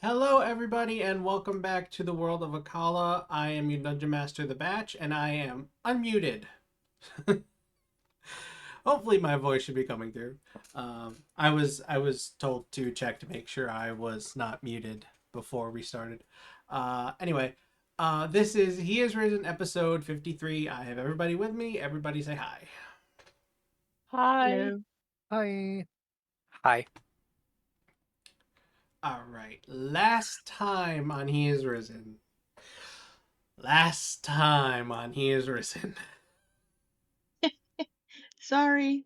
Hello, everybody, and welcome back to the world of Akala. I am your Dungeon Master, The Batch, and I am unmuted. Hopefully, my voice should be coming through. I was told to check to make sure I was not muted before we started. Anyway, this is He Is Risen, episode 53. I have everybody with me. Everybody say hi. Hi. Hello. Hi. Hi. All right, last time on He Is Risen. Last time on He Is Risen. Sorry.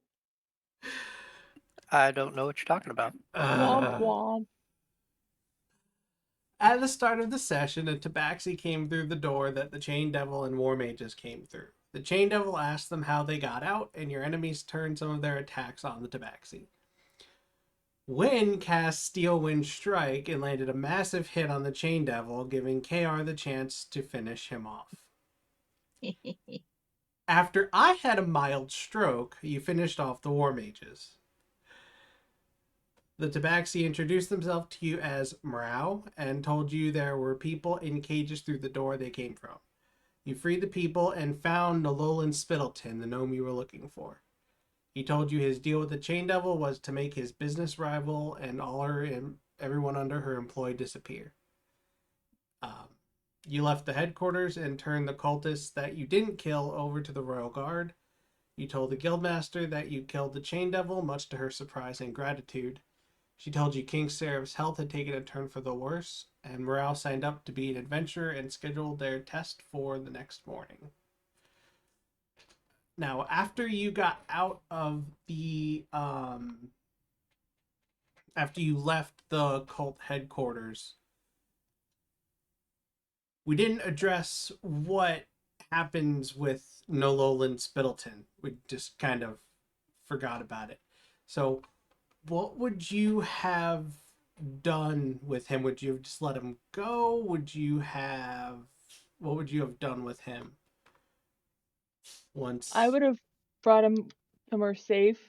I don't know what you're talking about. Womp Uh, womp. At the start of the session, a tabaxi came through the door that the Chain Devil and War Mages came through. The Chain Devil asked them how they got out, and your enemies turned some of their attacks on the tabaxi. Wynne cast Steel Wind Strike and landed a massive hit on the Chain Devil, giving KR the chance to finish him off. After I had a mild stroke, you finished off the War Mages. The Tabaxi introduced themselves to you as Meryl and told you there were people in cages through the door they came from. You freed the people and found Nololan Spittleton, the gnome you were looking for. He told you his deal with the Chain Devil was to make his business rival and everyone under her employ disappear. Um, you left the headquarters and turned the cultists that you didn't kill over to the Royal Guard. You told the guildmaster that you killed the Chain Devil, much to her surprise and gratitude. She told you King Seraph's health had taken a turn for the worse, and Morale signed up to be an adventurer and scheduled their test for the next morning. Now, after you got out of after you left the cult headquarters, we didn't address what happens with Nololan Spittleton. We just kind of forgot about it. So, what would you have done with him? Would you have just let him go? What would you have done with him I once? would have brought him somewhere safe,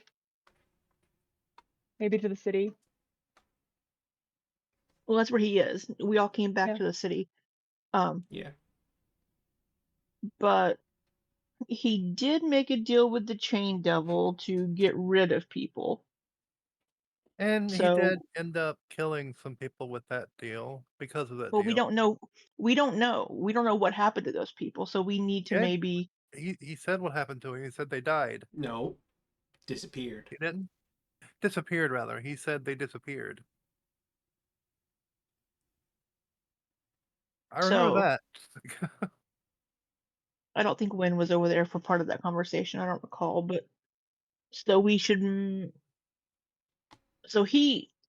maybe to the city. Well, that's where he is. We all came back Yeah. to the city. Yeah. But he did make a deal with the Chain Devil to get rid of people. And he So, did end up killing some people with that deal because of that well, we deal. don't know. We don't know. We don't know what happened to those people. So we need to Yeah, maybe. he said what happened to him. He said they died. No. Disappeared. He didn't? Disappeared, rather. He said they disappeared. I remember So that. I don't think Wynne was over there for part of that conversation. I don't recall. But so we should. So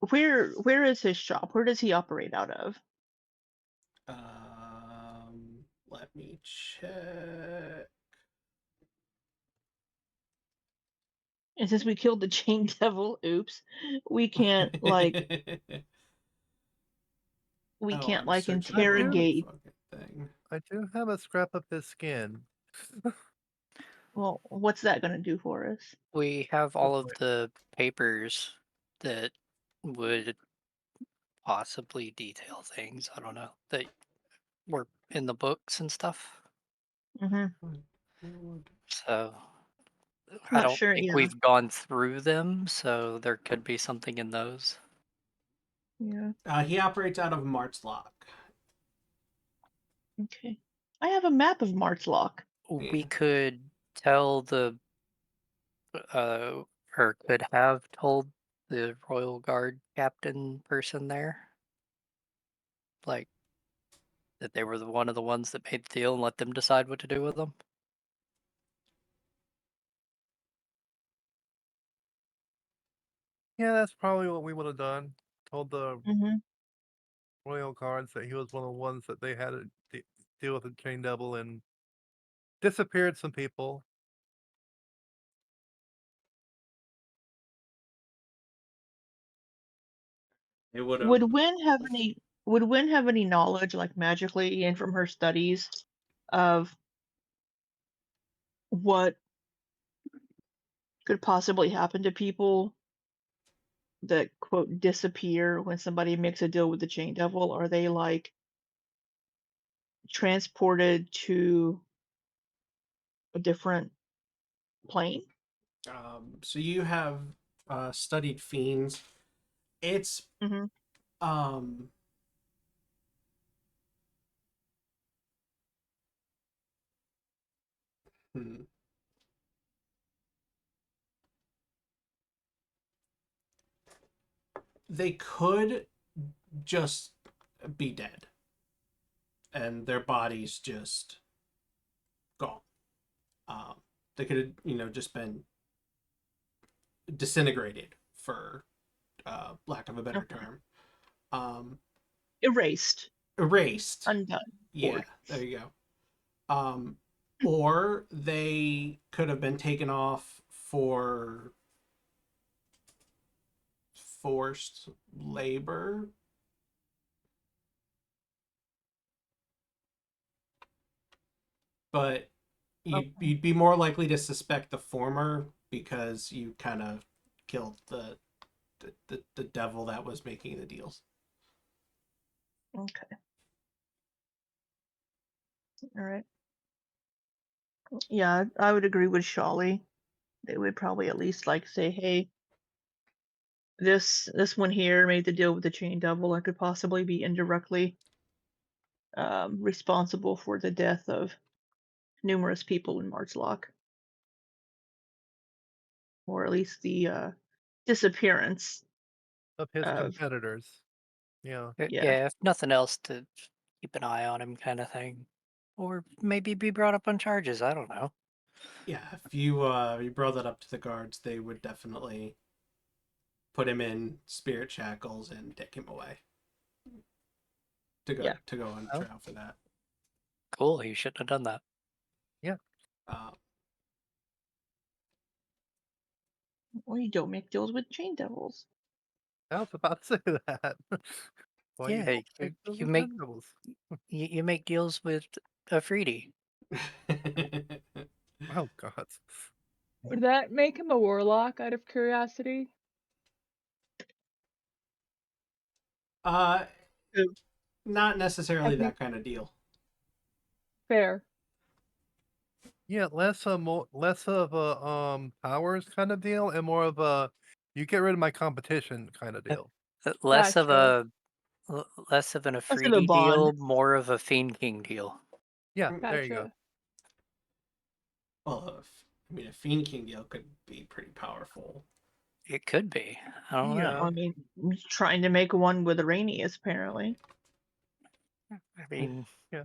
where is his shop? Where does he operate out of? Let me check. And since we killed the Chain Devil, oops, we can't like we Oh, can't I'm like searching the wrong interrogate. fucking thing. I do have a scrap of his skin. Well, what's that going to do for us? We have all of the papers that would possibly detail things. I don't know. That were in the books and stuff. Hmm. So I Not don't sure. think Yeah. we've gone through them, so there could be something in those. Yeah. He operates out of Martzlock. Okay. I have a map of Martzlock. We Yeah. could tell the uh or could have told the Royal Guard captain person there, like that they were one of the ones that made the deal and let them decide what to do with them. Yeah, that's probably what we would have done. Told the Hmm. Royal Guards that he was one of the ones that they had to deal with the Chain Devil and disappeared some people. It would have. Would Wynn have any? Would Wynn have any knowledge, like magically, and from her studies, of what could possibly happen to people that quote disappear when somebody makes a deal with the Chain Devil? Are they like transported to a different plane? So you have studied fiends. It's Mm-hmm. um hmm, they could just be dead and their bodies just gone. Um, they could have, just been disintegrated, for lack of a better Okay. term. Um, Erased, Erased. undone, Yeah, bored. there you go. Or they could have been taken off for forced labor. But Okay. you'd be more likely to suspect the former because you kind of killed the devil that was making the deals. Okay. All right. Yeah, I would agree with Sholly. They would probably at least like say, hey, this one here made the deal with the Chain Devil and could possibly be indirectly responsible for the death of numerous people in Marchlock, or at least the disappearance Of his of competitors. Yeah. yeah. Yeah, if nothing else, to keep an eye on him, kind of thing, or maybe be brought up on charges. I don't know. Yeah, if you brought that up to the guards, they would definitely put him in spirit shackles and take him away Yeah. to go on Oh. trial for that. Cool. He shouldn't have done that. Uh, Well, you don't make deals with Chain Devils. I was about to say that. Why you Yeah, don't take those you make devils? you make deals with Afridi. Oh God. Would that make him a warlock out of curiosity? uh, Who? not I necessarily think that kind of deal. fair. Yeah, less of a powers kind of deal, and more of a you get rid of my competition kind of deal. Less of Gotcha. less of an Less of a Afridi bond. deal, more of a Fiend King deal. Yeah, Mm. there you go. Gotcha. Well, a Fiend King deal could be pretty powerful. It could be. I don't Yeah. know. I mean, trying to make one with Araneus, apparently. I mean, Yeah.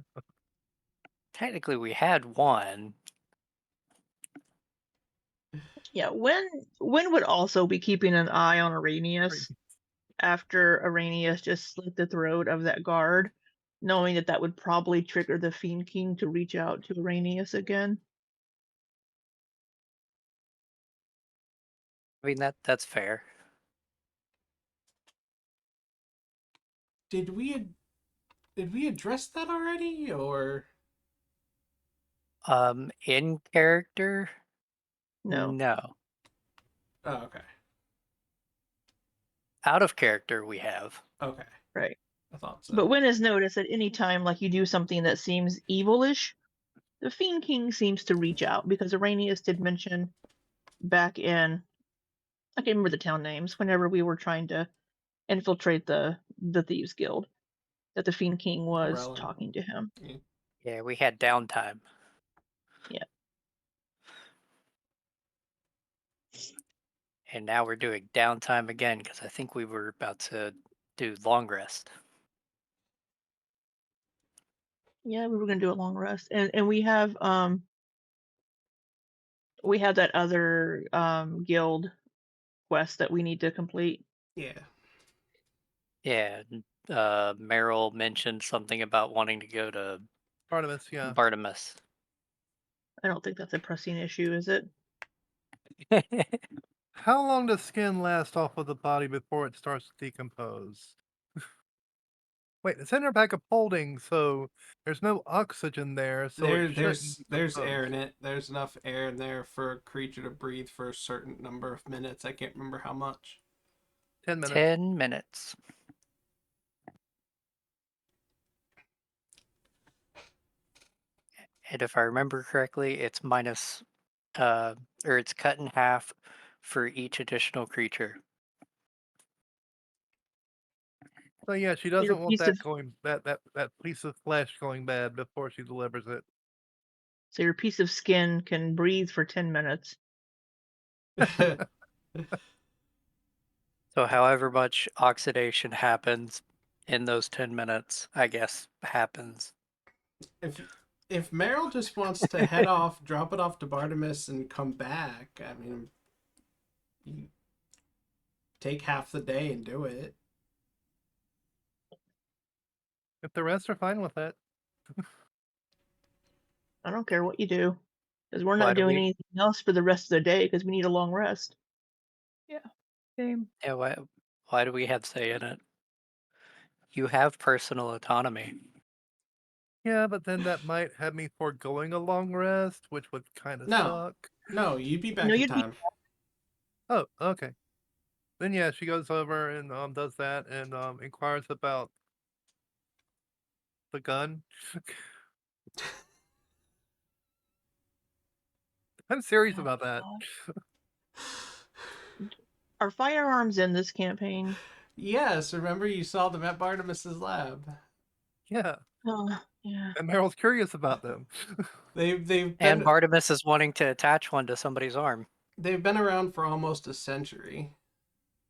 technically, we had one. Yeah, Wynne would also be keeping an eye on Araneus after Araneus just slit the throat of that guard, knowing that that would probably trigger the Fiend King to reach out to Araneus again. I mean, that's fair. Did we address that already, or In character, No, no. oh, okay, Out of character, we have. okay, right. I thought so. But Wynne has noticed that any time like you do something that seems evilish, the Fiend King seems to reach out because Araneus did mention back in I can't remember the town names whenever we were trying to infiltrate the Thieves Guild that the Fiend King was Corellin. talking to him. Yeah. Yeah, we had downtime. Yeah. And now we're doing downtime again because I think we were about to do long rest. Yeah, we were gonna do a long rest. And we have that other guild quest that we need to complete. Yeah. Yeah, Meryl mentioned something about wanting to go to Artemis, yeah. Bartimus. I don't think that's a pressing issue, is it? How long does skin last off of the body before it starts to decompose? Wait, it's in her bag of holding, so there's no oxygen there, so it shouldn't There's decompose. air in it. There's enough air in there for a creature to breathe for a certain number of minutes. I can't remember how much. 10 minutes. 10 minutes. And if I remember correctly, it's minus, or it's cut in half for each additional creature. So yeah, she Your doesn't want piece of that piece of flesh going bad before she delivers it. so your piece of skin can breathe for 10 minutes. So however much oxidation happens in those 10 minutes, I guess, happens. If Meryl just wants to head off, drop it off to Bartimus, and come back, I mean, you take half the day and do it. If the rest are fine with that. I don't care what you do, because we're Why not do doing we- anything else for the rest of the day because we need a long rest. Same. Yeah, why do we have say in it? You have personal autonomy. Yeah, but then that might have me foregoing a long rest, which would kind of No. suck. No, you'd be back No, in you'd be- time. Oh, okay. Then yeah, she goes over and does that and inquires about the gun. I'm serious Oh, about that. God. Are firearms in this campaign? Yes, remember you saw them at Bartimus's lab. Yeah, Oh, yeah. and Meryl's curious about them. They've And been Bartimus is wanting to attach one to somebody's arm. they've been around for almost a century.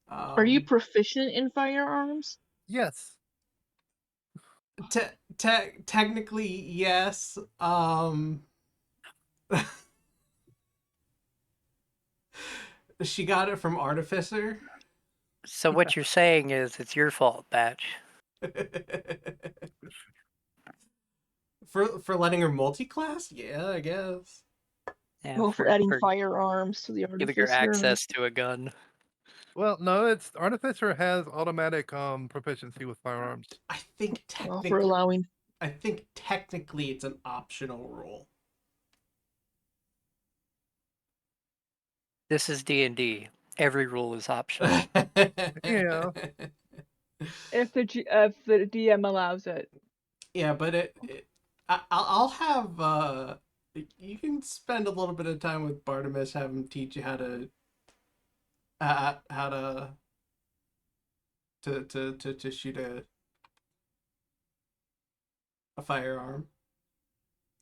Are you proficient in firearms? Yes. Technically, yes. She got it from Artificer. So what you're saying is it's your fault, Batch. For letting her multi-class? Yeah, I guess. Yeah, Well, for adding firearms to the giving her artificer. access to a gun. Well, no, it's Artificer has automatic proficiency with firearms. I think Well, for allowing. technically it's an optional rule. This is D&D. Every rule is optional. Yeah. If the DM allows it. Yeah, but I'll have you can spend a little bit of time with Bartimus, have him teach you how to shoot a firearm.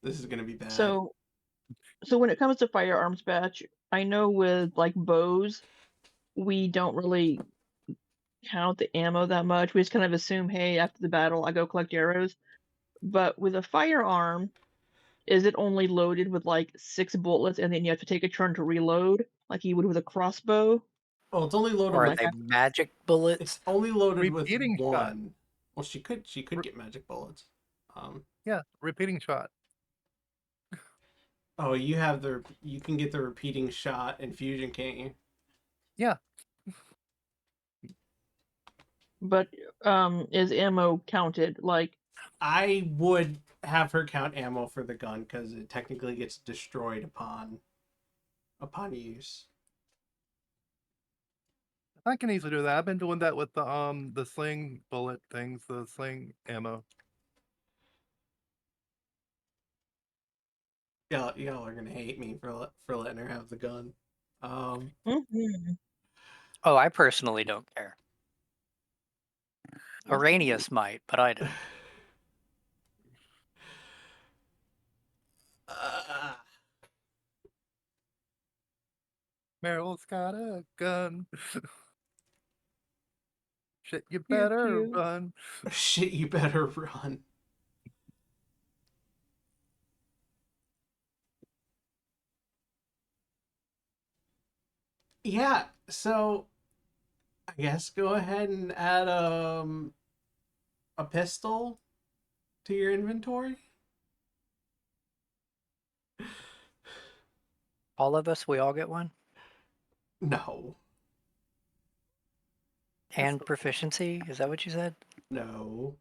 This is gonna be bad. So when it comes to firearms, Batch, I know with like bows, we don't really count the ammo that much. We just kind of assume, hey, after the battle, I go collect arrows. But with a firearm, is it only loaded with like 6 bullets and then you have to take a turn to reload like you would with a crossbow? Oh, it's only loaded Or are with they magic bullets? it's only loaded with Repeating shot. one. Well, she could get magic bullets. Yeah, repeating shot. Oh, you can get the repeating shot infusion, can't you? Yeah. But is ammo counted? Like, I would have her count ammo for the gun because it technically gets destroyed upon use. I can easily do that. I've been doing that with the sling bullet things, the sling ammo. Y'all are gonna hate me for letting her have the gun. mhm. Oh, I personally don't care. Araneus might, but I don't. Meryl's got a gun. Shit, you Pew, better pew. run. Shit, you better run. Yeah, so I guess go ahead and add a pistol to your inventory. All of us, we all get one? No. And proficiency? Is that what you said? No.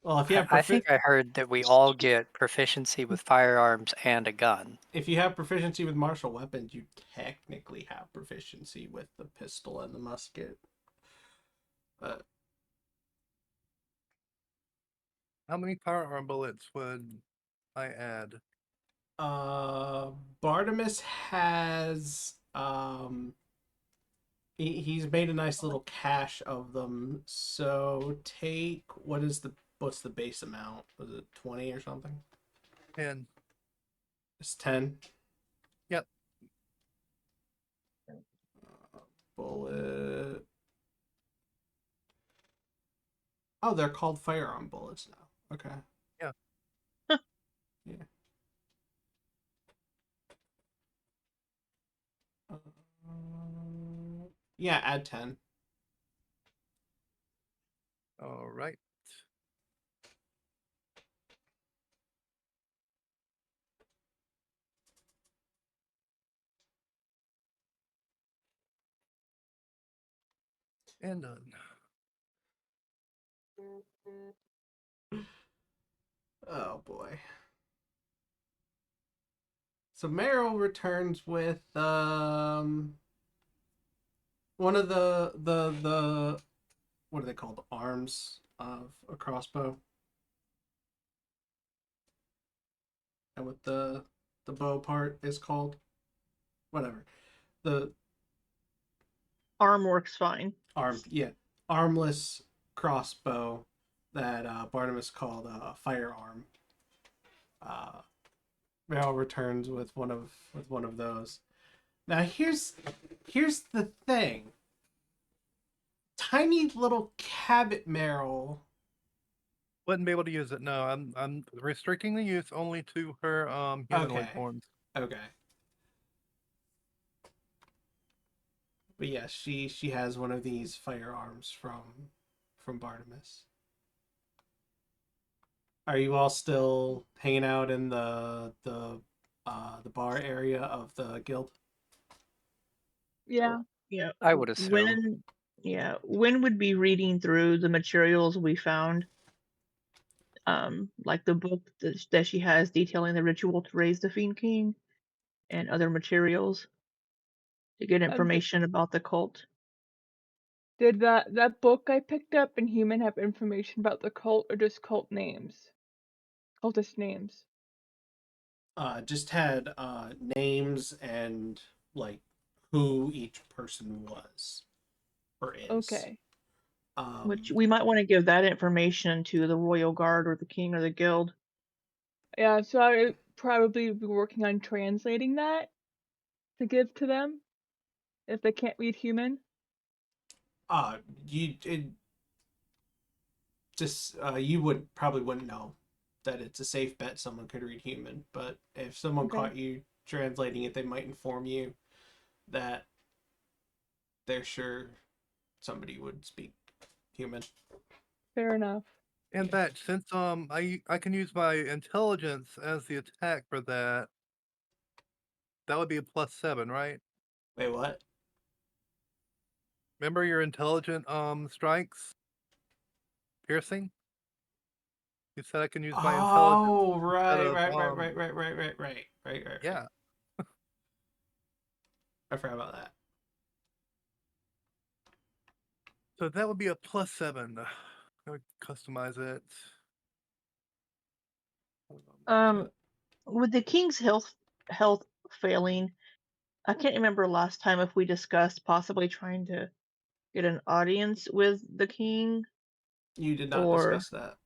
Well, if you have I think I heard that we all get proficiency with firearms and a gun. if you have proficiency with martial weapons, you technically have proficiency with the pistol and the musket. How many firearm bullets would I add? Bartimus has he's made a nice little cache of them. So take what's the base amount? Was it 20 or something? 10. It's 10. Yep. Bullet. Oh, they're called firearm bullets now. Okay. Yeah. Yeah. Yeah, add 10. All right. And done. Oh boy. So Meryl returns with one of the what are they called? Arms of a crossbow. And what the bow part is called? Whatever. The Arm works fine. armless crossbow that Barnabas called a firearm. Meryl returns with one of those. Now here's the thing. Tiny little Cabot Meryl. Wouldn't be able to use it. No, I'm restricting the use only to her humanoid Okay. forms. Okay. But yes, she has one of these firearms from Bartimus. Are you all still hanging out in the bar area of the guild? Yeah. Yeah. I would assume. Wynne would be reading through the materials we found. Like the book that she has detailing the ritual to raise the Fiend King and other materials to get information about the cult. Did that book I picked up in Human have information about the cult or just cult names? Cultist names. Just had names and like who each person was or is. Okay. Which we might want to give that information to the Royal Guard or the King or the Guild. Yeah, so I would probably be working on translating that to give to them if they can't read Human. You would probably wouldn't know that it's a safe bet someone could read Human, but if someone Okay. caught you translating it, they might inform you that they're sure somebody would speak Human. Fair enough. And that since I can use my intelligence as the attack for that, that would be a +7, right? Wait, what? Remember your intelligent strikes? Piercing? You said I can use my intelligence Oh, instead of right. yeah. I forgot about that. So that would be a +7. I would customize it. With the King's health failing, I can't remember last time if we discussed possibly trying to get an audience with the King. You did not or discuss that.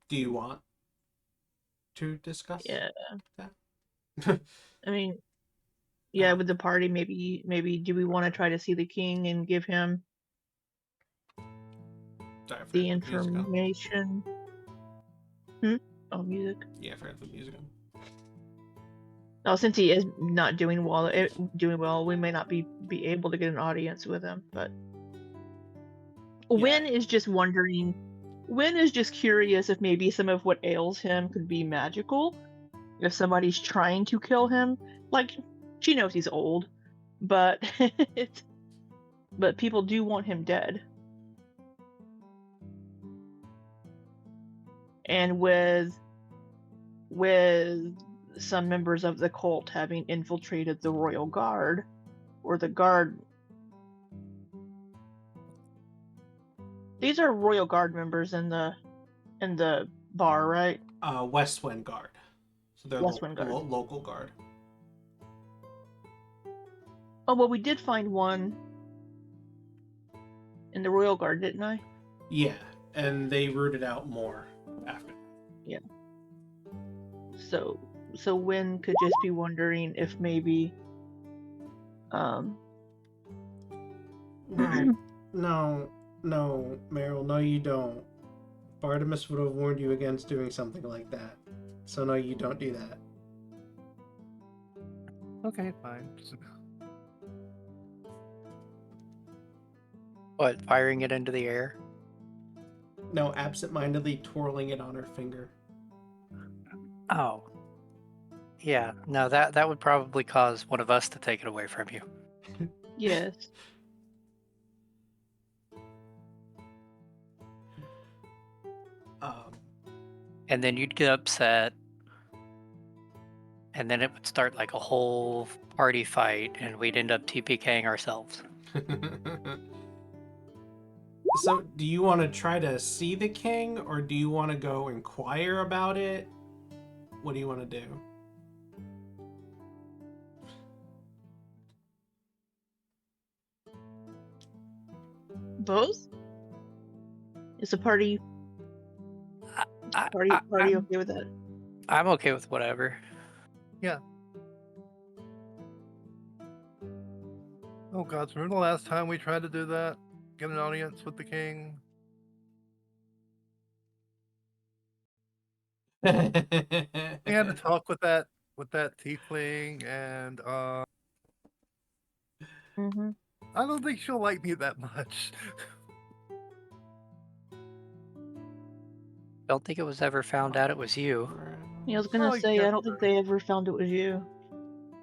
Do you want to discuss? Yeah. that? I mean, yeah, with the party, maybe do we want to try to see the King and give him Sorry, I forgot the to put music on. information? Oh, music. Yeah, I forgot to put music on. Oh, since he is not doing well, we may not be able to get an audience with him. But Wynne is just wondering. Wynne is just curious if maybe some of what ails him could be magical. If somebody's trying to kill him, like she knows he's old, but but people do want him dead. And with some members of the cult having infiltrated the royal guard, or the guard. These are royal guard members in the bar, right? West Wind Guard. So they're West Wind Guard. local guard. Oh, well, we did find one in the royal guard, didn't I? Yeah, and they rooted out more after. Yeah. So Wynne could just be wondering if maybe No, Meryl, no you don't. Artemis would have warned you against doing something like that. So no, you don't do that. Okay, fine. What, firing it into the air? No, absent-mindedly twirling it on her finger. Oh. Yeah, no, that would probably cause one of us to take it away from you. yes. And then you'd get upset, and then it would start like a whole party fight, and we'd end up TPKing ourselves. So, do you want to try to see the king, or do you want to go inquire about it? What do you want to do? Both? Is the party okay with that? I'm okay with whatever. Yeah. Oh god, remember the last time we tried to do that? Get an audience with the king? We had to talk with that tiefling, and Mm-hmm. I don't think she'll like me that much. Don't think it was ever found out it was you. Yeah, I was gonna say, I don't think they ever found it was you.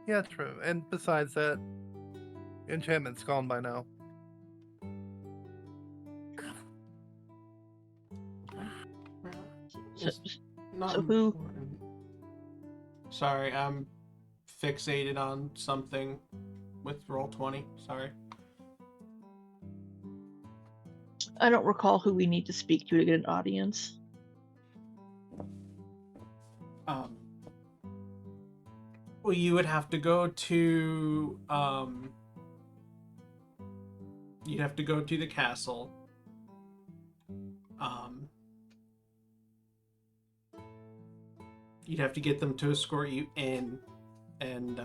Yeah, true. And besides that, enchantment's gone by now. So who? Important. Sorry, I'm fixated on something with Roll20. Sorry. I don't recall who we need to speak to get an audience. Well, you would have to go to you'd have to go to the castle. You'd have to get them to escort you in and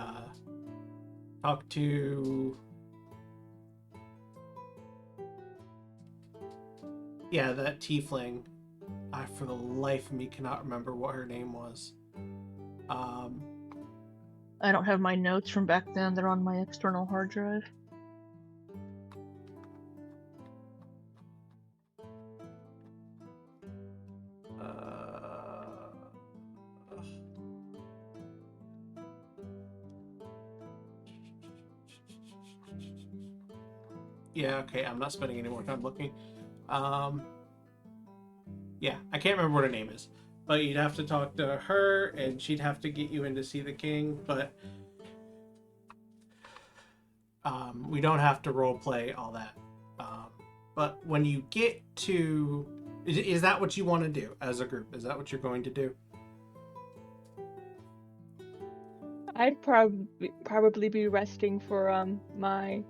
talk to that tiefling. I for the life of me cannot remember what her name was. I don't have my notes from back then. They're on my external hard drive. Yeah, okay, I'm not spending any more time looking. Yeah, I can't remember what her name is. But you'd have to talk to her, and she'd have to get you in to see the king, but we don't have to roleplay all that. But when you get to... Is that what you want to do as a group? Is that what you're going to do? I'd probably be resting for my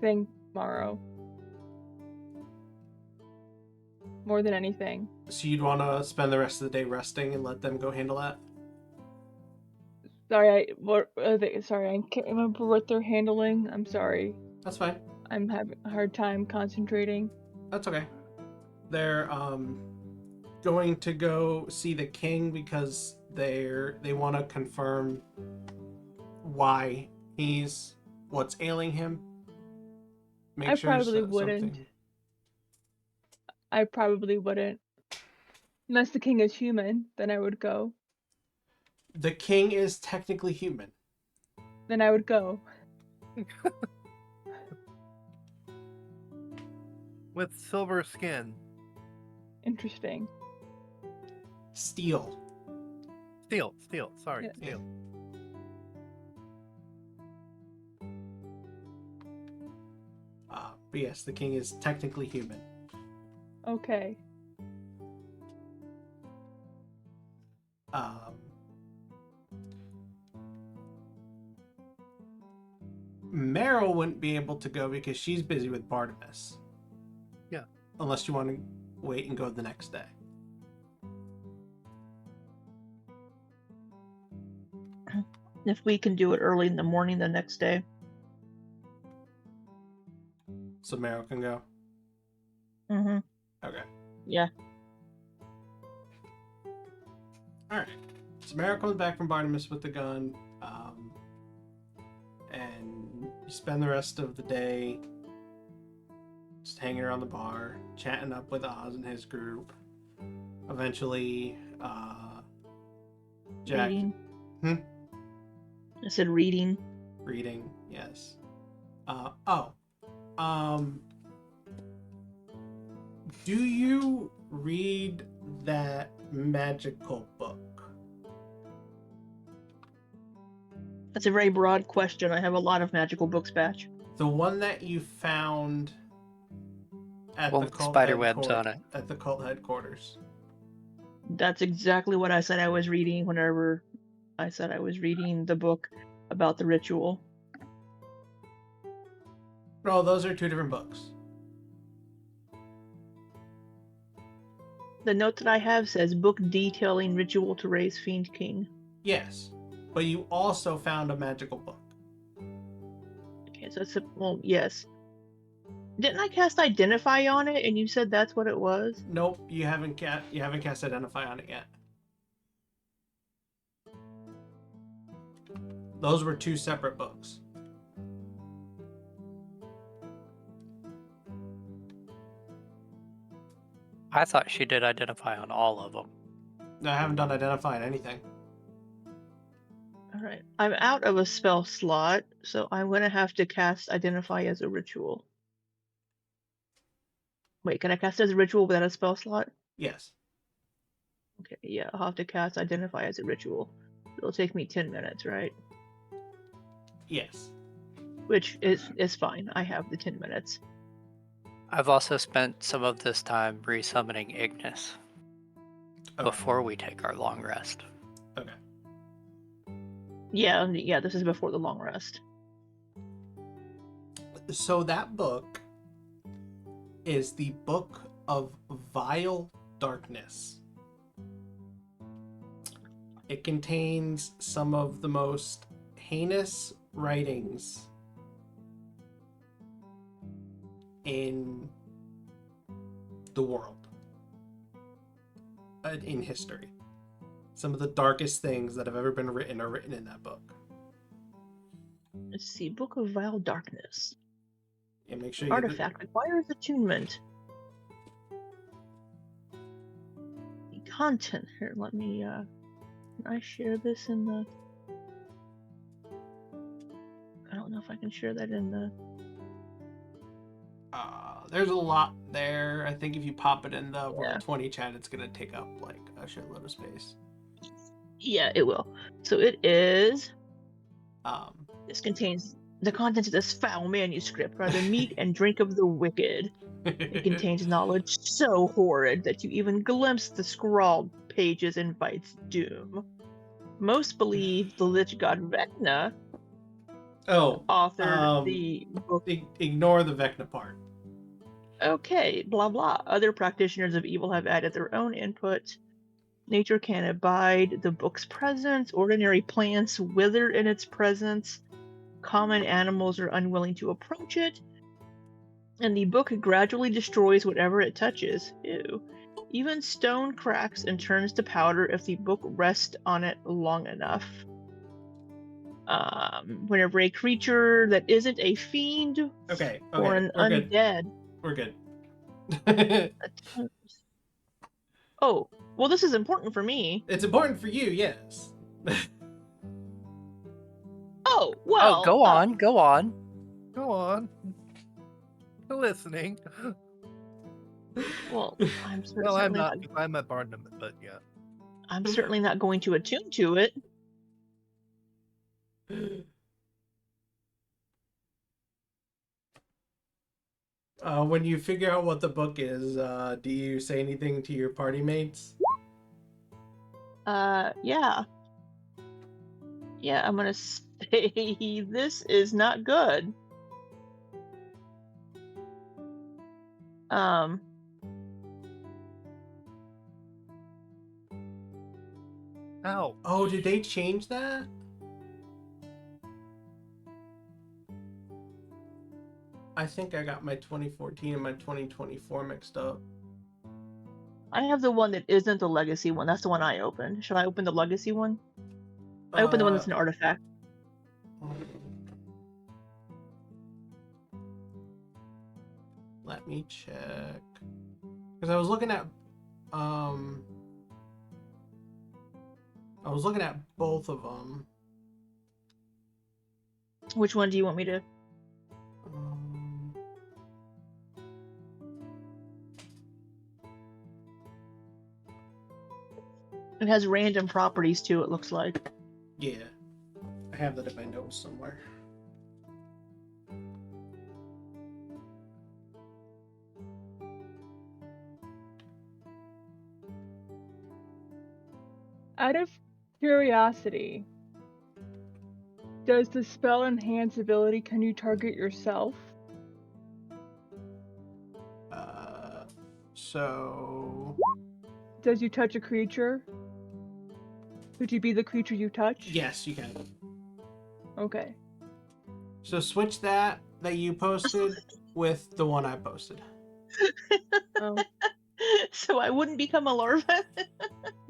thing tomorrow. More than anything. So you'd want to spend the rest of the day resting and let them go handle that? Sorry, I can't remember what they're handling. I'm sorry. That's fine. I'm having a hard time concentrating. That's okay. They're going to go see the king because they want to confirm why what's ailing him. Make I sure probably wouldn't. I probably wouldn't. Unless the king is human, then I would go. The king is technically human. Then I would go. With silver skin. Interesting. Steel. Steel. Sorry, Yeah. steel. But yes, the king is technically human. Okay. Meryl wouldn't be able to go because she's busy with Barnabas. Yeah. Unless you want to wait and go the next day. If we can do it early in the morning the next day. So Meryl can go? Mm-hmm. Okay. Yeah. Alright. So Meryl comes back from Barnabas with the gun. And you spend the rest of the day just hanging around the bar, chatting up with Oz and his group. Eventually, Jack... Reading. Hmm? I said reading. Reading, yes. Do you read that magical book? That's a very broad question. I have a lot of magical books, Batch. The one that you found at One the with cult spider webs on it. At the cult headquarters. That's exactly what I said I was reading whenever I said I was reading the book about the ritual. No, those are two different books. The note that I have says book detailing ritual to raise Fiend King. Yes, but you also found a magical book. Okay, so it's well, yes. Didn't I cast Identify on it, and you said that's what it was? Nope, you haven't cast Identify on it yet. Those were two separate books. I thought she did identify on all of them. No, I haven't done Identify on anything. Alright, I'm out of a spell slot, so I'm gonna have to cast Identify as a ritual. Wait, can I cast it as a ritual without a spell slot? Yes. Okay, yeah, I'll have to cast Identify as a ritual. It'll take me 10 minutes, right? Yes. Which is fine. I have the 10 minutes. I've also spent some of this time resummoning Ignis before we take our long rest. Okay. Yeah, this is before the long rest. So that book is the Book of Vile Darkness. It contains some of the most heinous writings in the world, in history. Some of the darkest things that have ever been written are written in that book. Let's see, Book of Vile Darkness. Yeah, make sure you Artifact requires attunement. The content here. Let me. Can I share this in the? I don't know if I can share that in the. There's a lot there. I think if you pop it in the Yeah. Roll20 chat, it's gonna take up like a shitload of space. Yeah, it will. So it is. Um, This contains the contents of this foul manuscript are the meat and drink of the wicked. It contains knowledge so horrid that you even glimpse the scrawled pages invites doom. Most believe the lich god Vecna authored the book. Ignore the Vecna part. Okay, blah blah. Other practitioners of evil have added their own input. Nature can abide the book's presence. Ordinary plants wither in its presence. Common animals are unwilling to approach it. And the book gradually destroys whatever it touches. Ew. Even stone cracks and turns to powder if the book rests on it long enough. Whenever a creature that isn't a fiend or an undead. We're good. Oh, well, this is important for me. It's important for you, yes. Oh, well. Go on. Go on. Listening. Well, I'm Well, I'm certainly not, because I'm at Barnum, but yeah. I'm certainly not going to attune to it. When you figure out what the book is, do you say anything to your party mates? Yeah. Yeah, I'm gonna say this is not good. Um, Ow. Oh, did they change that? I think I got my 2014 and my 2024 mixed up. I have the one that isn't the legacy one. That's the one I opened. Should I open the legacy one? I opened the one that's an artifact. Let me check. Because I was looking at both of them. Which one do you want me to? It has random properties too, it looks like. Yeah. I have that in my notes somewhere. Out of curiosity, does the spell enhance ability, can you target yourself? So... Does you touch a creature? Could you be the creature you touch? Yes, you can. Okay. So switch that you posted with the one I posted. Oh. So I wouldn't become a larva?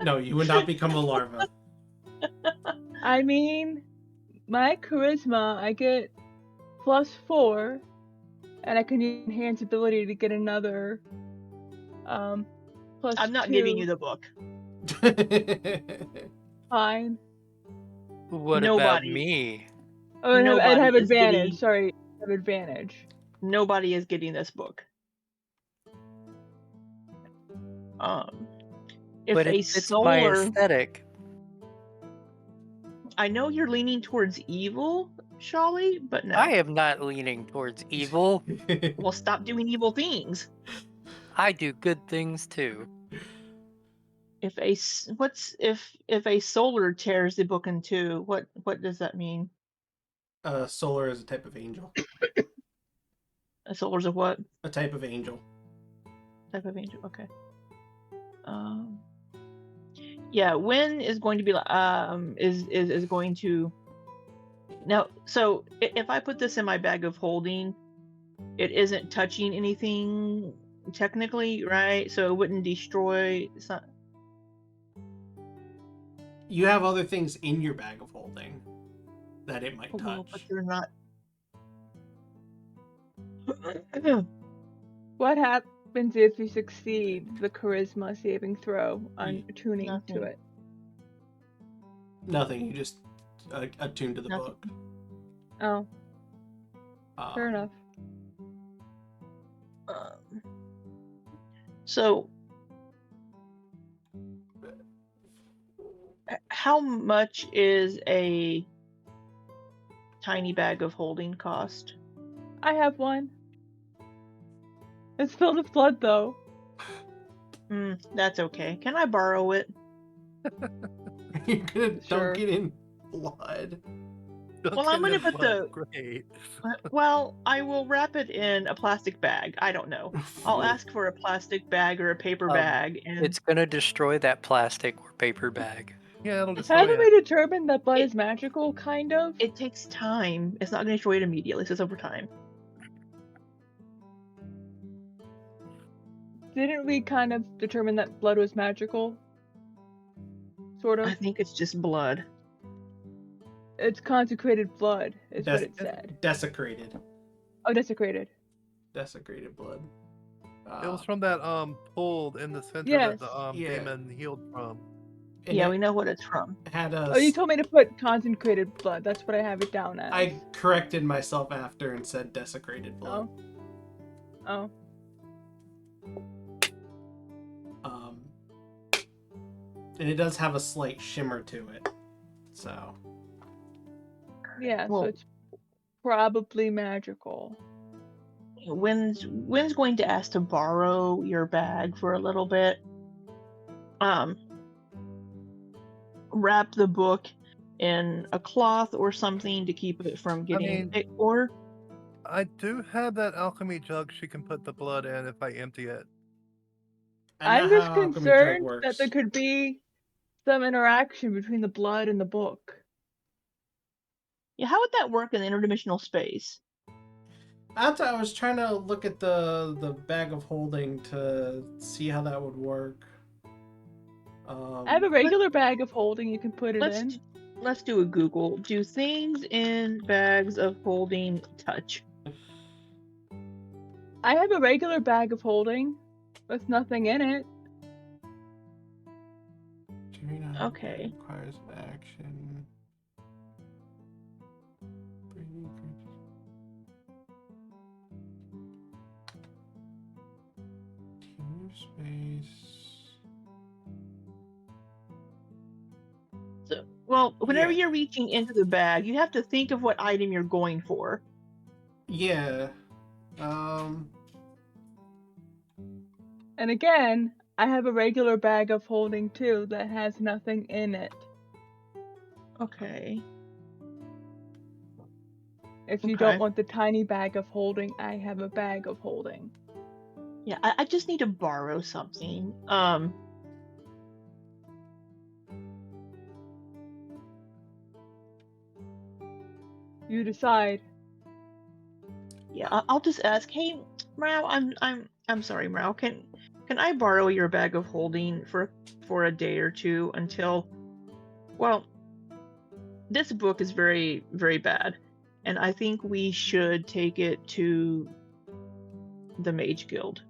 No, you would not become a larva. I mean, my charisma, I get +4, and I can use enhance ability to get another +2. I'm not giving you the book. Fine. What about Nobody. me? Oh, I'd Nobody have is advantage. getting- Sorry, I have advantage. Nobody is getting this book. If But a it fits my solar, aesthetic. I know you're leaning towards evil, Sholly, but no. I am not leaning towards evil. Well, stop doing evil things. I do good things too. If a solar tears the book in two, what does that mean? Solar is a type of angel. A solar's a what? A type of angel. Type of angel. Okay. Yeah, Wynne is going to be is going to now. So if I put this in my bag of holding, it isn't touching anything technically, right? So it wouldn't destroy. You have other things in your bag of holding that it might Well, touch. but they're not. What happens if you succeed the charisma saving throw on attuning Nothing. to it? Nothing. You just attune to the Nothing. book. Oh, fair enough. So, how much is a tiny bag of holding cost? I have one. It's filled with blood, though. That's okay. Can I borrow it? You're gonna Sure. dunk it in blood. Well, I'm gonna put the. Great. Well, I will wrap it in a plastic bag. I don't know. I'll ask for a plastic bag or a paper bag, and It's gonna destroy that plastic or paper bag. Yeah, it'll just. Haven't we determined that blood is magical, kind of? it takes time. It's not going to destroy it immediately. It's just over time. Didn't we kind of determine that blood was magical? Sort of. I think it's just blood. It's consecrated blood, is what Des- it said. Desecrated. Oh, desecrated. Desecrated blood. It was from that pulled in the center Yes. that the Yeah. demon healed from. And Yeah, it we know what it's from. had a. Oh, you told me to put concentrated blood. That's what I have it down as. I corrected myself after and said desecrated blood. Oh. And it does have a slight shimmer to it. So. Yeah, Well, so it's probably magical. Wynne's going to ask to borrow your bag for a little bit. Wrap the book in a cloth or something to keep it from getting or I do have that alchemy jug she can put the blood in if I empty it. I'm just concerned that there could be some interaction between the blood and the book. Yeah, how would that work in interdimensional space? I was trying to look at the bag of holding to see how that would work. I have a regular bag of holding you can put it in. Let's do a Google. Do things in bags of holding touch? I have a regular bag of holding with nothing in it. Okay. Requires action. Space. So, well, whenever you're reaching into the bag, you have to think of what item you're going for. Yeah. And again, I have a regular bag of holding too that has nothing in it. Okay. If you don't want the tiny bag of holding, I have a bag of holding. Yeah, I just need to borrow something. You decide. Yeah, I'll just ask. Hey, Meryl, I'm sorry, Meryl. Can I borrow your bag of holding for a day or two until? Well, this book is very, very bad, and I think we should take it to the Mage Guild.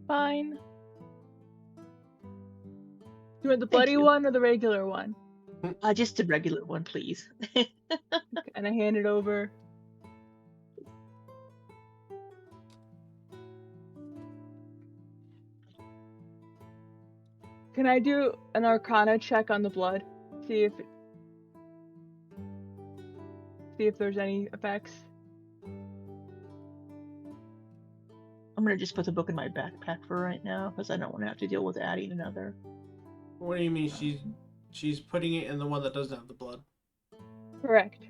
Fine. You want the bloody one or the regular one? Just the regular one, please. And I hand it over. Can I do an Arcana check on the blood? See if there's any effects. I'm gonna just put the book in my backpack for right now because I don't want to have to deal with adding another. What do you mean she's putting it in the one that doesn't have the blood? Correct.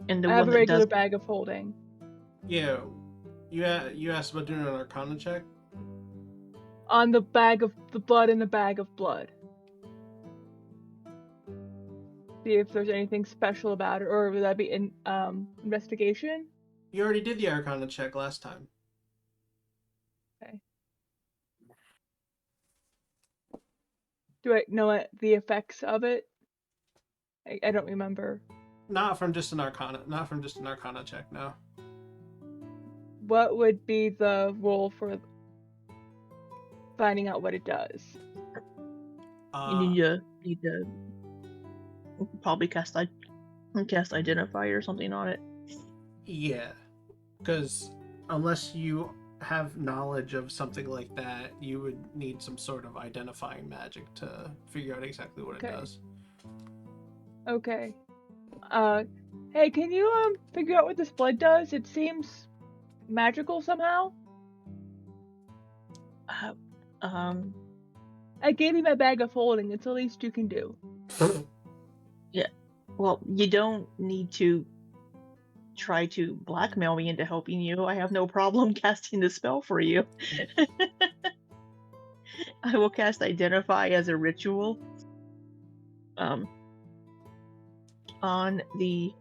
And I have a regular bag of holding. Yeah. You asked about doing an Arcana check? On the bag of the blood in the bag of blood. See if there's anything special about it, or would that be in investigation? You already did the Arcana check last time. Okay. Do I know what the effects of it? I don't remember. Not from just an Arcana check, no. What would be the role for finding out what it does? You need to probably cast Identify or something on it. Yeah, because unless you have knowledge of something like that, you would need some sort of identifying magic to figure out exactly what it does. Okay. Hey, can you figure out what this blood does? It seems magical somehow. I gave you my bag of holding. It's the least you can do. Yeah. Well, you don't need to try to blackmail me into helping you. I have no problem casting the spell for you. I will cast Identify as a ritual. On the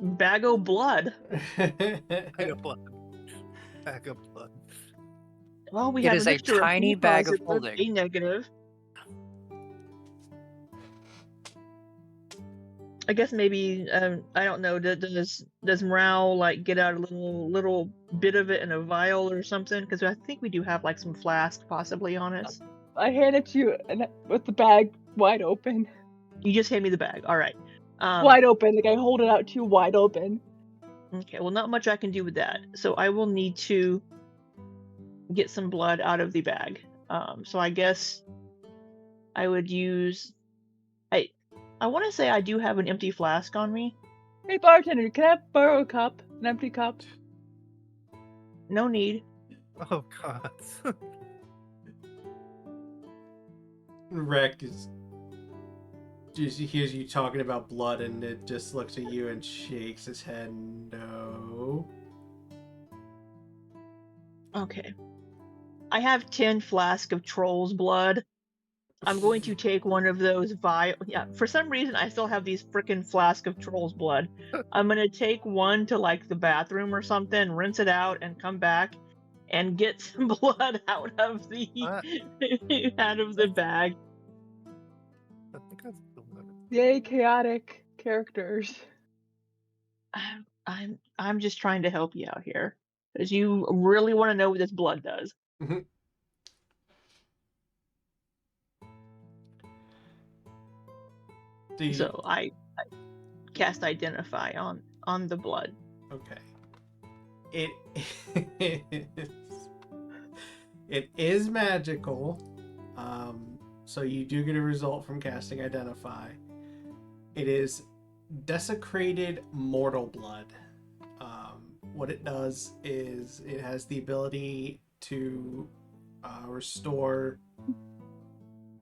bag of blood. Bag of blood. Bag of blood. Well, we have a mixture of tiny bag of A holding. negative. I guess maybe I don't know. Does Meryl like get out a little bit of it in a vial or something? Because I think we do have like some flask possibly on us. I hand it to you with the bag wide open. You just hand me the bag. All right. Wide open. Like I hold it out to you wide open. Okay, well, not much I can do with that. So I will need to get some blood out of the bag. So I guess I would use... I want to say I do have an empty flask on me. Hey bartender, can I borrow a cup? An empty cup? No need. Oh god. Rek is just hears you talking about blood, and it just looks at you and shakes his head. No. Okay. I have 10 flasks of troll's blood. I'm going to take one of those yeah, for some reason I still have these frickin' flask of troll's blood. I'm gonna take one to like the bathroom or something, rinse it out, and come back and get some blood out of the out of the bag. I think I still have it. Yay, chaotic characters. I'm just trying to help you out here, because you really want to know what this blood does. Mhm. So I cast identify on the blood. Okay. It is magical. So you do get a result from casting identify. It is desecrated mortal blood. What it does is it has the ability to restore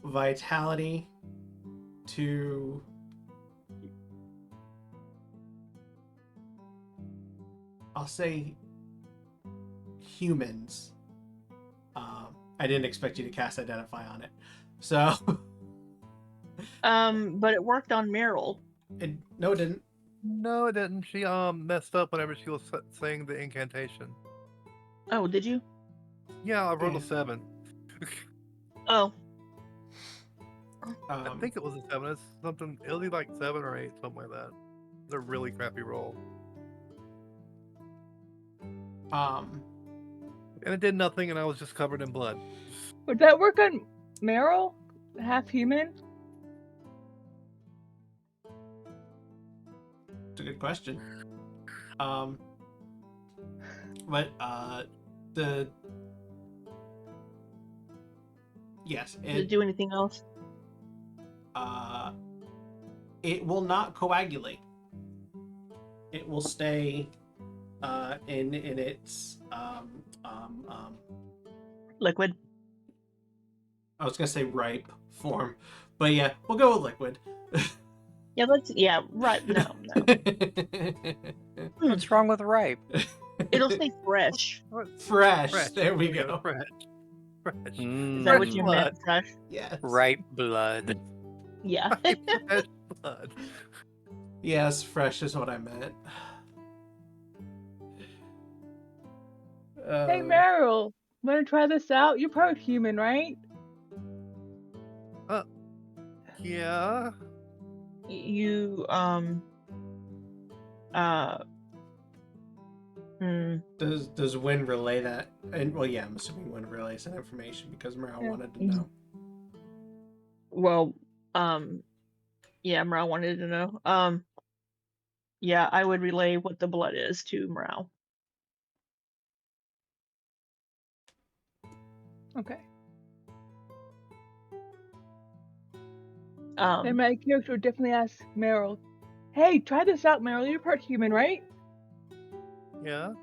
vitality to I'll say humans. I didn't expect you to cast identify on it, so But it worked on Meryl. no, it didn't. No, it didn't. She messed up whenever she was saying the incantation. Oh, did you? Yeah, I rolled Yeah. a 7. Oh, I think it was a 7. It's something. It'll be like 7 or 8, something like that. It's a really crappy roll. And it did nothing, and I was just covered in blood. Would that work on Meryl? Half human? It's a good question. But yes, did it do anything else? It will not coagulate. It will stay in its Liquid. I was gonna say ripe form, but yeah, we'll go with liquid. Yeah, right. No. What's wrong with ripe? It'll stay fresh. Fresh. There we go. Fresh. Is that what you blood. meant, fresh? Yes. Ripe blood. Yeah. Fresh blood. Yes, fresh is what I meant. Hey Meryl, wanna try this out? You're part human, right? Yeah. You Does Wynne relay that? And well, yeah, I'm assuming Wynne relays that information because Meryl Yeah. wanted to know. Well, yeah, Meryl wanted to know. Yeah, I would relay what the blood is to Meryl. Okay. Um, And my character would definitely ask Meryl, hey, try this out, Meryl. You're part human, right? Yeah. I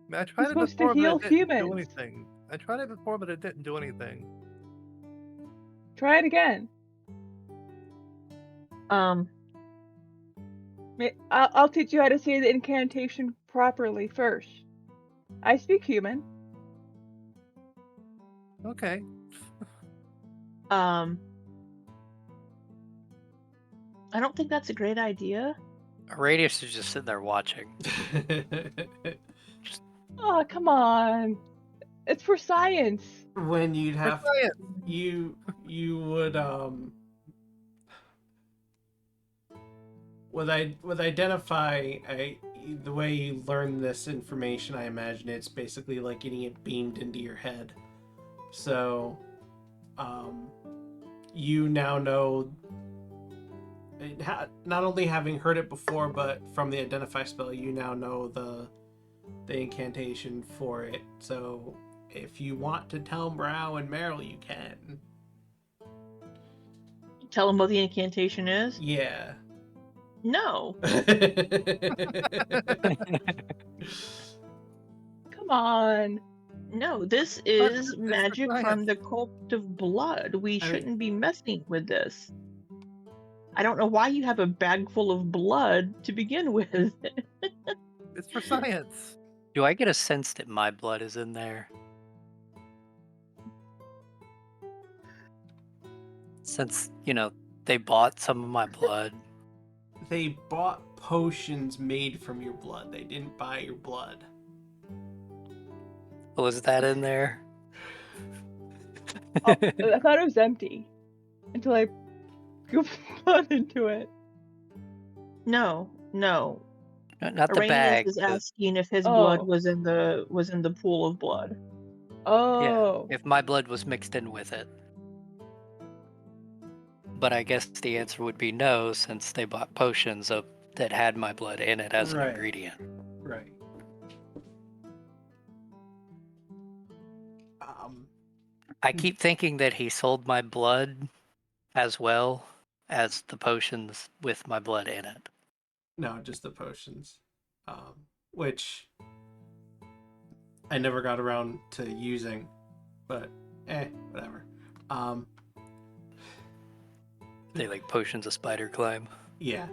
mean, I tried it supposed to before, but heal it didn't do humans. anything. I tried it before, but it didn't do anything. Try it again. I'll teach you how to say the incantation properly first. I speak human. Okay. I don't think that's a great idea. Araneus is just sitting there watching. Oh, come on. It's for science. When you'd have science. you would with identify the way you learn this information, I imagine it's basically like getting it beamed into your head. So You now know, not only having heard it before, but from the identify spell, you now know the incantation for it. So if you want to tell Brow and Meryl, you can. Tell them what the incantation is? Yeah. No. Come on. No, this is it's for magic from science. the cult of blood. We I mean- shouldn't be messing with this. I don't know why you have a bag full of blood to begin with. It's for science. Do I get a sense that my blood is in there? Since, they bought some of my blood. They bought potions made from your blood. They didn't buy your blood. Was that in there? Oh, I thought it was empty until I goofed blood into it. No. Not the Araneus bag. is asking if his Oh. blood was in the pool of blood. Oh. If my blood was mixed in with it. But I guess the answer would be no, since they bought potions that had my blood in it as an Right. ingredient. Right. I keep thinking that he sold my blood as well as the potions with my blood in it. No, just the potions. Which I never got around to using, but whatever. They like potions of spider climb. Yeah.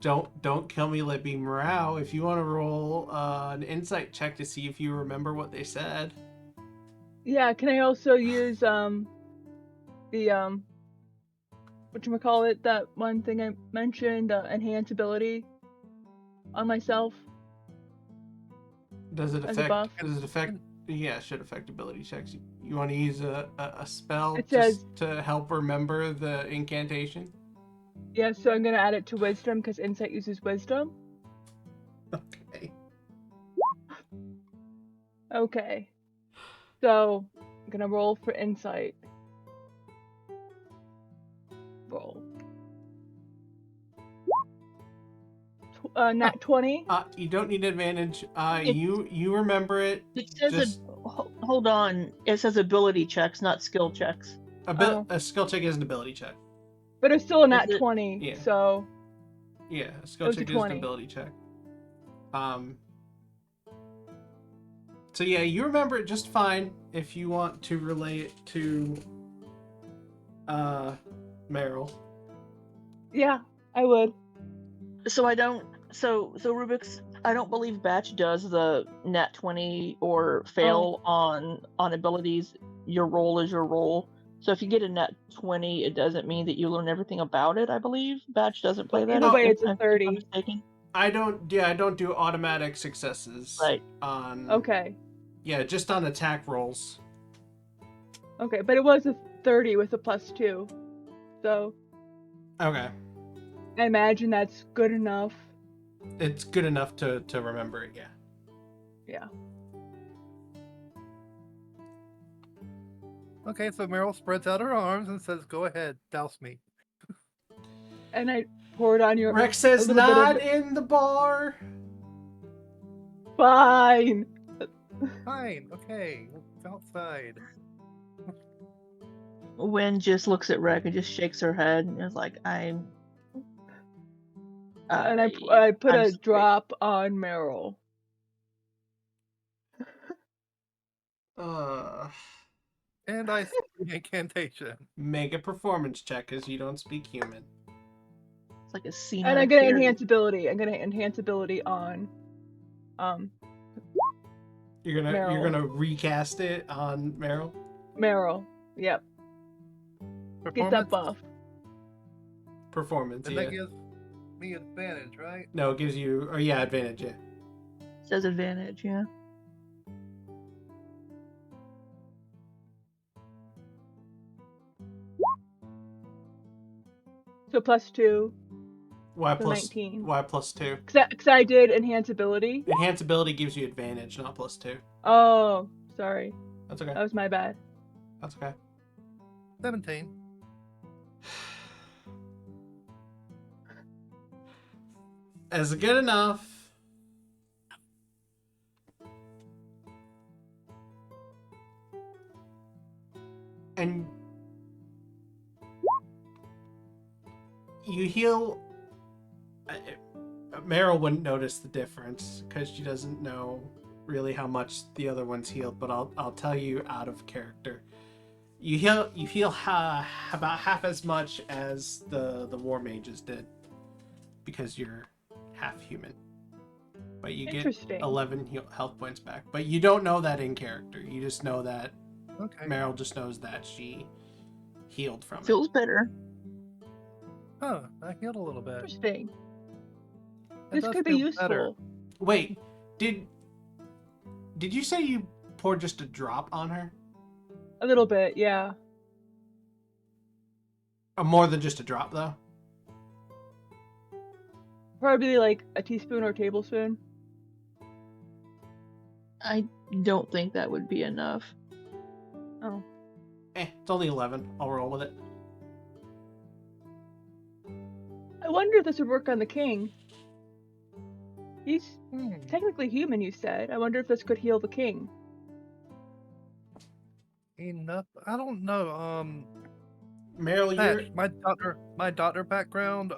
Don't kill me, Libby Morale. If you want to roll an insight check to see if you remember what they said. Yeah, can I also use the whatchamacallit, that one thing I mentioned, enhance ability on myself? Does it As a affect? buff? Does it affect? Yeah, it should affect ability checks. You want to use a spell It just says- to help remember the incantation? Yeah, so I'm gonna add it to wisdom because insight uses wisdom. Okay. Okay. So I'm gonna roll for insight. Roll. Nat 20. You don't need advantage. It's- You remember it. It says Just hold on. It says ability checks, not skill checks. a skill check is an ability check. But it's still a nat Is it- 20, Yeah. so Yeah, a It skill was a check is an 20. ability check. So yeah, you remember it just fine. If you want to relay it to Meryl. yeah, I would. So Rubiks, I don't believe Batch does the nat 20 or fail on abilities. Your roll is your roll. So if you get a nat 20, it doesn't mean that you learn everything about it, I believe. Batch doesn't play that. Either way, if it's a I'm 30. mistaken. I don't do automatic successes. Right. On Okay. Yeah, just on attack rolls. Okay, but it was a 30 with a +2. So Okay. I imagine that's good enough. It's good enough to remember it, yeah. Yeah. Okay, so Meryl spreads out her arms and says, "Go ahead, douse me." And I poured on your Rex says a little bit not of in the bar. Fine. Fine, okay, we'll go outside. Wynne just looks at Rec and just shakes her head and is like, and I put I'm a sorry. drop on Meryl. And I say the incantation. Make a performance check because you don't speak human. It's like a scene. And out I'm of gonna Carrie. enhance ability. I'm gonna enhance ability on You're Meryl. gonna recast it on Meryl. Meryl. Yep. Get that buff. Performance, And yeah. that gives me advantage, right? No, it gives you. Oh yeah, advantage, yeah. Says advantage, yeah. So +2. Why So plus? 19. Why +2? Cause I did enhance ability. Enhance ability gives you advantage, not +2. Oh, Sorry. That's okay. That was my bad. That's okay. 17. Is good enough. And you heal. Meryl wouldn't notice the difference because she doesn't know really how much the other one's healed. But I'll tell you out of character. You heal about half as much as the war mages did because you're half human. But you get Interesting. 11 health points back. But you don't know that in character. You just know that Okay. Meryl just knows that she healed from Feels better. Huh, I healed a little bit. Interesting. It This does could be feel useful. better. it. Wait, did you say you poured just a drop on her? A little bit, yeah. Or more than just a drop, though? Probably like a teaspoon or a tablespoon. I don't think that would be enough. Oh. It's only 11. I'll roll with it. I wonder if this would work on the king. He's technically human, you said. I wonder if this could heal the king. Enough. I don't know. Meryl, you're... My doctor background.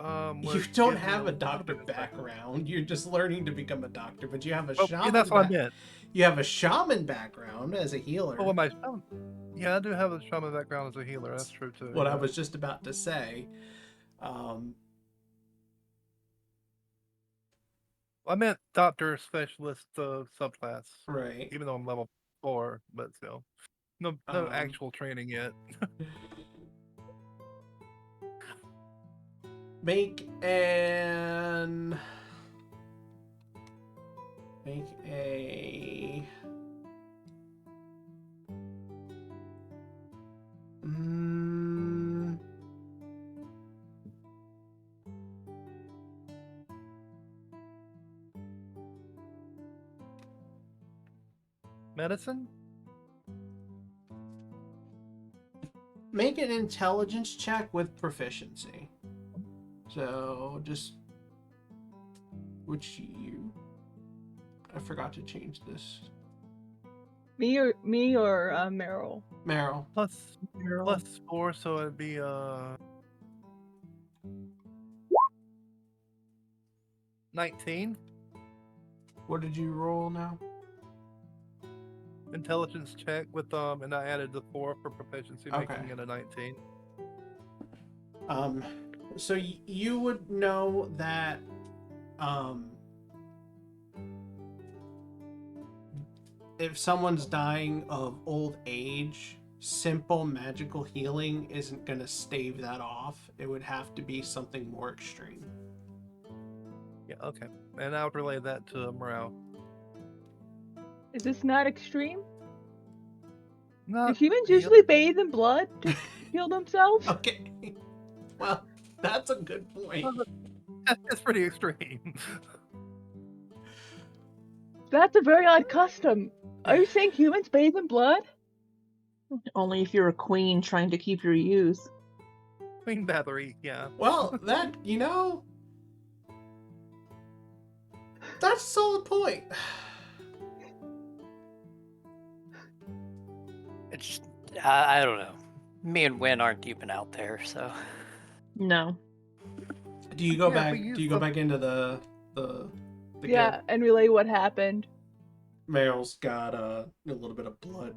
You would don't give me have a little doctor bit of insight. background. You're just learning to become a doctor, but you have a Oh, shaman. yeah, that's what I meant. You have a shaman background as a healer. Oh, my shaman. Yeah, I do have a shaman background as a healer. That's true too. What yeah. I was just about to say. I meant doctor specialist subclass. Right. Even though I'm level 4, but still, no actual training yet. Make a Medicine? make an intelligence check with proficiency. So just I forgot to change this. Me or Meryl? Meryl. Plus 4, so it'd be 19. What did you roll now? Intelligence check with and I added the 4 for proficiency, making it a 19. So you would know that if someone's dying of old age, simple magical healing isn't going to stave that off. It would have to be something more extreme. Yeah, okay. And I'll relay that to Morale. Is this not extreme? Not Do humans really. usually bathe in blood to heal themselves? Okay. Well, that's a good point. That's pretty extreme. That's a very odd custom. Are you saying humans bathe in blood? Only if you're a queen trying to keep your youth. Queen Bathory, yeah. Well, that's a solid point. It's I don't know. Me and Wynne aren't even out there, so. No. Do you go Yeah, back? we use Do you go the- back into the Yeah, and relay what happened. Meryl's got a little bit of blood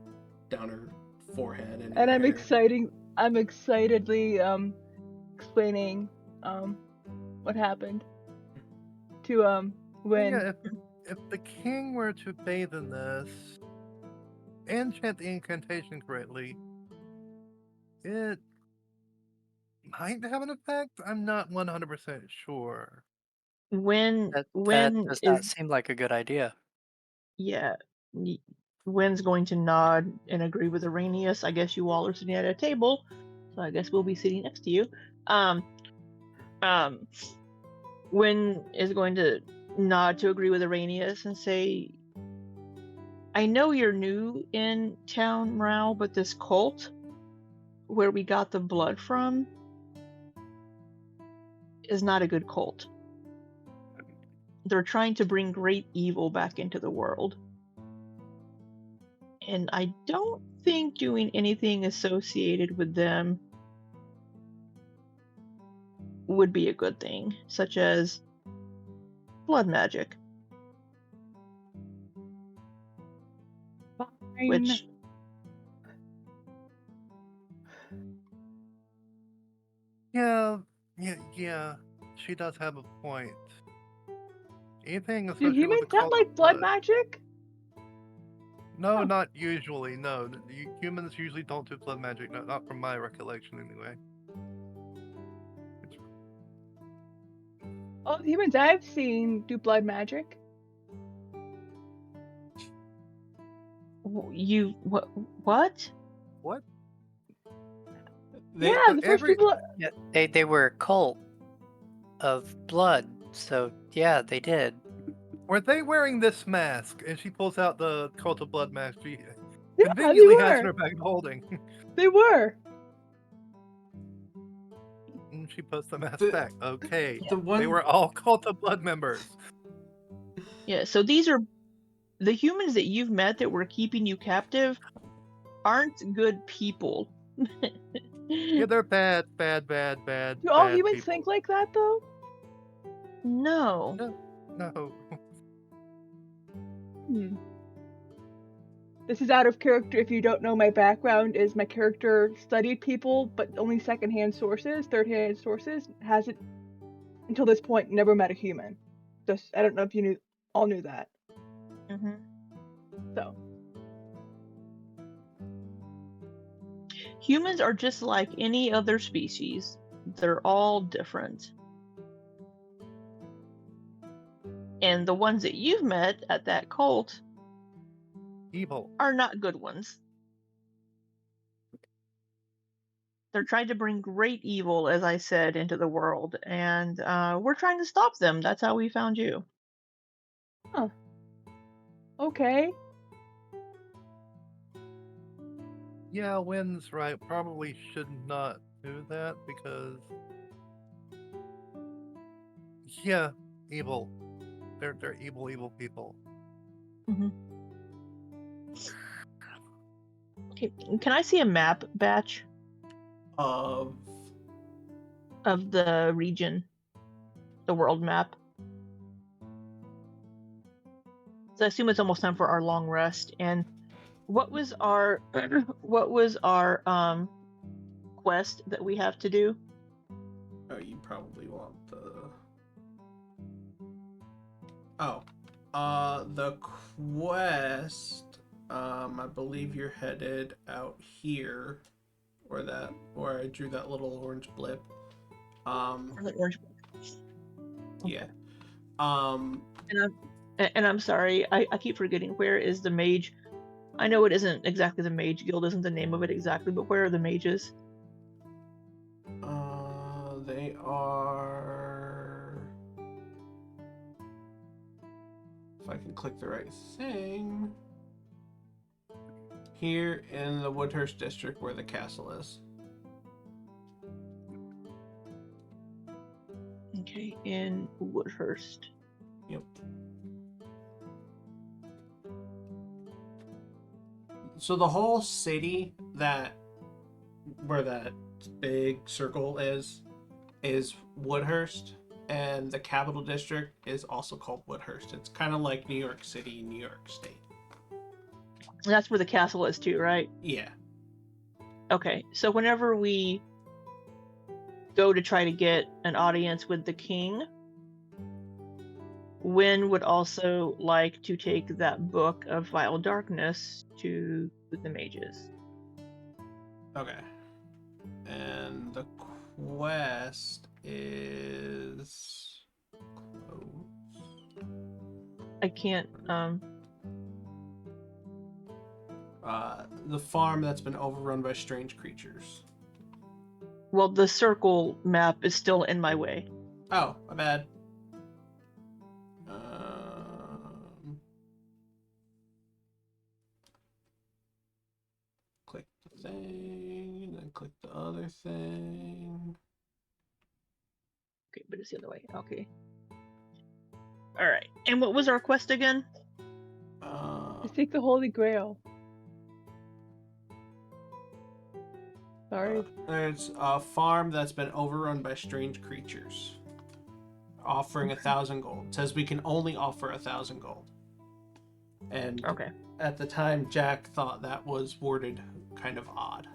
down her forehead and And I'm hair. excitedly explaining what happened to Wynne. Yeah, if the king were to bathe in this and chant the incantation correctly, it might have an effect. I'm not 100% sure. When That does not is seem like a good idea. Wyn's going to nod and agree with Araneus. I guess you all are sitting at a table, so I guess we'll be sitting next to you. Wynn is going to nod to agree with Araneus and say, I know you're new in town, Meryl, but this cult where we got the blood from is not a good cult. They're trying to bring great evil back into the world. And I don't think doing anything associated with them would be a good thing, such as blood magic. Fine. Which, Yeah, she does have a point. Anything Do associated with humans the not cult like of blood magic? No, Huh. not usually. No, humans usually don't do blood magic. Not from my recollection, anyway. All the humans I've seen do blood magic. you what? What? They, Yeah, so the first every- people. Yeah, they were a cult of blood, so yeah, they did. Were they wearing this mask? And she pulls out the cult of blood mask. She Yeah, conveniently they has in were. her bag of holding. They were. And she puts the mask The- back. Okay, the one they were all cult of blood members. Yeah, so these are the humans that you've met that were keeping you captive aren't good people. Yeah, they're bad. Do all humans people. think like that though? No. No. Hmm. This is out of character. If you don't know my background, is my character studied people, but only secondhand sources, third-hand sources. Hasn't until this point never met a human. Just I don't know if you all knew that. Mm-hmm. So Humans are just like any other species. They're all different. And the ones that you've met at that cult Evil. are not good ones. They're trying to bring great evil, as I said, into the world, and we're trying to stop them. That's how we found you. okay. Yeah, Wynn's right. Probably should not do that because. Yeah, evil. They're evil people. Okay, can I see a map, Batch, of of the region, the world map? So I assume it's almost time for our long rest. And what was our quest that we have to do? oh, you probably want the quest. I believe you're headed out here, where I drew that little orange blip. Or the orange- Yeah. And I'm sorry, I keep forgetting. Where is the mage? I know it isn't exactly the Mage Guild, isn't the name of it exactly, but where are the mages? They are. If I can click the right thing. Here in the Woodhurst district where the castle is. Okay, in Woodhurst. Yep. So the whole city where that big circle is Woodhurst, and the capital district is also called Woodhurst. It's kind of like New York City, New York State. That's where the castle is too, right? Yeah. Okay, so whenever we go to try to get an audience with the king, Wynne would also like to take that book of Vile Darkness to the mages. Okay. And the quest is close. I can't, The farm that's been overrun by strange creatures. well, the circle map is still in my way. Oh, my bad. thing, and then click the other thing. Okay, but it's the other way. Okay. Alright. And what was our quest again? To seek the Holy Grail. Sorry. There's a farm that's been overrun by strange creatures, offering 1,000 gold. It says we can only offer 1,000 gold. And Okay. at the time, Jack thought that was worded kind of odd.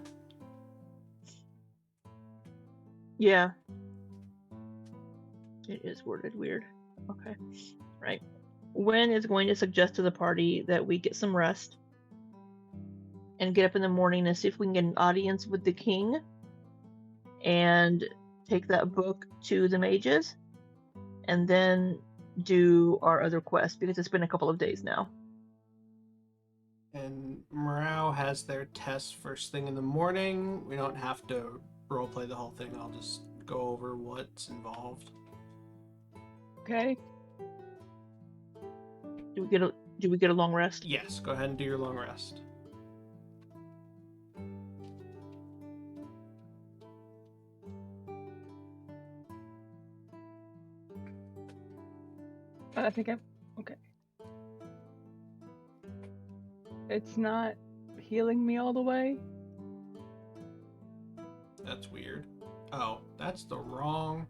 Yeah. It is worded weird. Okay. Right. Wynne is going to suggest to the party that we get some rest and get up in the morning and see if we can get an audience with the king and take that book to the mages and then do our other quest because it's been a couple of days now. And Meryl has their test first thing in the morning. We don't have to roleplay the whole thing. I'll just go over what's involved. Okay. Do we get a long rest? Yes, go ahead and do your long rest. I think I'm okay. It's not healing me all the way. That's weird. Oh, that's the wrong.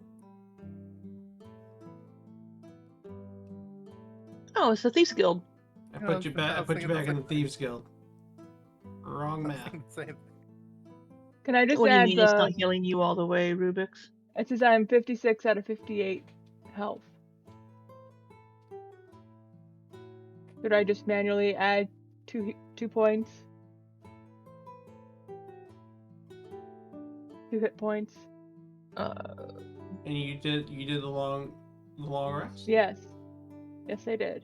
Oh, it's the Thieves Guild. I Yeah, put you I back. I was put you thinking the back in the same thing. Thieves Guild. Wrong I was map. thinking the same. Can I just What do you add mean it's not healing you all the way, Rubiks? It says I'm 56 out of 58 health. Should I just manually add two points? 2 hit points. And you did the long rest? Yes. Yes, I did.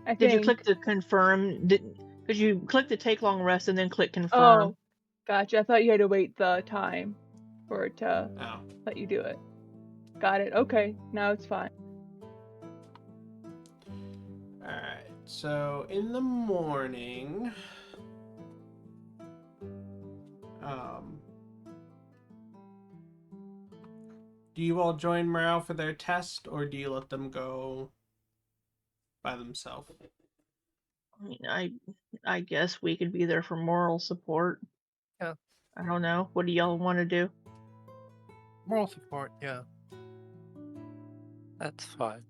I Did you think. click the confirm? Because you click the take long rest and then click confirm. Oh, gotcha. I thought you had to wait the time for it to Oh. let you do it. Got it. Okay, now it's fine. Alright, so in the morning, do you all join Meryl for their test, or do you let them go by themselves? I mean, I guess we could be there for moral support. Yeah. I don't know. What do y'all want to do? Moral support, yeah. That's fine.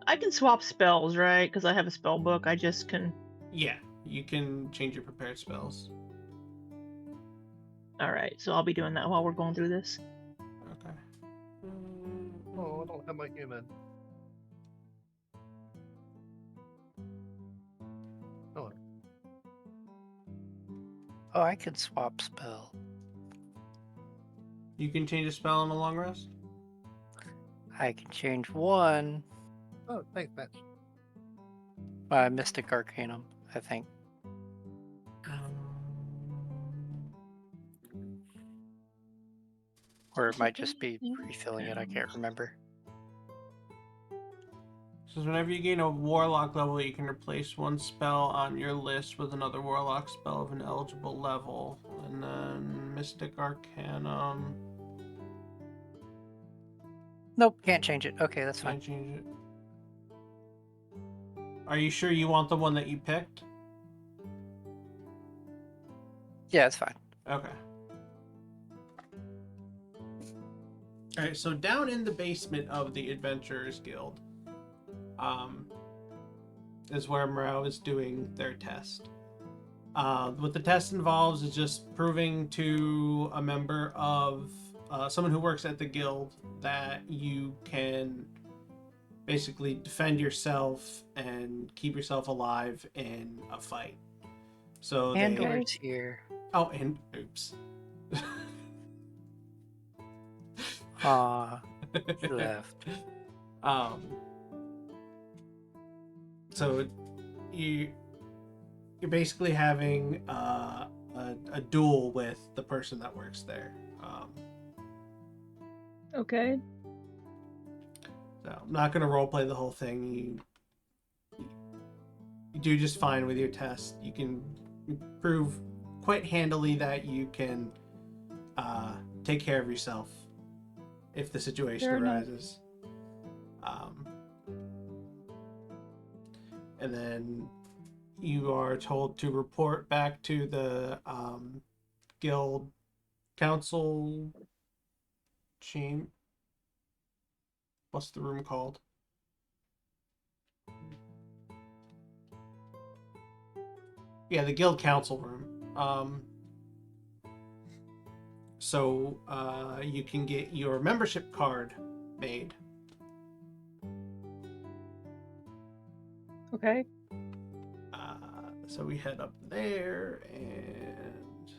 I can swap spells, right? Because I have a spell book. I just can. Yeah, you can change your prepared spells. Alright, so I'll be doing that while we're going through this. Okay. Oh, I don't have my human. Oh, Oh, I can swap spell. You can change a spell on a long rest? I can change one. oh, thanks, Matt. Mystic Arcanum, I think. Or it might just be refilling it, I can't remember. Says whenever you gain a warlock level, you can replace one spell on your list with another warlock spell of an eligible level. And then Mystic Arcanum. Nope, can't change it. Okay, that's fine. Can't change it. Are you sure you want the one that you picked? Yeah, it's fine. Okay. Alright, so down in the basement of the Adventurers Guild, is where Meryl is doing their test. What the test involves is just proving to a member of someone who works at the guild that you can basically defend yourself and keep yourself alive in a fight. So Andor's here. Oh, and oops. Aw, he left. So you're basically having a duel with the person that works there. Okay. So I'm not gonna roleplay the whole thing. you do just fine with your test. You can prove quite handily that you can take care of yourself if the situation Fair enough. arises. And then you are told to report back to the guild council chamber. What's the room called? Yeah, the guild council room. So you can get your membership card made. Okay. So we head up there, and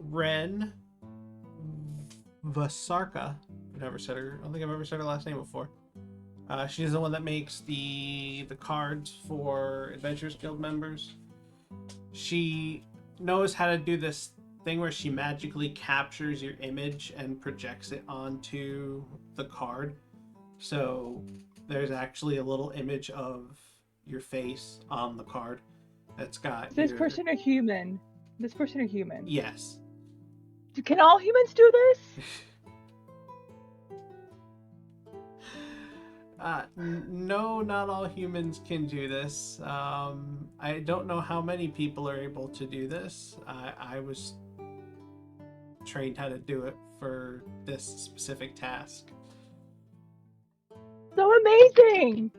Ren Vasarka. I don't think I've ever said her last name before. She's the one that makes the cards for Adventurers Guild members. She knows how to do this thing where she magically captures your image and projects it onto the card. So there's actually a little image of your face on the card that's got Is this person a human? This person a human? Yes. Can all humans do this? No, not all humans can do this. I don't know how many people are able to do this. I was trained how to do it for this specific task. So amazing!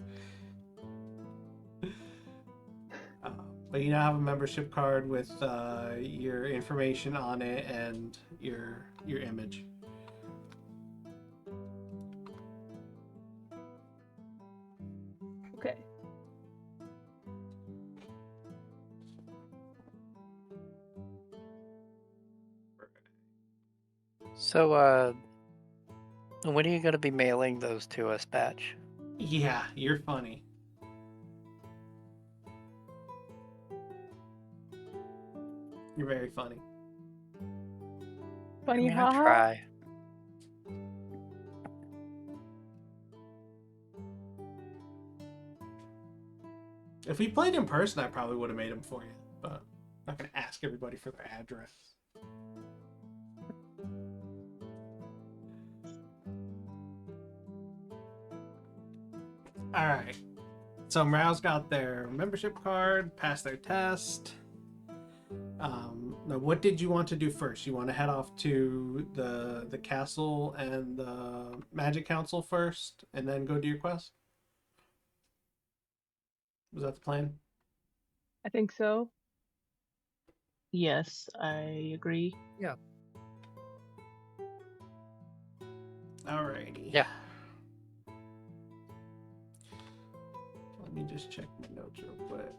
But you now have a membership card with your information on it and your image. Okay. So, when are you going to be mailing those to us, Batch? Yeah, you're funny. You're very funny. Funny, I haha. try. If we played in person, I probably would have made them for you, but I'm not going to ask everybody for their address. Alright. So Meryl's got their membership card, passed their test. Now what did you want to do first? You want to head off to the castle and the Magic Council first, and then go do your quest? Was that the plan? I think so. Yes, I agree. Alrighty. Yeah. Let me just check my notes real quick.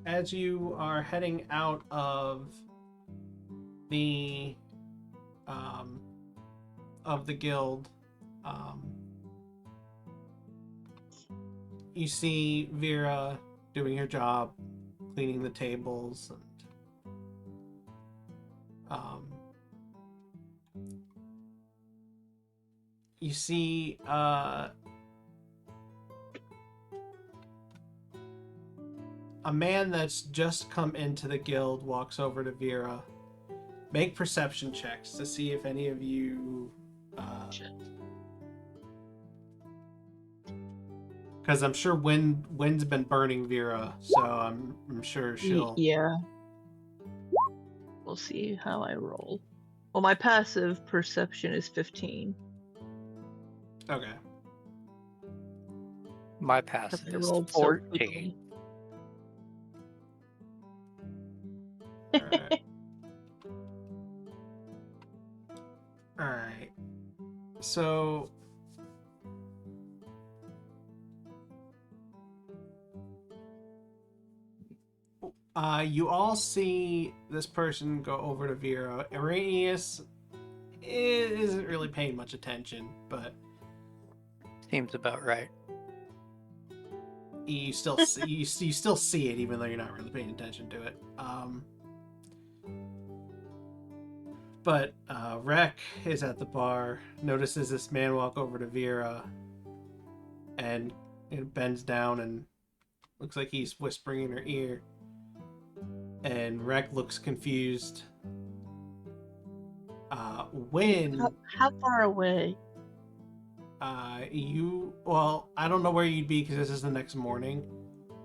As you are heading out of the guild, you see Vera doing her job, cleaning the tables, and you see a man that's just come into the guild walks over to Vera. Make perception checks to see if any of you because I'm sure Wynne's been burning Vera, so I'm sure she'll. Yeah. We'll see how I roll. Well, my passive perception is 15. Okay. My Because passive I is rolled so 14. quickly. Alright. Alright. So you all see this person go over to Vera. Araneus isn't really paying much attention, but Seems about right. you still see, you still see it, even though you're not really paying attention to it. But Rek is at the bar, notices this man walk over to Vera, and bends down and looks like he's whispering in her ear. And Rek looks confused. Wynne, How far away? well, I don't know where you'd be because this is the next morning,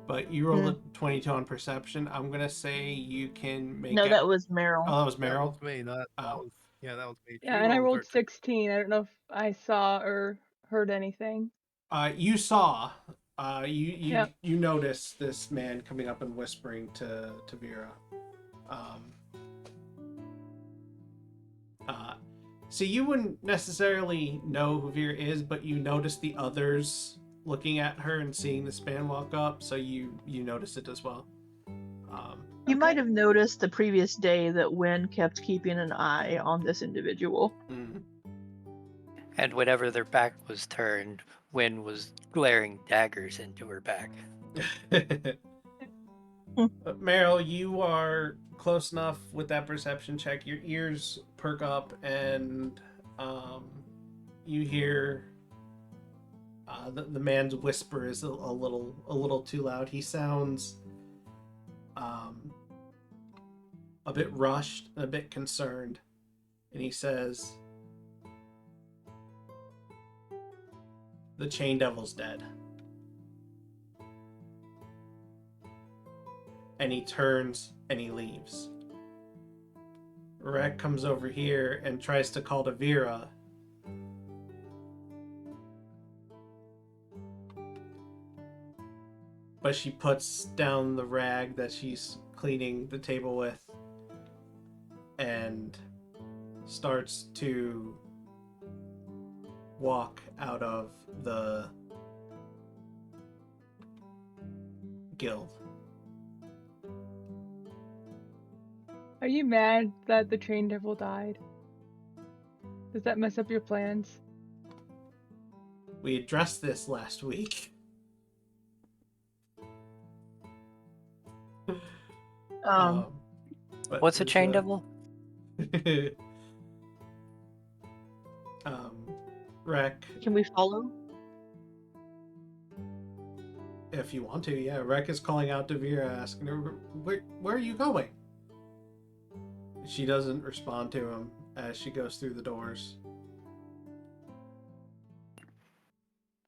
but you rolled a 22 on perception. I'm gonna say you can make. No, that was Meryl. Oh, that was That Meryl. was me, not that Oh. was that was me. Yeah, She and I rolled rolled 13. 16. I don't know if I saw or heard anything. You saw. Yep. You noticed this man coming up and whispering to Vera. So you wouldn't necessarily know who Vera is, but you noticed the others looking at her and seeing this man walk up, so you noticed it as well. You might have noticed the previous day that Wynne kept keeping an eye on this individual. And whenever their back was turned, Wynne was glaring daggers into her back. Meryl, you are close enough with that perception check. Your ears perk up, and you hear the man's whisper is a little too loud. He sounds a bit rushed, a bit concerned, and he says, "The Chain Devil's dead." And he turns and he leaves. Rek comes over here and tries to call to Vera. But she puts down the rag that she's cleaning the table with and starts to walk out of the guild. Are you mad that the Chain Devil died? Does that mess up your plans? We addressed this last week. But What's a chain devil? Rek, Can we follow? if you want to, yeah. Rek is calling out to Vera, asking her, where are you going? She doesn't respond to him as she goes through the doors.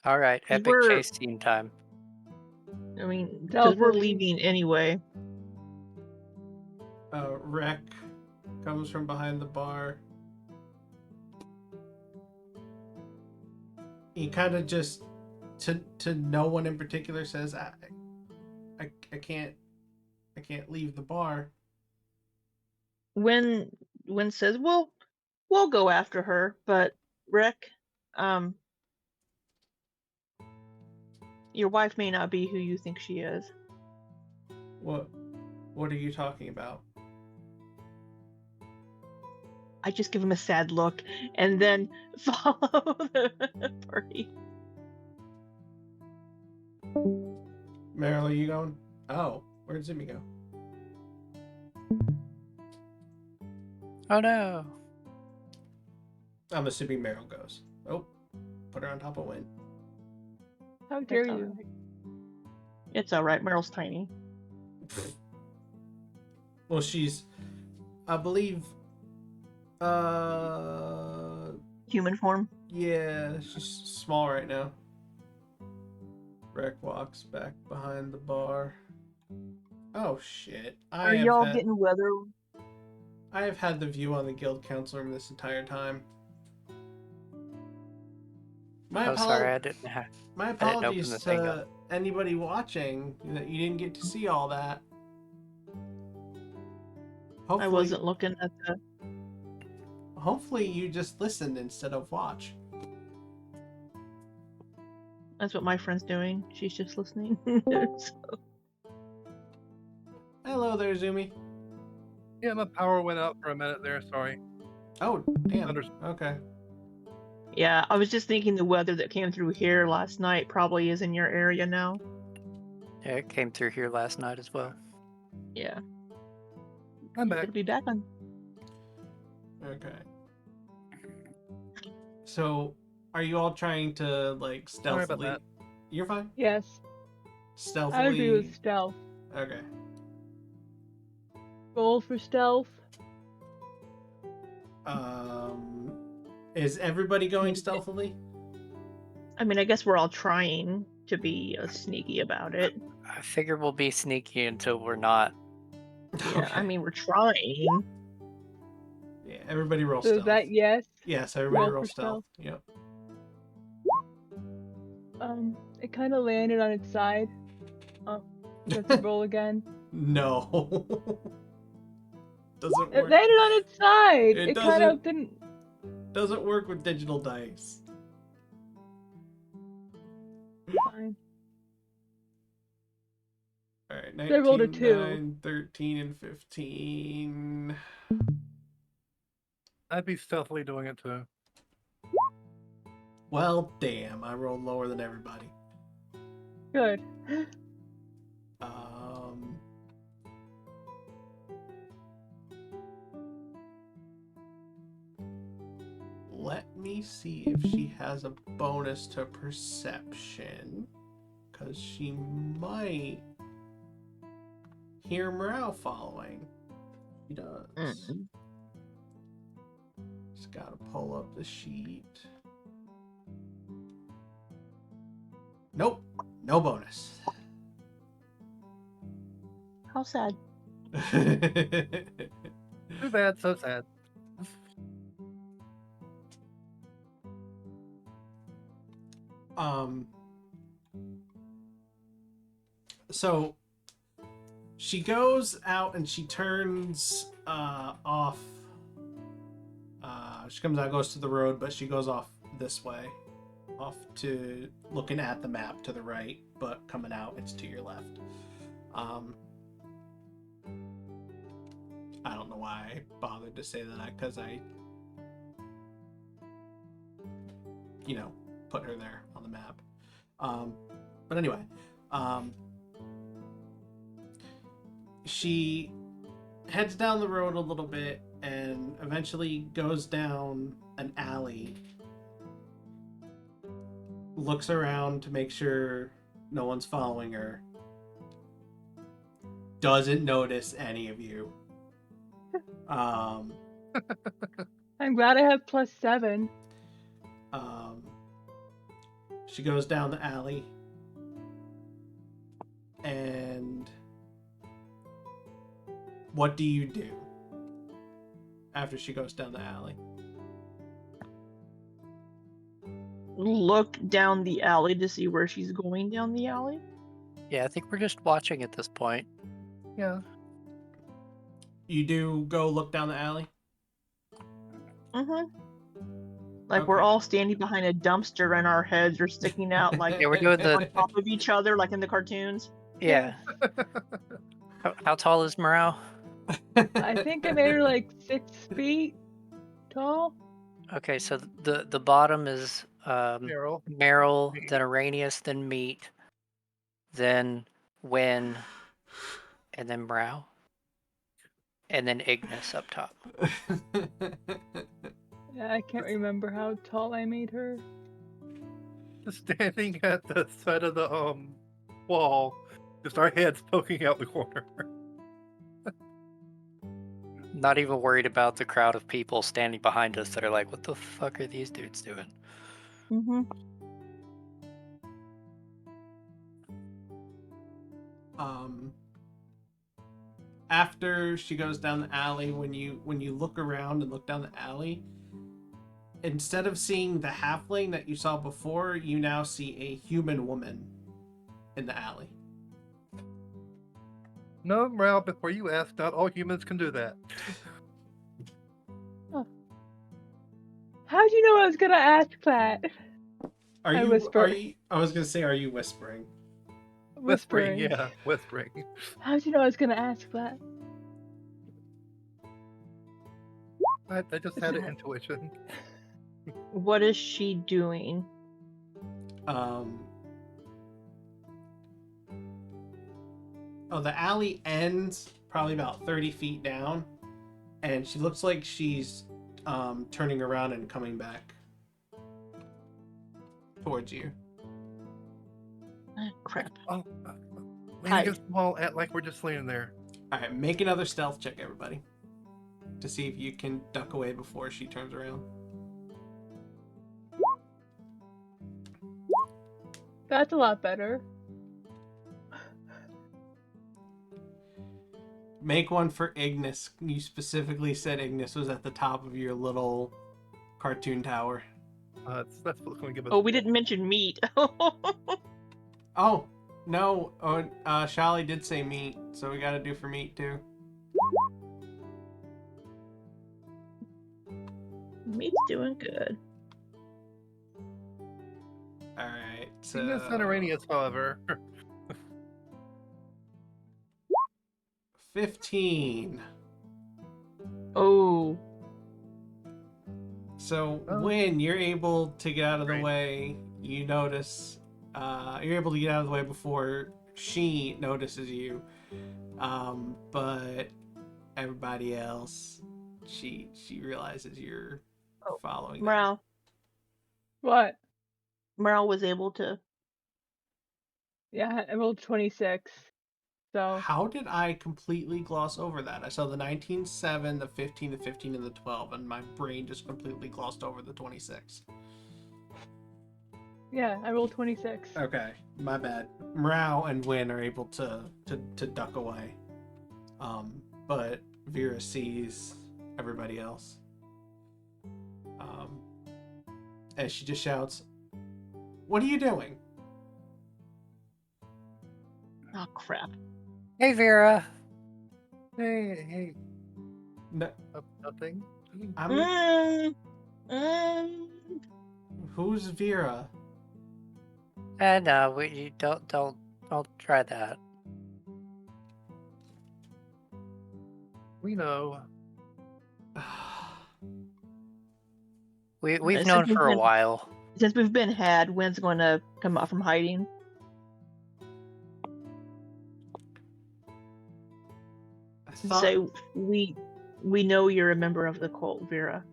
All right, epic We're- chase scene time. I mean, because we're Teleport. leaving anyway. Rek comes from behind the bar. He kind of just, to no one in particular, says, I can't leave the bar. When says, "Well, we'll go after her," but Rick, your wife may not be who you think she is. What are you talking about? I just give him a sad look and then follow the party. Meryl, are you going? Oh, where'd Zoomy go? Oh no. I'm assuming Meryl goes. Oh, put her on top of Wynne. How dare That's all you? right. It's all right. Meryl's tiny. Well, she's, I believe, Human form. yeah, she's small right now. Rek walks back behind the bar. Oh shit! Are y'all getting weather? I have had the view on the guild council room this entire time. Oh, sorry, I didn't have. My didn't open apologies the thing to anybody watching that you didn't get to see all that. Hopefully, I wasn't looking at the. Hopefully, you just listened instead of watch. That's what my friend's doing. She's just listening. So, Hello there, Zoomy. Yeah, my power went out for a minute there. Sorry. Oh, damn. Thunder- Okay. Yeah, I was just thinking the weather that came through here last night probably is in your area now. Yeah, it came through here last night as well. Yeah. I'm back. It'll be back on. Okay. So, are you all trying to like Sorry about stealthily? that. You're fine. Yes, Stealthily. I agree with stealth. Okay. Roll for stealth. Is everybody going stealthily? I mean, I guess we're all trying to be sneaky about it. I figure we'll be sneaky until we're not. Yeah, I mean, we're trying. Yeah, everybody roll So stealth. is that yes? Yes, everybody roll roll for stealth. Yep. It kind of landed on its side. Oh, you have to roll again. No. Doesn't It work. landed on its side. It It kind of doesn't- didn't. Doesn't work with digital dice. Fine. All right, They rolled a 19, 2. 9, 13, and 15. I'd be stealthily doing it too. Well, damn, I rolled lower than everybody. Good. Let me see if she has a bonus to perception, because she might hear Meryl following. She does. Mm. Just gotta pull up the sheet. Nope, no bonus. How sad. Too bad, so sad. So she goes out and she turns off. She comes out, goes to the road, but she goes off this way, off to looking at the map to the right, but coming out, it's to your left. I don't know why I bothered to say that, because I, put her there on the map. But anyway, she heads down the road a little bit and eventually goes down an alley, looks around to make sure no one's following her, doesn't notice any of you. I'm glad I have +7. She goes down the alley and what do you do after she goes down the alley? Look down the alley to see where she's going down the alley. Yeah, I think we're just watching at this point. Yeah. You do go look down the alley? Mm-hmm. Like we're Okay. all standing behind a dumpster and our heads are sticking out like Yeah, we're doing on the. top of each other, like in the cartoons. Yeah. How tall is Meryl? I think I made her like 6 feet tall. Okay, so the bottom is Meryl. Meryl, then Araneus, then Meat, then Wynne, and then Meryl, and then Ignis up top. Yeah, I can't remember how tall I made her. Just standing at the side of the wall, just our heads poking out the corner. Not even worried about the crowd of people standing behind us that are like, what the fuck are these dudes doing? Mm-hmm. After she goes down the alley, when you look around and look down the alley, instead of seeing the halfling that you saw before, you now see a human woman in the alley. No, Meryl, before you ask, not all humans can do that. How'd you know I was gonna ask that? I whisper. I was gonna say, are you whispering? Whispering, yeah, whispering. How'd you know I was gonna ask that? I just had an intuition. What is she doing? The alley ends probably about 30 feet down, and she looks like she's turning around and coming back towards you. Ah, crap. Oh, lean Hide. against the wall, act like we're just laying there. All right, make another stealth check, everybody, to see if you can duck away before she turns around. That's a lot better. Make one for Ignis. You specifically said Ignis was at the top of your little cartoon tower. That's what's going to give us. Oh, we didn't mention meat. Oh, no. Sholly did say meat, so we gotta do for meat too. Meat's doing good. Alright, so... Ignis and Araneus, however. 15. Oh. So, Oh. when you're able to get out of the Great. way, you notice... you're able to get out of the way before she notices you. But everybody else, she realizes you're following them. Meryl. What? Meryl was able to. Yeah, I rolled 26. So How did I completely gloss over that? I saw the 19-7, the 15, the 15, and the 12, and my brain just completely glossed over the 26. yeah, I rolled 26. Okay, my bad. Meryl and Wynne are able to duck away. But Vera sees everybody else. And she just shouts, "What are you doing?" Oh, crap. Hey, Vera. Hey. No, Nothing. Who's Vera? No, you don't try that. We know. We've Since known we've for a been- while. Since we've been had, Wynn's going to come out from hiding. I And thought say, we know you're a member of the cult, Vera.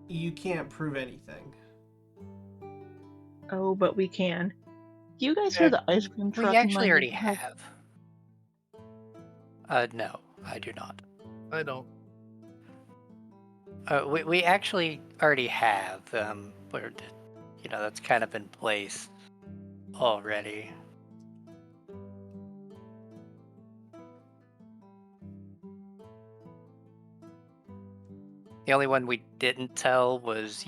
you can't prove anything. Oh, but we can. Do you guys Yeah, hear the ice cream truck? We in actually my already neighborhood? have. No, I do not. I don't. We actually already have. But that's kind of in place already. The only one we didn't tell was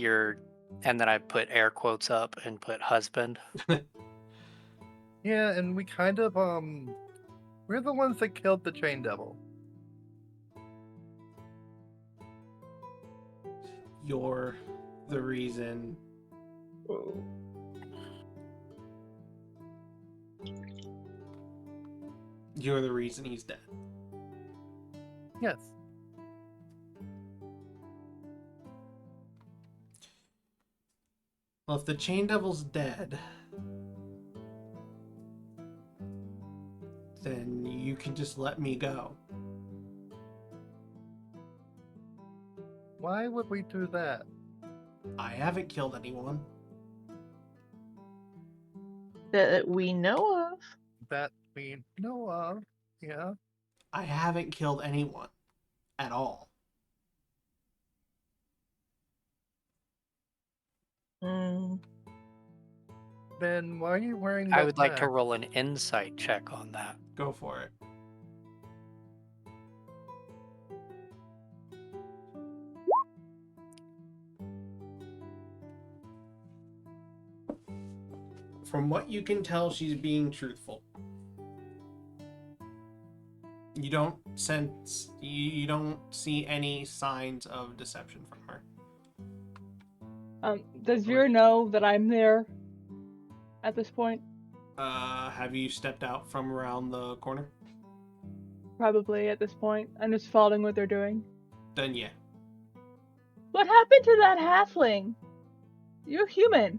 and then I put air quotes up and put husband. Yeah, and we kind of we're the ones that killed the chain devil. You're the reason. You're the reason he's dead. Yes. Well, if the chain devil's dead, then you can just let me go. Why would we do that? I haven't killed anyone. That we know of. That we know of. Yeah. I haven't killed anyone at all. Mm. Then why are you wearing that I would like to mask? roll an insight check on that. Go for it. From what you can tell, she's being truthful. You don't sense, you don't see any signs of deception from her. Does Vera know that I'm there at this point? Have you stepped out from around the corner? probably at this point. I'm just following what they're doing. Then yeah. What happened to that halfling? You're human.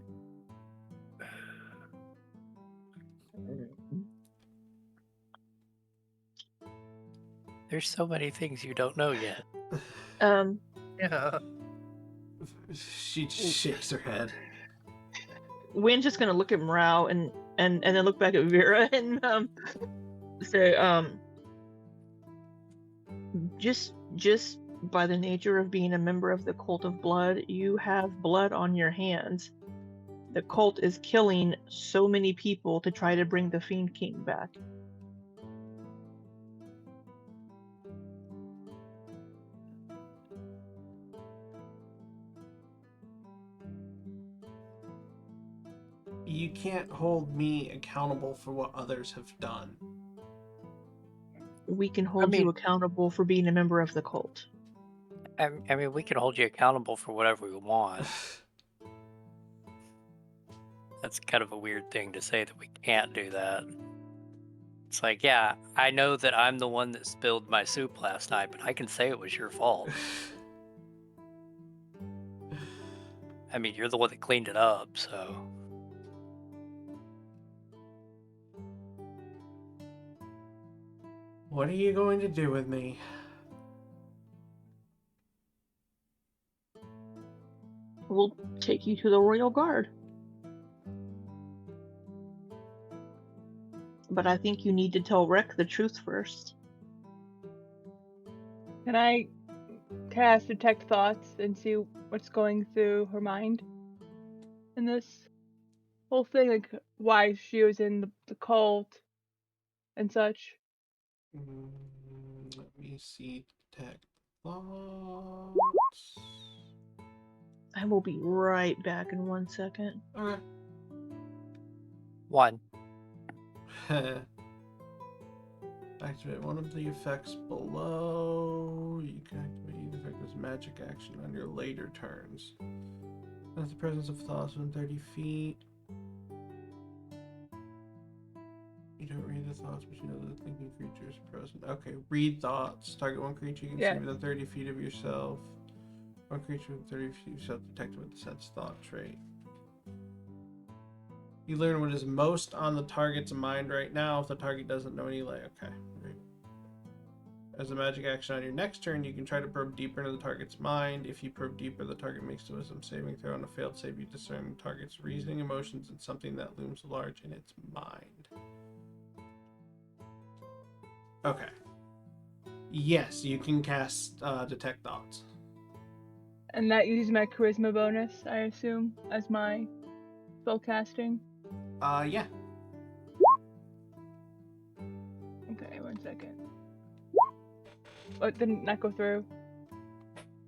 There's so many things you don't know yet. Yeah. She shakes her head. Wynne's just gonna look at Meryl and then look back at Vera and say, just by the nature of being a member of the Cult of Blood, you have blood on your hands. The cult is killing so many people to try to bring the Fiend King back. You can't hold me accountable for what others have done. We can hold you accountable for being a member of the cult. I mean, we can hold you accountable for whatever we want. That's kind of a weird thing to say, that we can't do that. It's like, yeah, I know that I'm the one that spilled my soup last night, but I can say it was your fault. I mean, you're the one that cleaned it up, so... What are you going to do with me? We'll take you to the Royal Guard. But I think you need to tell Rek the truth first. Can I cast Detect Thoughts and see what's going through her mind in this whole thing? Like, why she was in the cult and such? Let me see. Detect thoughts. I will be right back in 1 second. Okay. 1. Activate one of the effects below. You can activate the effect as magic action on your later turns. That's the presence of thoughts within 30 feet. You don't read the thoughts, but you know that the thinking creature is present. Okay, read thoughts. Target one creature you can see within 30 feet of yourself. One creature within 30 feet of yourself detected with the sense thought trait. You learn what is most on the target's mind right now if the target doesn't know any lay. Okay. Great. As a magic action on your next turn, you can try to probe deeper into the target's mind. If you probe deeper, the target makes a wisdom saving throw. On a failed save, you discern the target's reasoning, emotions, and something that looms large in its mind. Okay. Yes, you can cast Detect Thoughts. And that uses my charisma bonus, I assume, as my spell casting. Yeah. Okay, 1 second. What didn't that go through?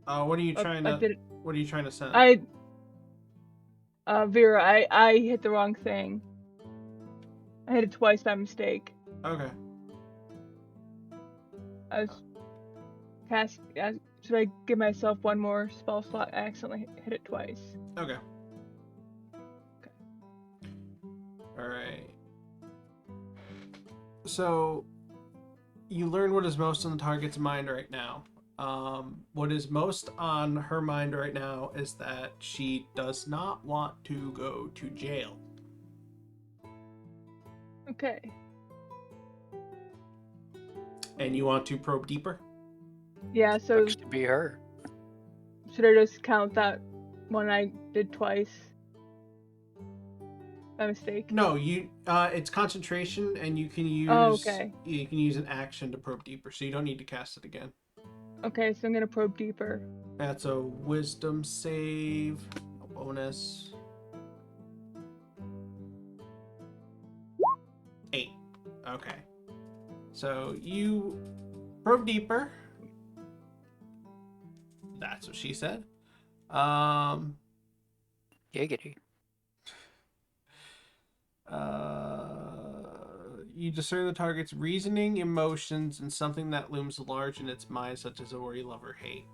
What are you trying to? What are you trying to send? Vera, I hit the wrong thing. I hit it twice by mistake. Okay. Should I give myself one more spell slot? I accidentally hit it twice. Okay. Alright. So, you learn what is most on the target's mind right now. What is most on her mind right now is that she does not want to go to jail. Okay. And you want to probe deeper? Yeah, so Looks to be her. should I just count that one I did twice? By mistake? No, it's concentration, and you can use you can use an action to probe deeper, so you don't need to cast it again. Okay, so I'm gonna probe deeper. That's a wisdom save, a bonus. 8. Okay. So you probe deeper. That's what she said. Giggity. You discern the target's reasoning, emotions, and something that looms large in its mind, such as worry, love, or hate.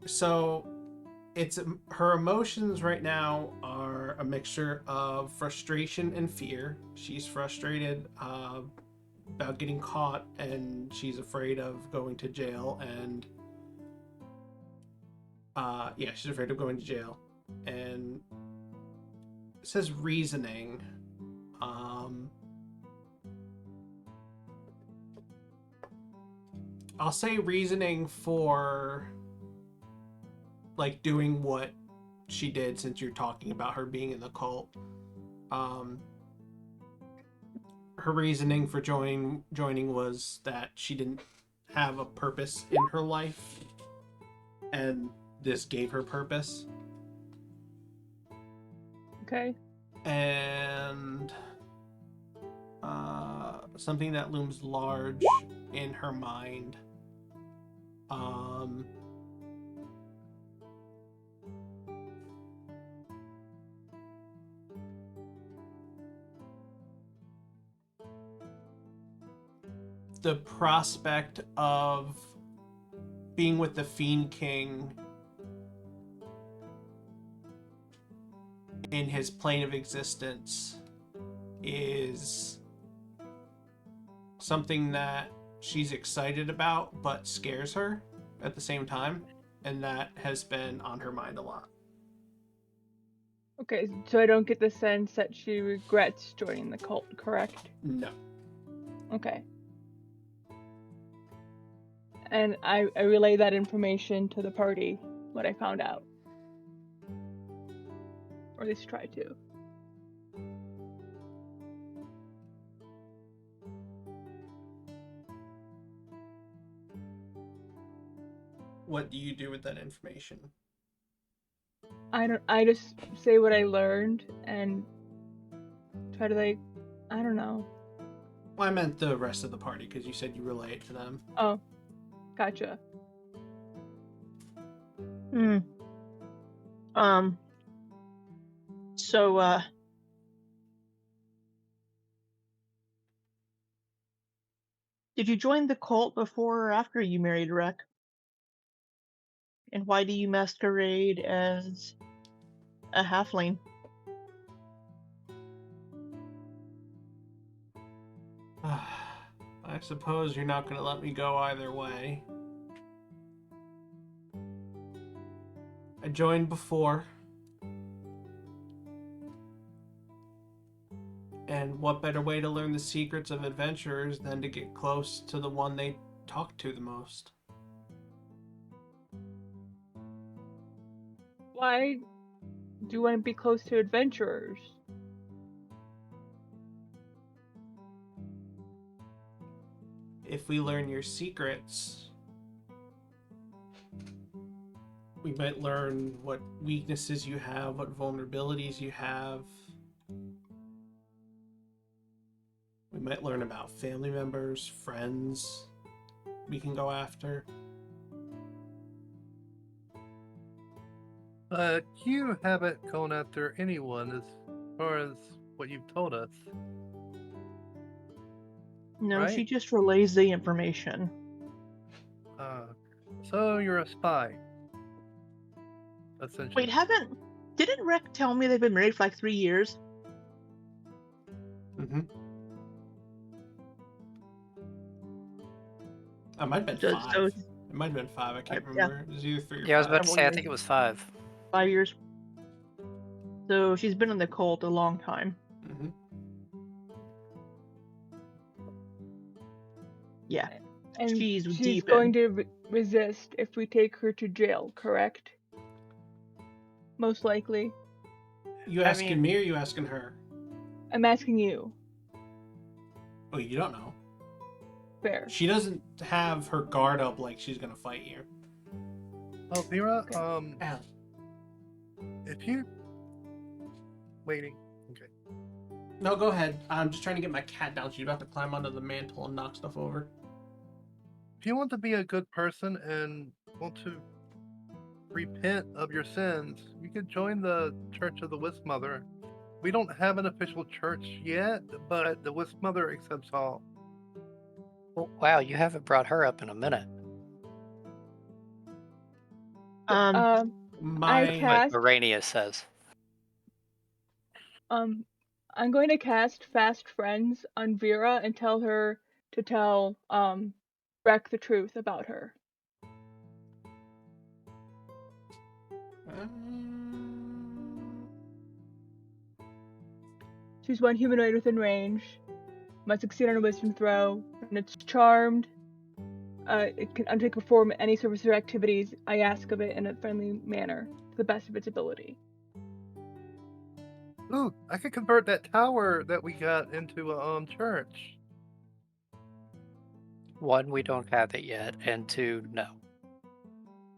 So her emotions right now are a mixture of frustration and fear. She's frustrated about getting caught, and she's afraid of going to jail. And yeah, she's afraid of going to jail. And it says reasoning. I'll say reasoning for like doing what she did, since you're talking about her being in the cult. Her reasoning for joining was that she didn't have a purpose in her life, and this gave her purpose. Okay. And something that looms large in her mind. The prospect of being with the Fiend King in his plane of existence is something that she's excited about but scares her at the same time, and that has been on her mind a lot. Okay, so I don't get the sense that she regrets joining the cult, correct? No. Okay. And I relay that information to the party, what I found out. Or at least try to. What do you do with that information? I just say what I learned and try to, like, I don't know. Well, I meant the rest of the party, because you said you relay it to them. Oh, gotcha. So, did you join the cult before or after you married Rek? And why do you masquerade as a halfling? I suppose you're not going to let me go either way. I joined before. And what better way to learn the secrets of adventurers than to get close to the one they talk to the most? Why do you want to be close to adventurers? If we learn your secrets, we might learn what weaknesses you have, what vulnerabilities you have. We might learn about family members, friends we can go after. You haven't gone after anyone as far as what you've told us. No, Right? she just relays the information. So you're a spy. Essentially. Wait, didn't Rek tell me they've been married for like 3 years? Mm-hmm. It might have been 5. It might have been 5. I can't remember. It was either 3 or 5. Yeah, I was about to say, I think it was 5. 5 years. So she's been in the cult a long time. Mm-hmm. Yeah. And she's she's deep going to resist if we take her to jail, correct? Most likely. You asking me or you asking her? I'm asking you. Oh, you don't know. Fair. She doesn't have her guard up like she's gonna fight you. Oh, Vera, Ow. if you... Waiting. Okay. No, go ahead. I'm just trying to get my cat down. She's about to climb onto the mantle and knock stuff over. If you want to be a good person and want to repent of your sins, you could join the Church of the Wisp Mother. We don't have an official church yet, but the Wisp Mother accepts all. Oh, wow, you haven't brought her up in a minute. My Like cast Araneus says. I'm going to cast Fast Friends on Vera and tell her to tell Rek the truth about her. She's one humanoid within range. Must succeed on a wisdom throw. When it's charmed, it can undertake or perform any services or activities I ask of it in a friendly manner, to the best of its ability. Ooh, I could convert that tower that we got into a church. One, we don't have it yet, and two, no.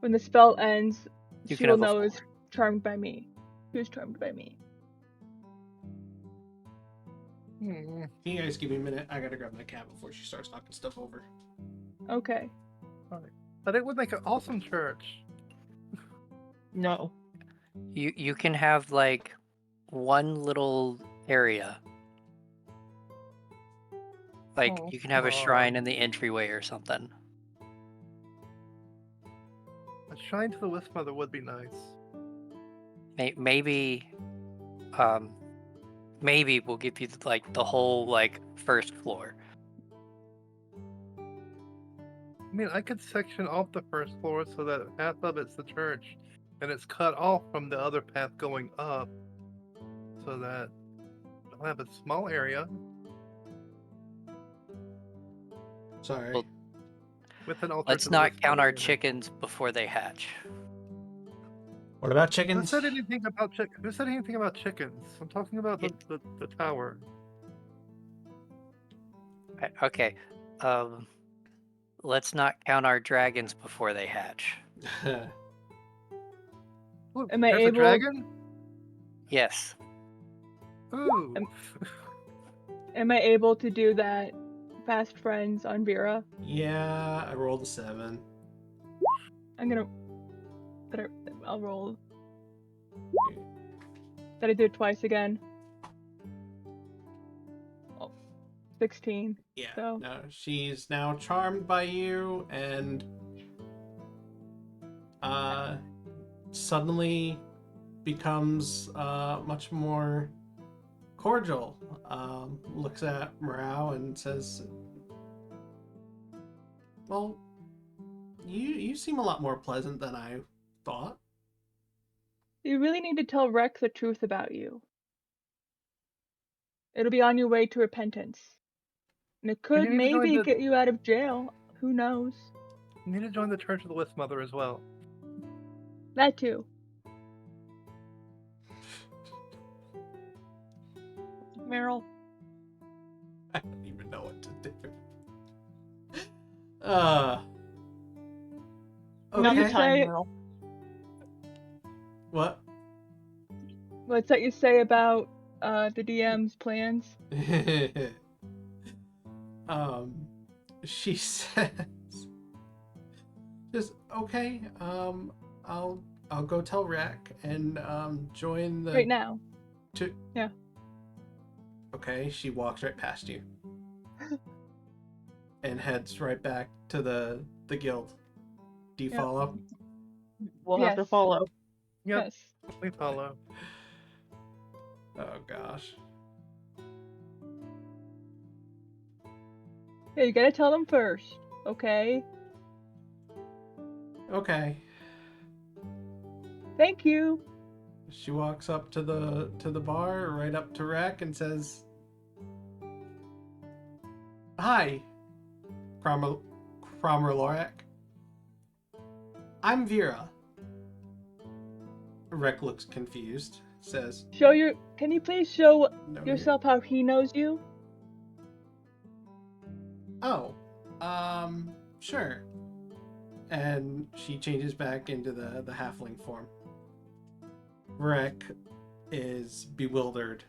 When the spell ends, You she can will have a know four. is charmed by me. She was charmed by me. Hmm. Can you guys give me a minute? I gotta grab my cat before she starts knocking stuff over. Okay. But it would make an awesome church. No. You can have like one little area. Like Oh, you can have a shrine in the entryway or something. A shrine to the Wisp Mother would be nice. Maybe maybe we'll give you like the whole like first floor. I mean, I could section off the first floor so that half of it's the church, and it's cut off from the other path going up, so that I'll have a small area Sorry. Well, with an altar. Let's to the not Wisp count Mother our in it. chickens before they hatch. What about Who chickens? said anything about Who said anything about chickens? I'm talking about the tower. Okay. Let's not count our dragons before they hatch. Ooh, Am I there's a able- dragon. Yes. Ooh. Am I able to do that Fast Friends on Vera? Yeah, I rolled a 7. I'm gonna... I'll roll. Did I do it twice again? Oh, 16. Yeah, So- no, she's now charmed by you and suddenly becomes much more cordial. Looks at Meryl and says, well, you seem a lot more pleasant than I thought. You really need to tell Rek the truth about you. It'll be on your way to repentance. And it could you need to join maybe the- get you out of jail. Who knows? You need to join the Church of the Wisp Mother as well. That too. Meryl, I don't even know what to do. now's the Okay. time, Say- Meryl. What? What's that you say about the DM's plans? She says, just okay. I'll go tell Rek and join the Right now. To... Yeah. Okay, she walks right past you and heads right back to the guild. Do you Yep. follow? We'll have to Yes. follow. Yep, Yes. we follow. Oh gosh. Yeah, you gotta tell them first, okay? Okay. Thank you. She walks up to the bar, right up to Rek, and says, "Hi, Cromer Lorak. I'm Vera." Rek looks confused. Says, Can you please show "No, yourself how he knows you? Oh, sure." And she changes back into the halfling form. Rek is bewildered.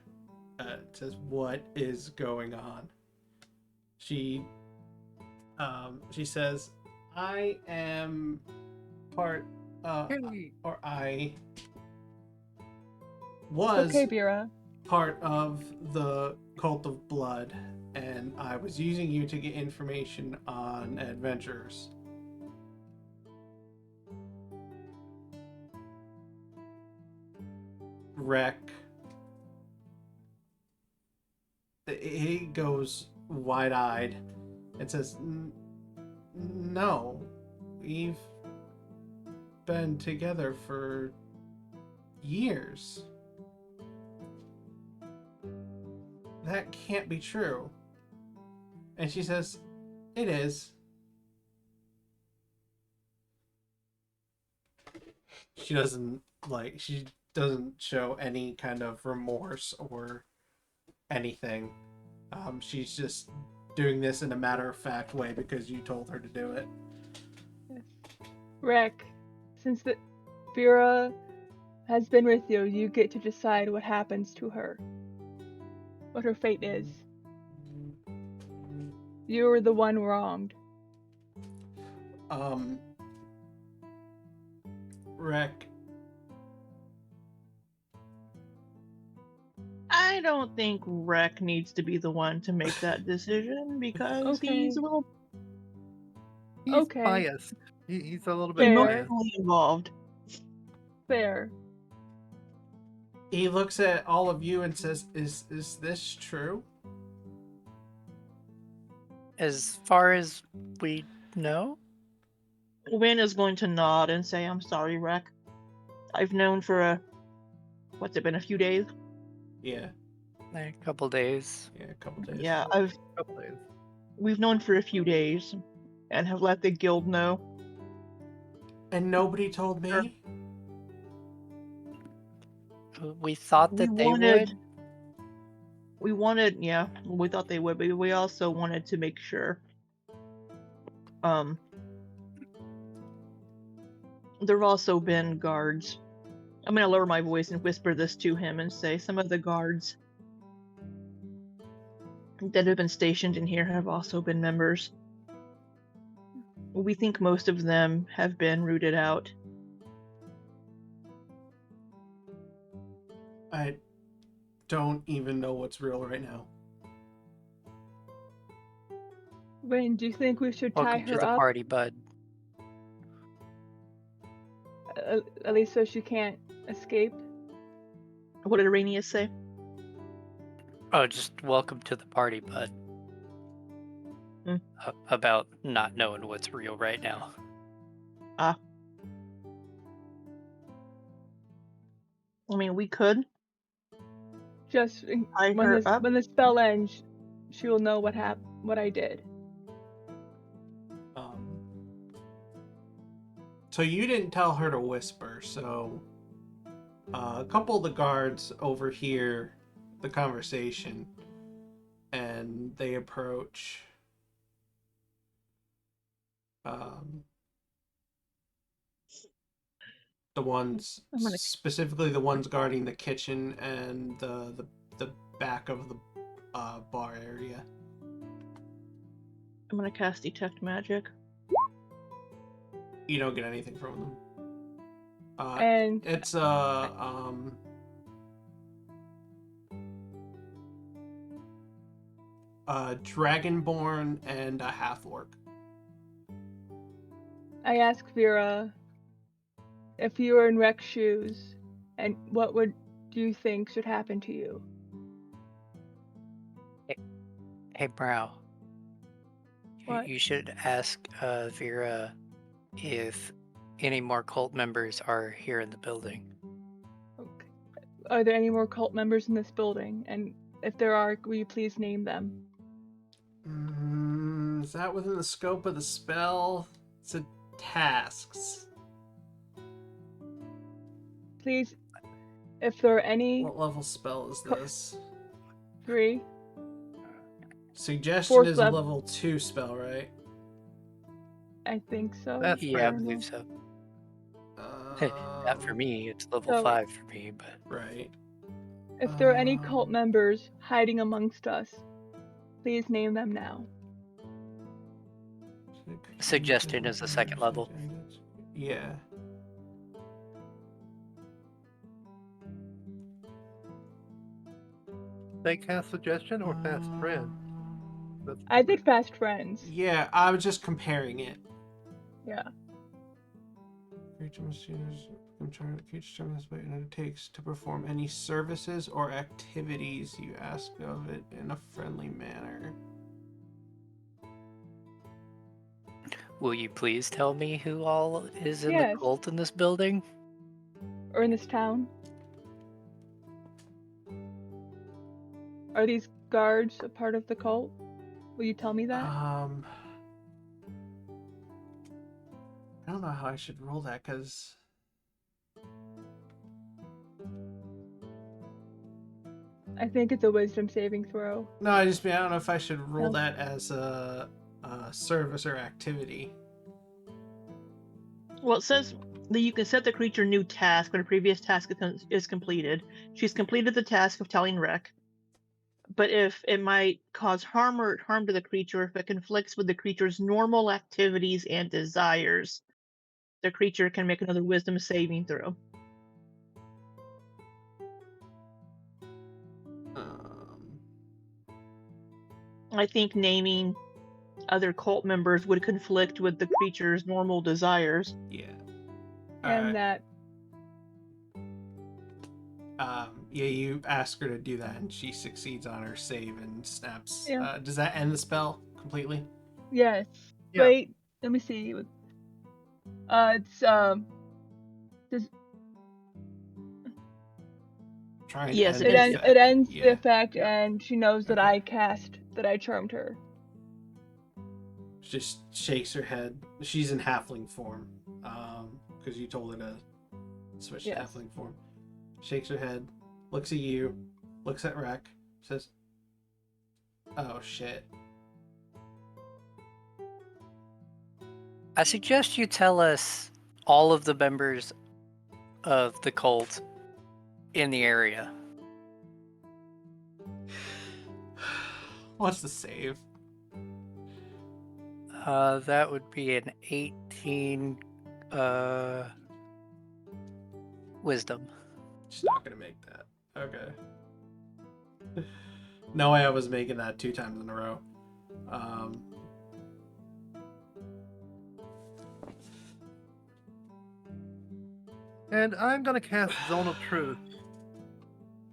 Says, "What is going on?" She says, "I am part, Hey, or I was Okay, Vera. part of the Cult of Blood, and I was using you to get information on adventurers." Rek, he goes wide-eyed and says, No, we've been together for years. That can't be true. And she says, It is. She doesn't show any kind of remorse or anything. She's just doing this in a matter-of-fact way because you told her to do it. Rek, since Vera has been with you, you get to decide what happens to her. What her fate is. You were the one wronged. Rek. I don't think Rek needs to be the one to make that decision because Okay. he's a little He's Okay. biased. He's a little bit Fair. biased. emotionally involved. Fair. He looks at all of you and says, Is this true? As far as we know, Wynne is going to nod and say, I'm sorry, Rek. I've known for what's it been, a few days? Yeah. a couple days. Yeah, a couple days. Yeah, Couple days. we've known for a few days and have let the guild know. And nobody told me? We thought that they would. We thought they would, but we also wanted to make sure. There have also been guards. I'm gonna lower my voice and whisper this to him and say some of the guards that have been stationed in here have also been members. We think most of them have been rooted out. I don't even know what's real right now. Wynne, do you think we should tie Welcome to her the up? party, bud. At least so she can't escape? What did Araneus say? Oh, just welcome to the party, bud. About not knowing what's real right now. I mean, we could Just tie her up. when the spell ends, she will know what I did. So you didn't tell her to whisper, so a couple of the guards overhear the conversation and they approach the ones, specifically the ones guarding the kitchen and the back of the bar area. I'm gonna cast Detect Magic. You don't get anything from them. And It's Dragonborn and a half-orc. I ask Vera if you were in Rek's shoes, and what do you think should happen to you? Hey, Brow. What? You should ask Vera if any more cult members are here in the building. Okay. Are there any more cult members in this building? And if there are, will you please name them? Is that within the scope of the spell? It's a tasks. Please, if there are any... What level spell is this? 3. Suggestion Fourth is a level 2 spell, right? I think so. That's Yeah, I right. believe so. Not for me, it's level so- 5 for me, but... Right. If there are any cult members hiding amongst us, please name them now. Suggestion is the second level. Yeah. They cast Suggestion or Fast Friend? I did Fast Friends. Yeah, I was just comparing it. Yeah. Creature must use I'm trying to determine this way it undertakes to perform any services or activities you ask of it in a friendly manner. Will you please tell me who all is in the Yes. cult in this building? Or in this town? Are these guards a part of the cult? Will you tell me that? I don't know how I should roll that, because... I think it's a wisdom saving throw. No, I don't know if I should roll No. that as a service or activity. Well, it says that you can set the creature new task when a previous task is completed. She's completed the task of telling Rec, but if it might cause harm to the creature, if it conflicts with the creature's normal activities and desires, the creature can make another wisdom saving throw. I think naming other cult members would conflict with the creature's normal desires. Yeah. And that. Yeah, you ask her to do that, and she succeeds on her save and snaps. Yeah. Does that end the spell completely? Yes. Yeah. Wait, let me see. It's does Try and Yes, end it the ends effect. it ends Yeah. the effect, Yeah. and she knows that Okay. I charmed her. She just shakes her head. She's in halfling form, because you told her to switch Yes. to halfling form. Shakes her head, looks at you, looks at Rec, says, "Oh shit." I suggest you tell us all of the members of the cult in the area. What's the save? That would be an 18 wisdom. She's not gonna make that. Okay. No way I was making that 2 times in a row. And I'm gonna cast Zone of Truth.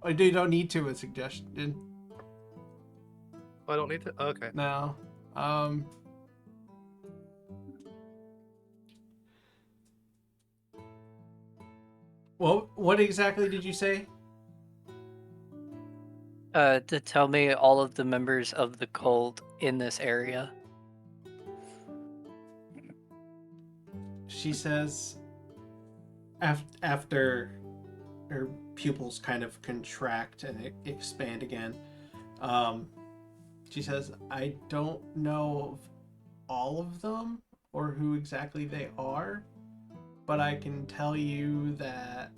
You don't need to with suggestion. I don't need to? Okay. No. Well, what exactly did you say? To tell me all of the members of the cult in this area. She says, after her pupils kind of contract and expand again, she says, "I don't know of all of them or who exactly they are, but I can tell you that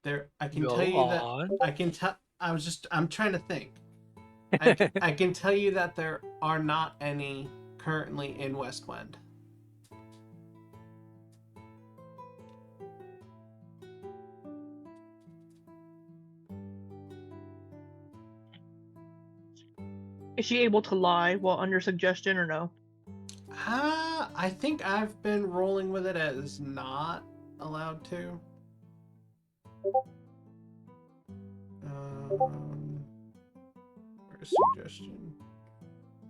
there. I can tell you that I can tell. I'm trying to think. I can tell you that there are not any currently in Westwind. Is she able to lie while under suggestion or no? I think I've been rolling with it as not allowed to. Where's suggestion?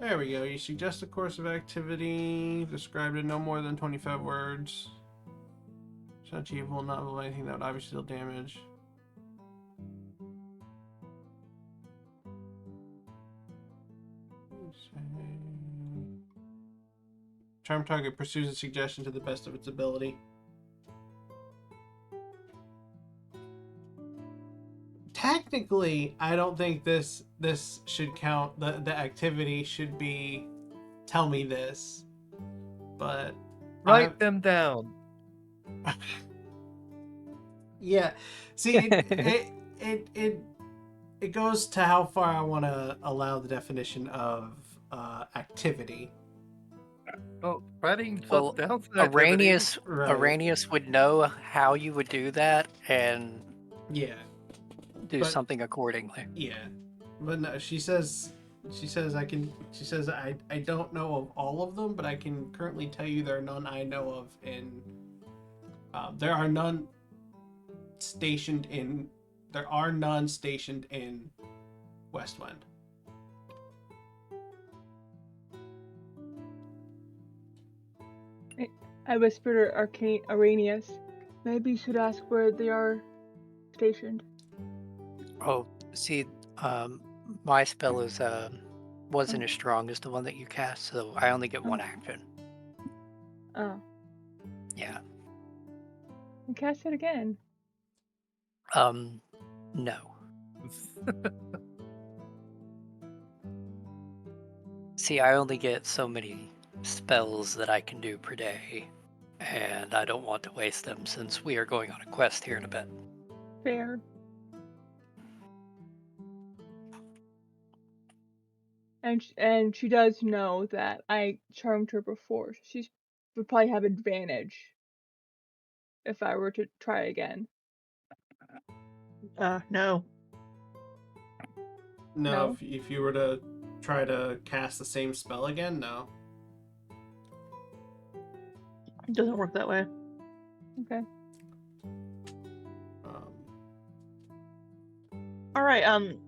There we go. You suggest a course of activity described in no more than 25 words. It's not achievable, not involve anything that would obviously deal damage. Charm target pursues a suggestion to the best of its ability. Technically, I don't think this should count. The activity should be tell me this, but Write them down. Yeah, see, it goes to how far I want to allow the definition of activity. Oh, writing Well, stuff down to activity. Right. Arrhenius would know how you would do that and Yeah. do But- something accordingly. Yeah. But no, she says I don't know of all of them, but I can currently tell you there are none I know of in there are none stationed in Westwind. I whispered to Araneus, maybe you should ask where they are stationed. Oh, see, my spell is wasn't as strong as the one that you cast, so I only get one action. Oh, Yeah. and cast it again. No. See, I only get so many spells that I can do per day, and I don't want to waste them since we are going on a quest here in a bit. Fair. And she does know that I charmed her before. She would probably have advantage if I were to try again. No. No, No? if you were to try to cast the same spell again, no. It doesn't work that way. Okay. All right.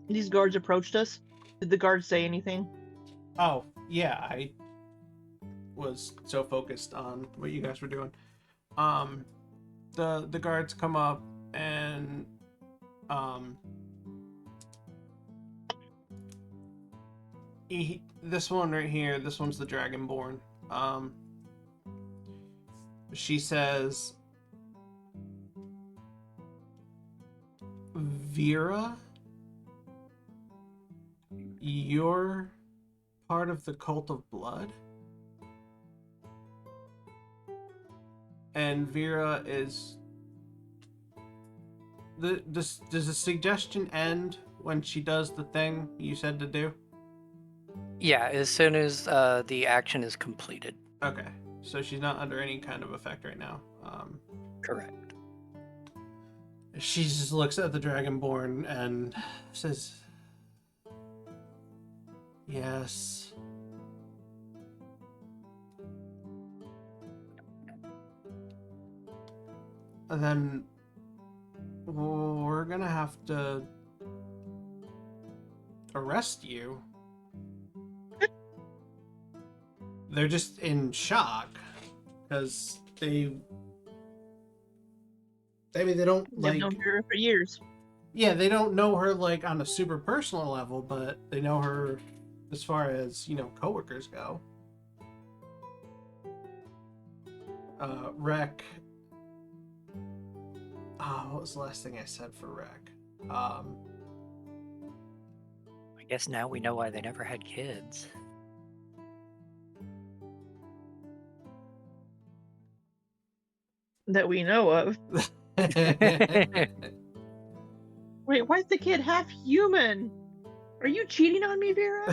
These guards approached us. Did the guards say anything? Oh, yeah, I was so focused on what you guys were doing. The guards come up and this one right here, this one's the Dragonborn. She says, Vera, you're part of the Cult of Blood? And Vera is... Does the suggestion end when she does the thing you said to do? Yeah, as soon as the action is completed. Okay, so she's not under any kind of effect right now. Correct. She just looks at the Dragonborn and says, yes. And then we're gonna have to arrest you. They're just in shock because they don't They've known her for years. Yeah, they don't know her like on a super personal level, but they know her as far as, coworkers go. Rec. What was the last thing I said for Rec? I guess now we know why they never had kids. That we know of. Wait, why's the kid half human? Are you cheating on me, Vera?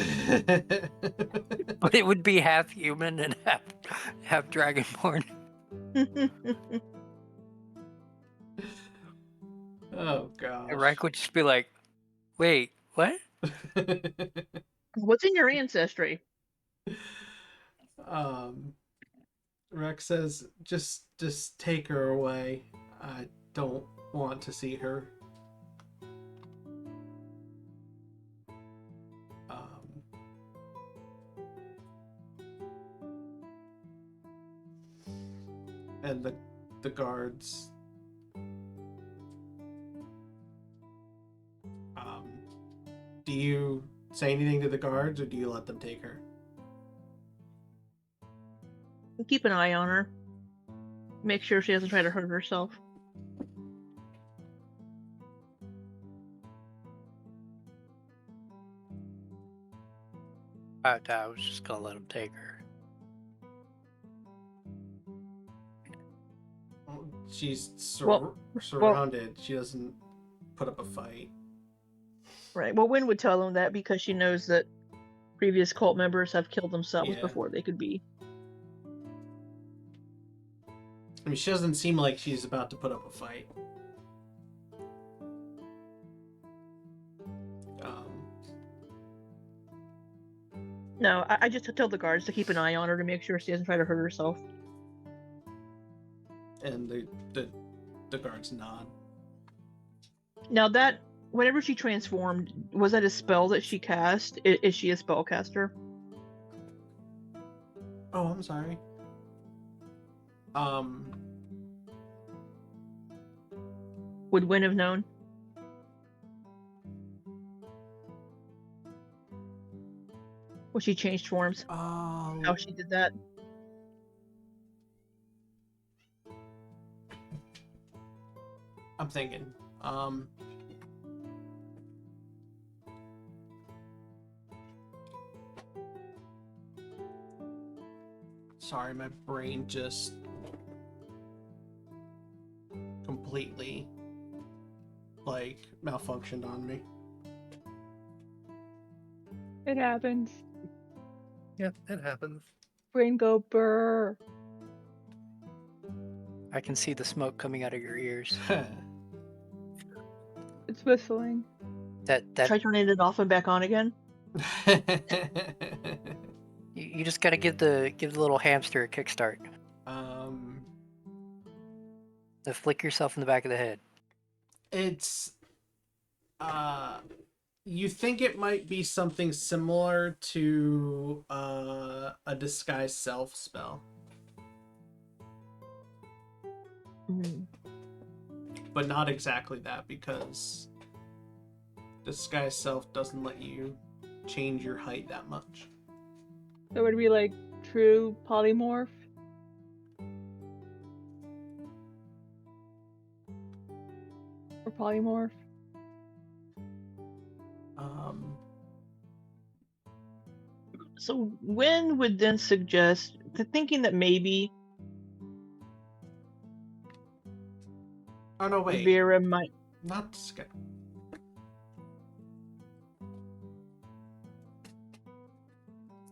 But it would be half human and half dragonborn. Oh gosh. And Reich would just be like, wait, what? What's in your ancestry? Rex says, just take her away. I don't want to see her. And the guards do you say anything to the guards or do you let them take her? Keep an eye on her. Make sure she doesn't try to hurt herself. I was just gonna let him take her. She's surrounded. She doesn't put up a fight. Right. Well, Wynne would tell him that because she knows that previous cult members have killed themselves Yeah. before they could be. I mean, she doesn't seem like she's about to put up a fight. No, I just tell the guards to keep an eye on her to make sure she doesn't try to hurt herself. And the guards nod. Now that, whenever she transformed, was that a spell that she cast? Is she a spellcaster? Oh, I'm sorry. Would Wynne have known? When she changed forms? How she did that? I'm thinking. Sorry, my brain just completely like malfunctioned on me. It happens. Yeah, it happens. Brain go brr. I can see the smoke coming out of your ears. It's whistling. That Try turning it off and back on again. you just gotta give the little hamster a kickstart. To flick yourself in the back of the head. It's you think it might be something similar to a disguise self spell. Mm. But not exactly that, because disguise self doesn't let you change your height that much. So it would be like true polymorph. Or polymorph. So Wynne would then suggest, thinking that maybe Oh no, wait. Vera might. Not disguise.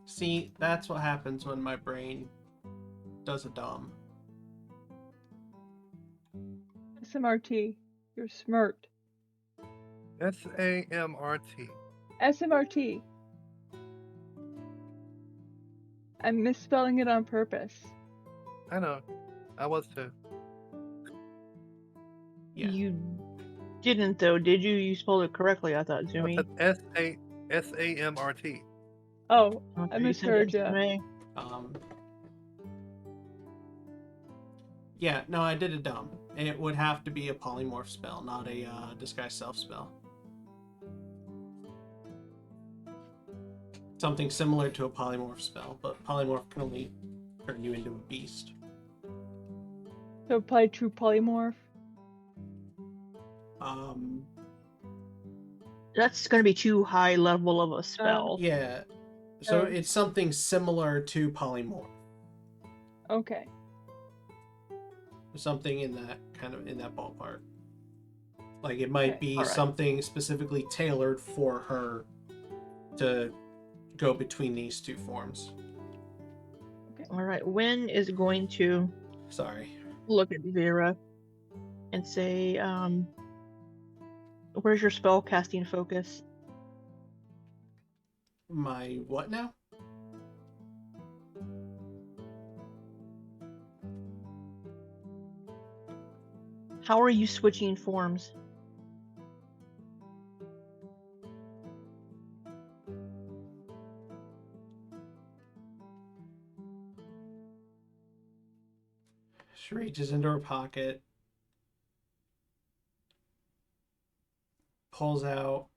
See, that's what happens when my brain does a dumb. SMRT. You're smirked. SAMRT. SMRT. I'm misspelling it on purpose. I know. I was too. Yeah. You didn't though, did you? You spelled it correctly, I thought, I Zoomy. said SAMRT. Oh, Okay, I you said misheard ya. SMA. Yeah, no, I did a dumb. It would have to be a polymorph spell, not a disguise self spell. Something similar to a polymorph spell, but polymorph can only turn you into a beast. So probably true polymorph. That's going to be too high level of a spell. Yeah, so Oh. it's something similar to polymorph. Okay. Something in that ballpark. Like it might Okay, be alright. something specifically tailored for her to go between these two forms. All right, Wynne is going to Sorry. look at Vera and say, where's your spell casting focus? My what now? How are you switching forms? She reaches into her pocket, pulls out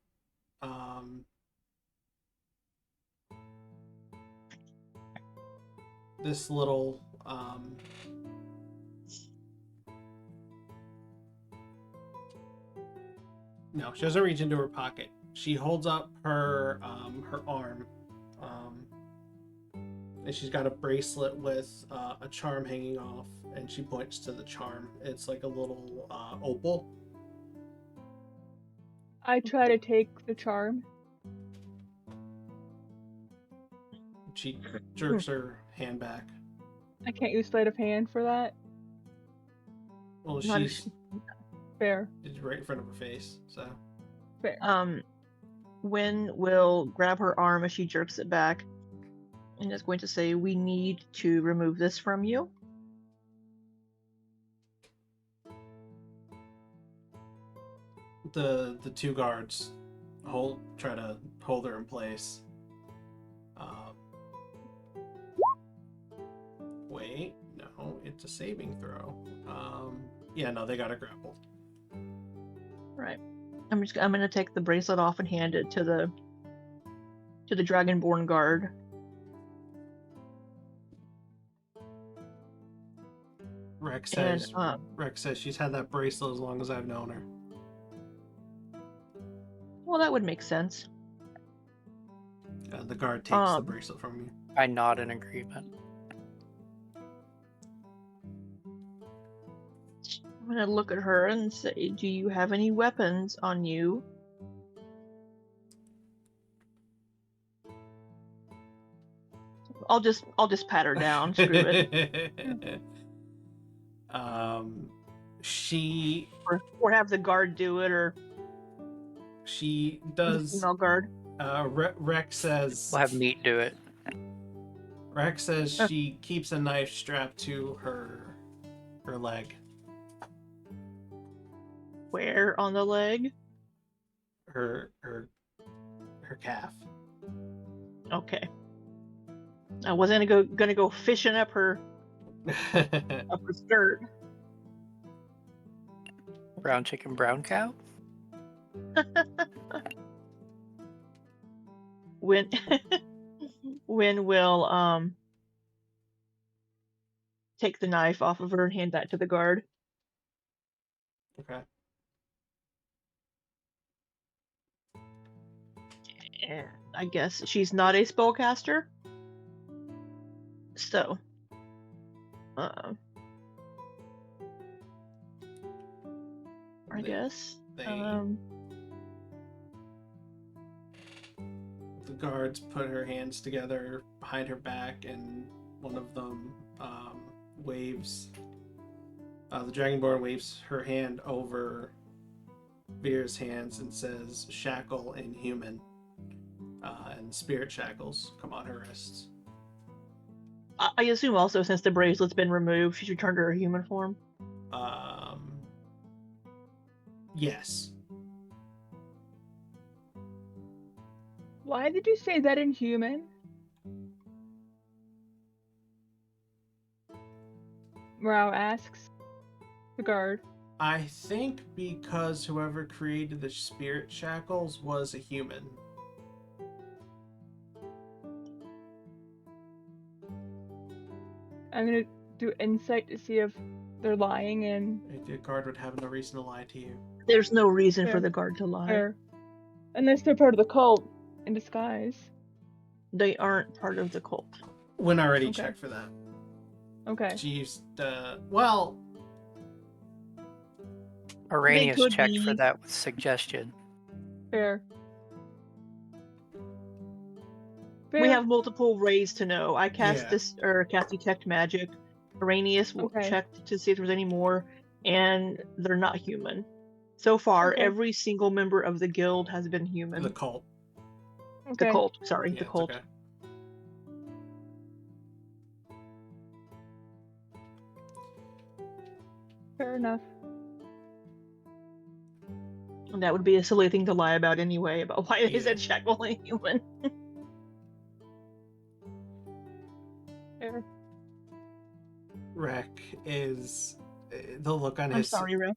this little no, she doesn't reach into her pocket. She holds up her her arm, and she's got a bracelet with a charm hanging off, and she points to the charm. It's like a little opal. I try to take the charm. She jerks her hand back. I can't use sleight of hand for that. Well, Not a she's Fair. right in front of her face, so. Fair. Wynne will grab her arm as she jerks it back and is going to say, "We need to remove this from you." The two guards try to hold her in place. Wait, no, it's a saving throw. Yeah, no, they got her grappled. Right. I'm gonna take the bracelet off and hand it to the Dragonborn guard. Rex And says Rex says she's had that bracelet as long as I've known her. well, that would make sense. The guard takes the bracelet from you. I nod in agreement. I'm gonna look at her and say, "Do you have any weapons on you?" I'll just pat her down. Screw it. She Or have the guard do it, or she the does. female guard. Rex says. We'll have Meat do it. Rex says she keeps a knife strapped to her leg. Where on the leg? Her calf. Okay. I wasn't gonna go fishing up her skirt. Brown chicken, brown cow? Wynne will take the knife off of her and hand that to the guard. Okay. And I guess she's not a spellcaster. So I guess The guards put her hands together behind her back, and one of them waves. The Dragonborn waves her hand over Vera's hands and says, "Shackle in human," and spirit shackles come on her wrists. I assume also since the bracelet's been removed, she's returned to her human form. Yes. Why did you say that in human? Meryl asks the guard. I think because whoever created the spirit shackles was a human. I'm gonna do insight to see if they're lying, and The guard would have no reason to lie to you. There's no reason Fair. for the guard to lie. Fair. Unless they're part of the cult in disguise. They aren't part of the cult. Wynne already Okay. checked for that. Okay. She used, well, Araneus could checked for be. that with suggestion. Fair. We have multiple ways to know. I cast Yeah. cast detect magic. Araneus Okay. checked to see if there was any more, and they're not human. So far, Okay. every single member of the guild has been human. the cult. The Okay. cult, sorry, Yeah, the it's cult. okay. Fair enough. And that would be a silly thing to lie about anyway, about why they Yeah. said shackle ain't human. Fair. Rek is the look on I'm his sorry, Rick.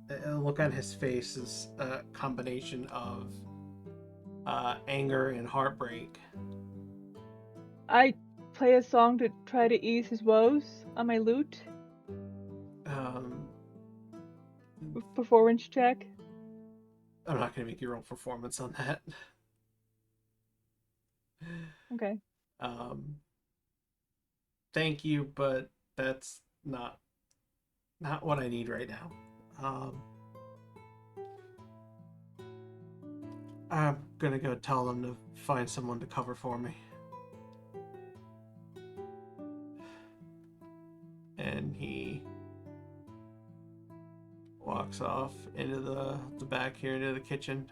the look on his face is a combination of anger and heartbreak. I play a song to try to ease his woes on my lute. Performance check. I'm not going to make you roll performance on that. Okay. Thank you, but that's not what I need right now. I'm gonna go tell them to find someone to cover for me. And he walks off into the back here, into the kitchen.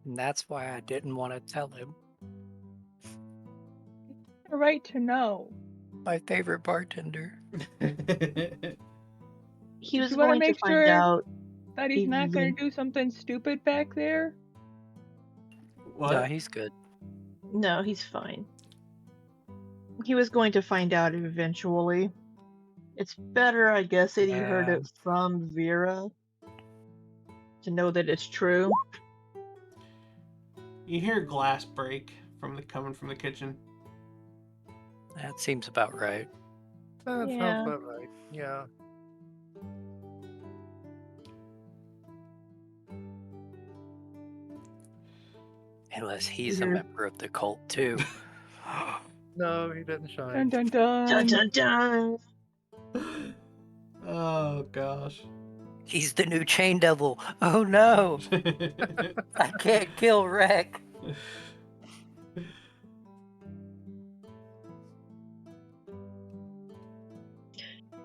And that's why I didn't want to tell him. A right to know. My favorite bartender. He Did was you wanna going to make find sure out that he's not gonna even. do something stupid back there? What? No, he's good. No, he's fine. He was going to find out eventually. It's better, I guess, that he heard Yeah. it from Vera to know that it's true. You hear glass break coming from the kitchen. That seems about right. That Yeah. sounds about right. Yeah. Unless he's a Weird. member of the cult too. No, he didn't Dun shine. dun Dun dun. dun dun! Oh gosh. He's the new chain devil. Oh no! I can't kill Wreck.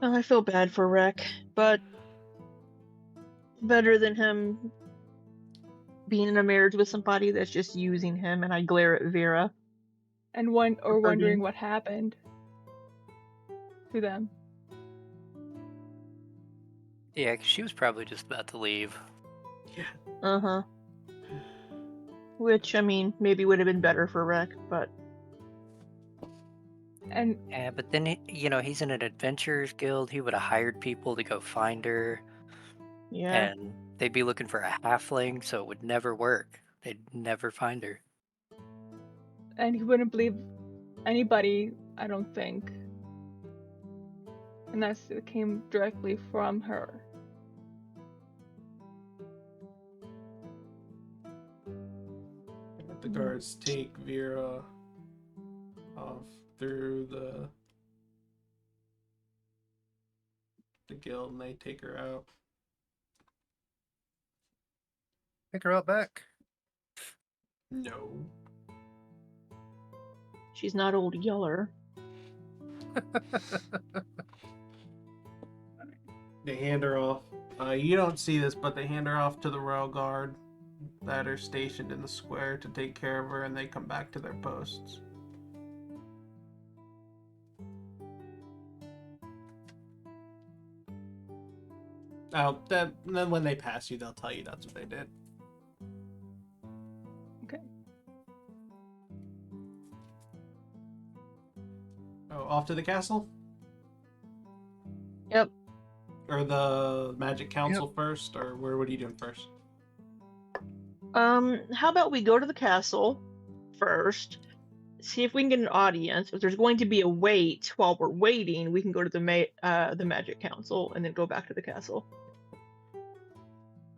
Oh, I feel bad for Rek, but better than him being in a marriage with somebody that's just using him. And I glare at Vera. And wondering Pardon? what happened to them. Yeah, 'cause she was probably just about to leave. Uh huh. Which, I mean, maybe would have been better for Rek, but And Yeah, but then he's in an adventurers guild. He would have hired people to go find her, yeah. and they'd be looking for a halfling, so it would never work. They'd never find her. he wouldn't believe anybody, I don't think. Unless it came directly from her. The guards take Vera off through the guild and they take her out. Take her out back. No. She's not old Yeller. They hand her off. You don't see this, but they hand her off to the royal guard that are stationed in the square to take care of her, and they come back to their posts. Oh, then when they pass you, they'll tell you that's what they did. Okay. Oh, off to the castle? Yep. Or the Magic Council first? Or what are you doing first? How about we go to the castle first, see if we can get an audience. If there's going to be a wait while we're waiting, we can go to the Magic Council and then go back to the castle.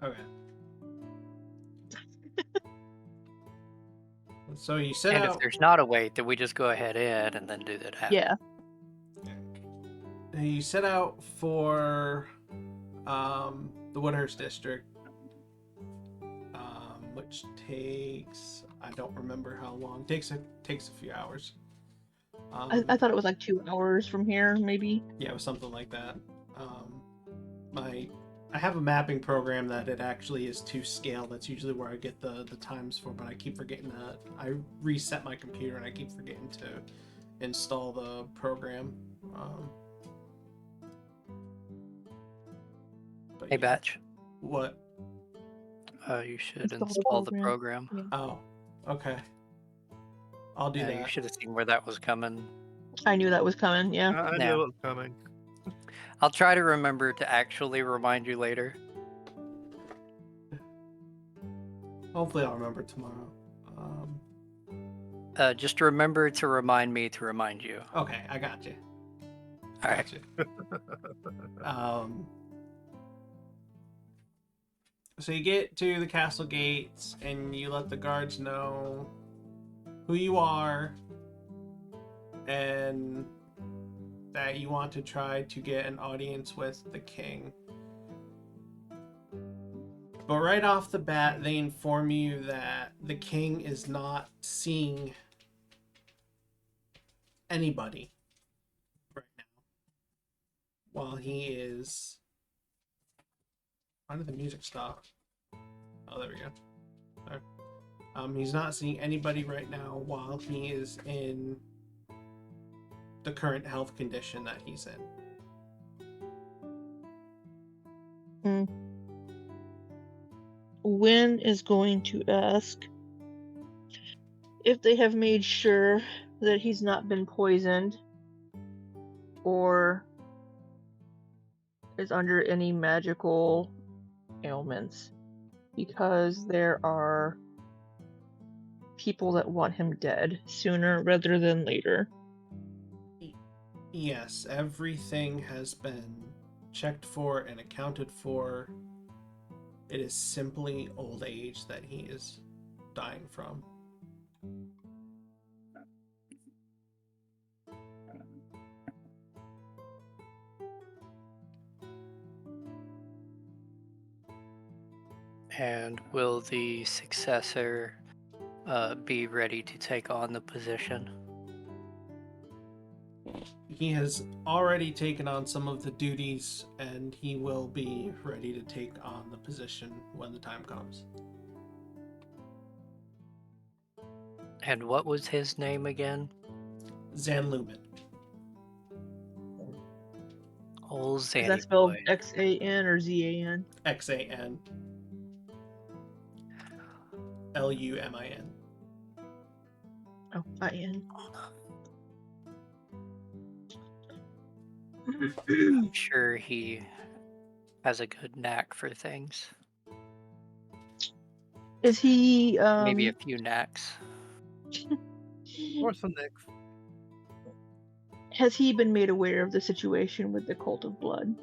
Okay. So you set And out... if there's not a wait, then we just go ahead in and then do that. Yeah. You set out for the Woodhurst district, which takes, I don't remember how long. Takes a few hours. I thought it was like 2 hours from here, maybe. Yeah, it was something like that. I have a mapping program that it actually is to scale. That's usually where I get the times for, but I keep forgetting that. I reset my computer and I keep forgetting to install the program. Hey, Batch. What? You should Install the install the program. program. Yeah. Oh, okay. I'll do that. You should have seen where that was coming. I knew that was coming, yeah. I Yeah. knew it was coming. I'll try to remember to actually remind you later. Hopefully I'll remember tomorrow. Just remember to remind me to remind you. Okay, I got you. All right. So you get to the castle gates and you let the guards know who you are, and that you want to try to get an audience with the king. But right off the bat, they inform you that the king is not seeing anybody right now. While he is... Why did the music stop? Oh, there we go. Sorry. He's not seeing anybody right now while he is in the current health condition that he's in. Wynne is going to ask if they have made sure that he's not been poisoned or is under any magical ailments, because there are people that want him dead sooner rather than later. Yes, everything has been checked for and accounted for. It is simply old age that he is dying from. And will the successor be ready to take on the position? He has already taken on some of the duties, and he will be ready to take on the position when the time comes. And what was his name again? Zanlumen. Old Is Zanny that spelled boy. X-A-N or Z-A-N? Xan. Lumin. Oh, I-N. I'm sure he has a good knack for things. Is he, Maybe a few knacks. Or some Nicks. has he been made aware of the situation with the Cult of Blood?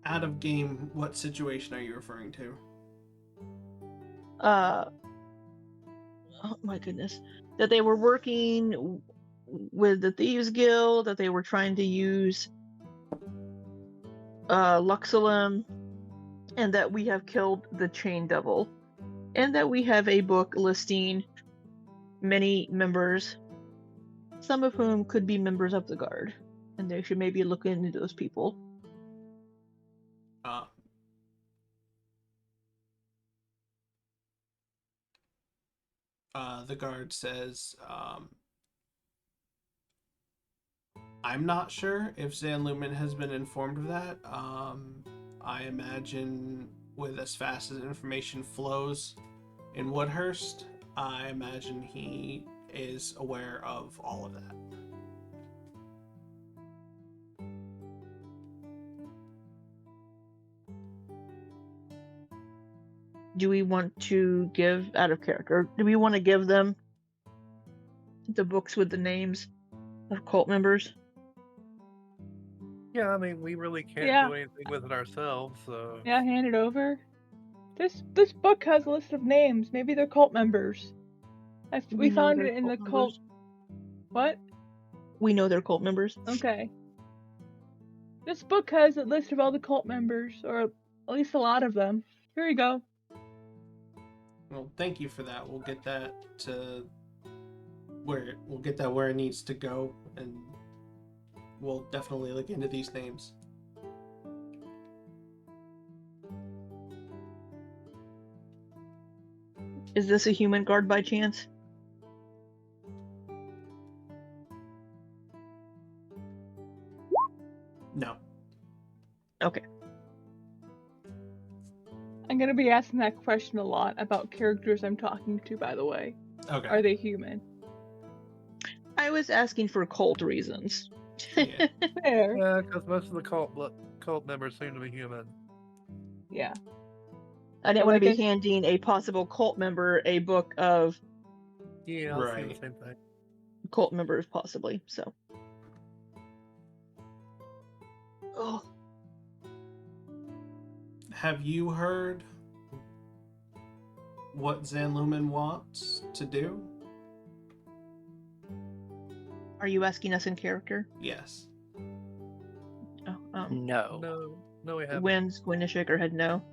Out of game, what situation are you referring to? Oh my goodness. That they were working with the Thieves Guild, that they were trying to use Luxulum, and that we have killed the Chain Devil, and that we have a book listing many members, some of whom could be members of the Guard, and they should maybe look into those people. The guard says, I'm not sure if Zanlumen has been informed of that. I imagine with as fast as information flows in Woodhurst, I imagine he is aware of all of that. Do we want to give, out of character, do we want to give them the books with the names of cult members? Yeah, I mean, we really can't Yeah. do anything with it ourselves, so... Yeah, hand it over. This book has a list of names. Maybe they're cult members. We know found they're it in the cult cult. members. What? We know they're cult members. Okay. This book has a list of all the cult members, or at least a lot of them. Here you go. Well, thank you for that. We'll get that to where it needs to go, and we'll definitely look into these names. Is this a human guard by chance? No. Okay. I'm gonna be asking that question a lot about characters I'm talking to, by the way. Okay. Are they human? I was asking for cult reasons. Yeah. Fair. Yeah, because most of the cult members seem to be human. Yeah. I didn't But want to like be handing a possible cult member a book of Yeah, I was thinking Right. the same thing. cult members, possibly, so. Oh. Have you heard what Zanlumen wants to do? Are you asking us in character? Yes. Oh, No. No, we haven't. Wynn's going to shake her head no.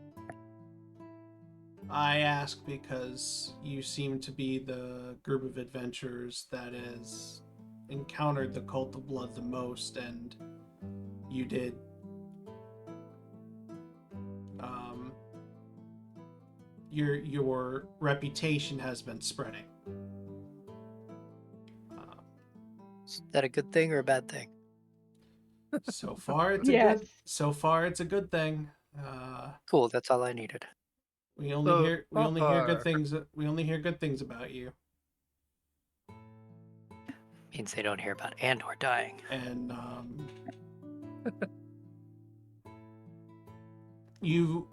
I ask because you seem to be the group of adventurers that has encountered the Cult of Blood the most, and you did. Your reputation has been spreading. Is that a good thing or a bad thing? So far, it's Yes. a good thing. Cool, that's all I needed. We only So hear good far- things. We only hear good things about you. Means they don't hear about Andor dying. And you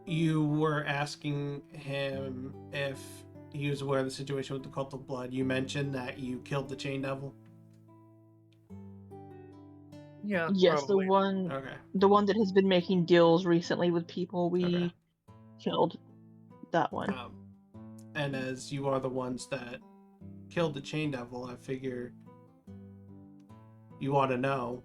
you were asking him if he was aware of the situation with the Cult of Blood. You mentioned that you killed the Chain Devil. Yeah, Yes, probably. Okay. the one that has been making deals recently with people. We Okay. killed that one. And as you are the ones that killed the Chain Devil, I figure you ought to know.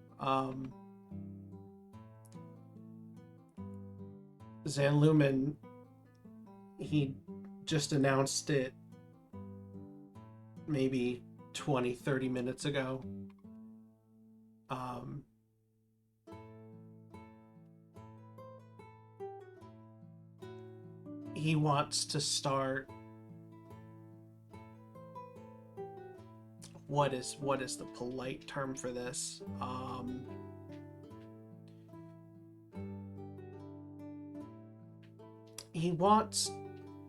Zan Lumen, he just announced it maybe 20-30 minutes ago. He wants to start. What is the polite term for this? He wants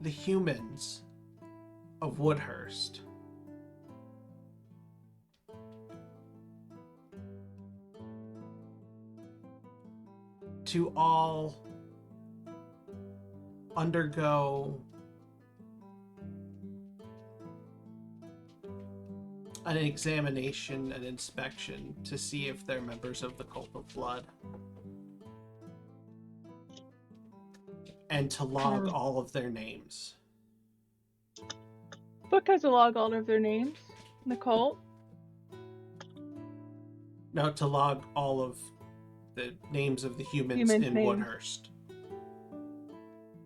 the humans of Woodhurst to all undergo an examination, an inspection, to see if they're members of the Cult of Blood. And to log all of their names. Book has to log all of their names in the cult. No, to log all of the names of the humans in names. Woodhurst.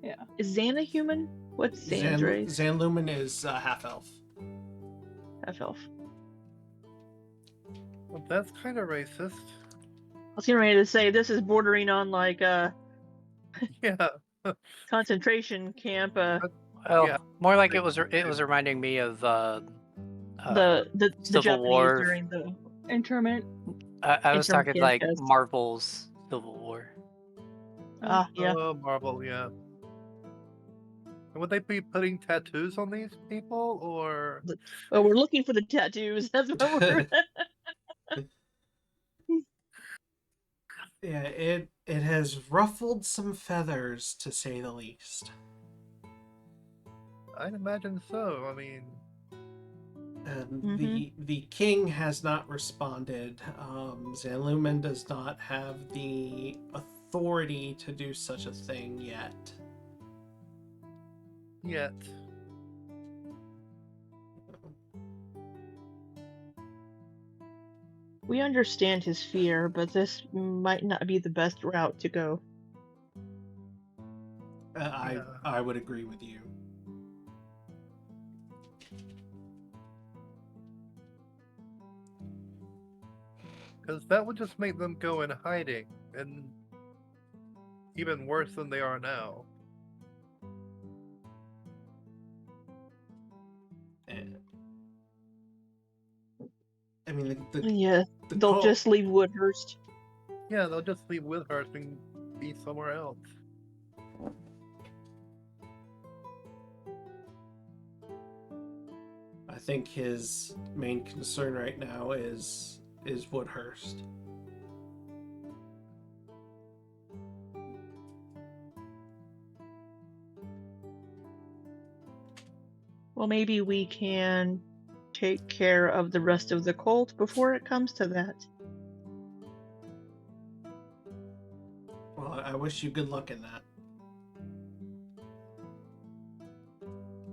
Yeah. Is Zan a human? What's Zan's race? Zan Lumen is half-elf. Half-elf. Well, that's kind of racist. I was getting ready to say this is bordering on like Yeah. concentration camp. Well, Yeah. more like it was reminding me of The Civil Japanese War. during the Interment. I was Interim talking like campus. Marvel's Civil War. yeah. Oh, Marvel, yeah. And would they be putting tattoos on these people, or? Well, we're looking for the tattoos. That's what we're. Yeah, it has ruffled some feathers, to say the least. I'd imagine so. I mean, And the king has not responded. Zan Lumen does not have the authority to do such a thing yet. yet. We understand his fear, but this might not be the best route to go. Yeah. I would agree with you. Because that would just make them go in hiding, and even worse than they are now. I mean, They'll cult- just leave Woodhurst. Yeah, they'll just leave Woodhurst and be somewhere else. I think his main concern right now is Woodhurst. Well, maybe we can take care of the rest of the cult before it comes to that. Well, I wish you good luck in that.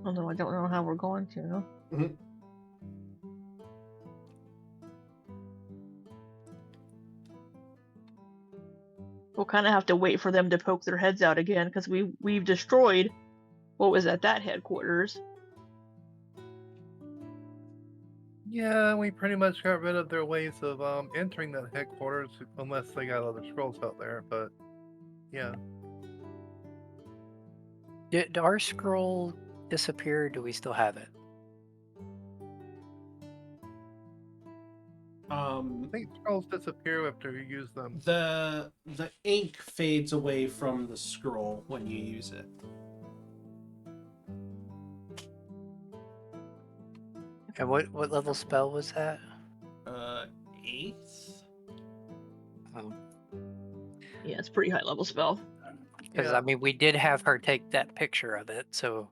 Although I don't know how we're going to. Mhm. We'll kind of have to wait for them to poke their heads out again, because we've destroyed what was at that headquarters. Yeah, we pretty much got rid of their ways of entering that headquarters, unless they got other scrolls out there. But yeah, Did our scroll disappear? Or do we still have it? I think scrolls disappear after you use them. The ink fades away from the scroll when you use it. And what level spell was that? 8th? Yeah, it's a pretty high level spell. Because Yeah. I mean, we did have her take that picture of it, so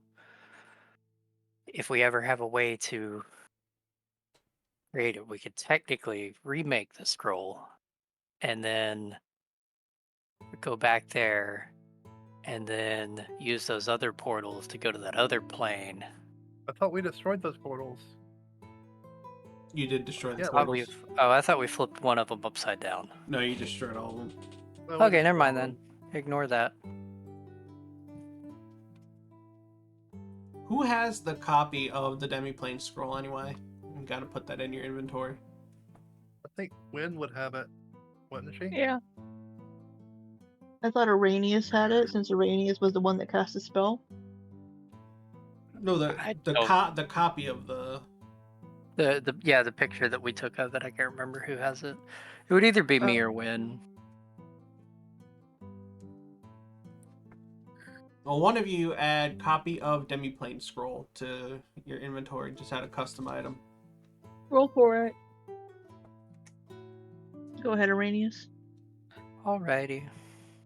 if we ever have a way to create it, we could technically remake the scroll and then go back there and then use those other portals to go to that other plane. I thought we destroyed those portals. You did destroy the Yeah, portals. I thought we flipped one of them upside down. No, you destroyed all of them. Well, we Okay, never destroyed mind them. then. Ignore that. Who has the copy of the Demiplane scroll anyway? You gotta put that in your inventory. I think Wynne would have it, wouldn't she? Yeah. I thought Araneus had it, since Araneus was the one that cast the spell. No, I the don't- copy of the... the picture that we took of it. I can't remember who has it. It would either be me Oh. or Wynne. Well, one of you add copy of Demiplane scroll to your inventory. Just add a custom item. Roll for it. Go ahead, Araneus. Alrighty,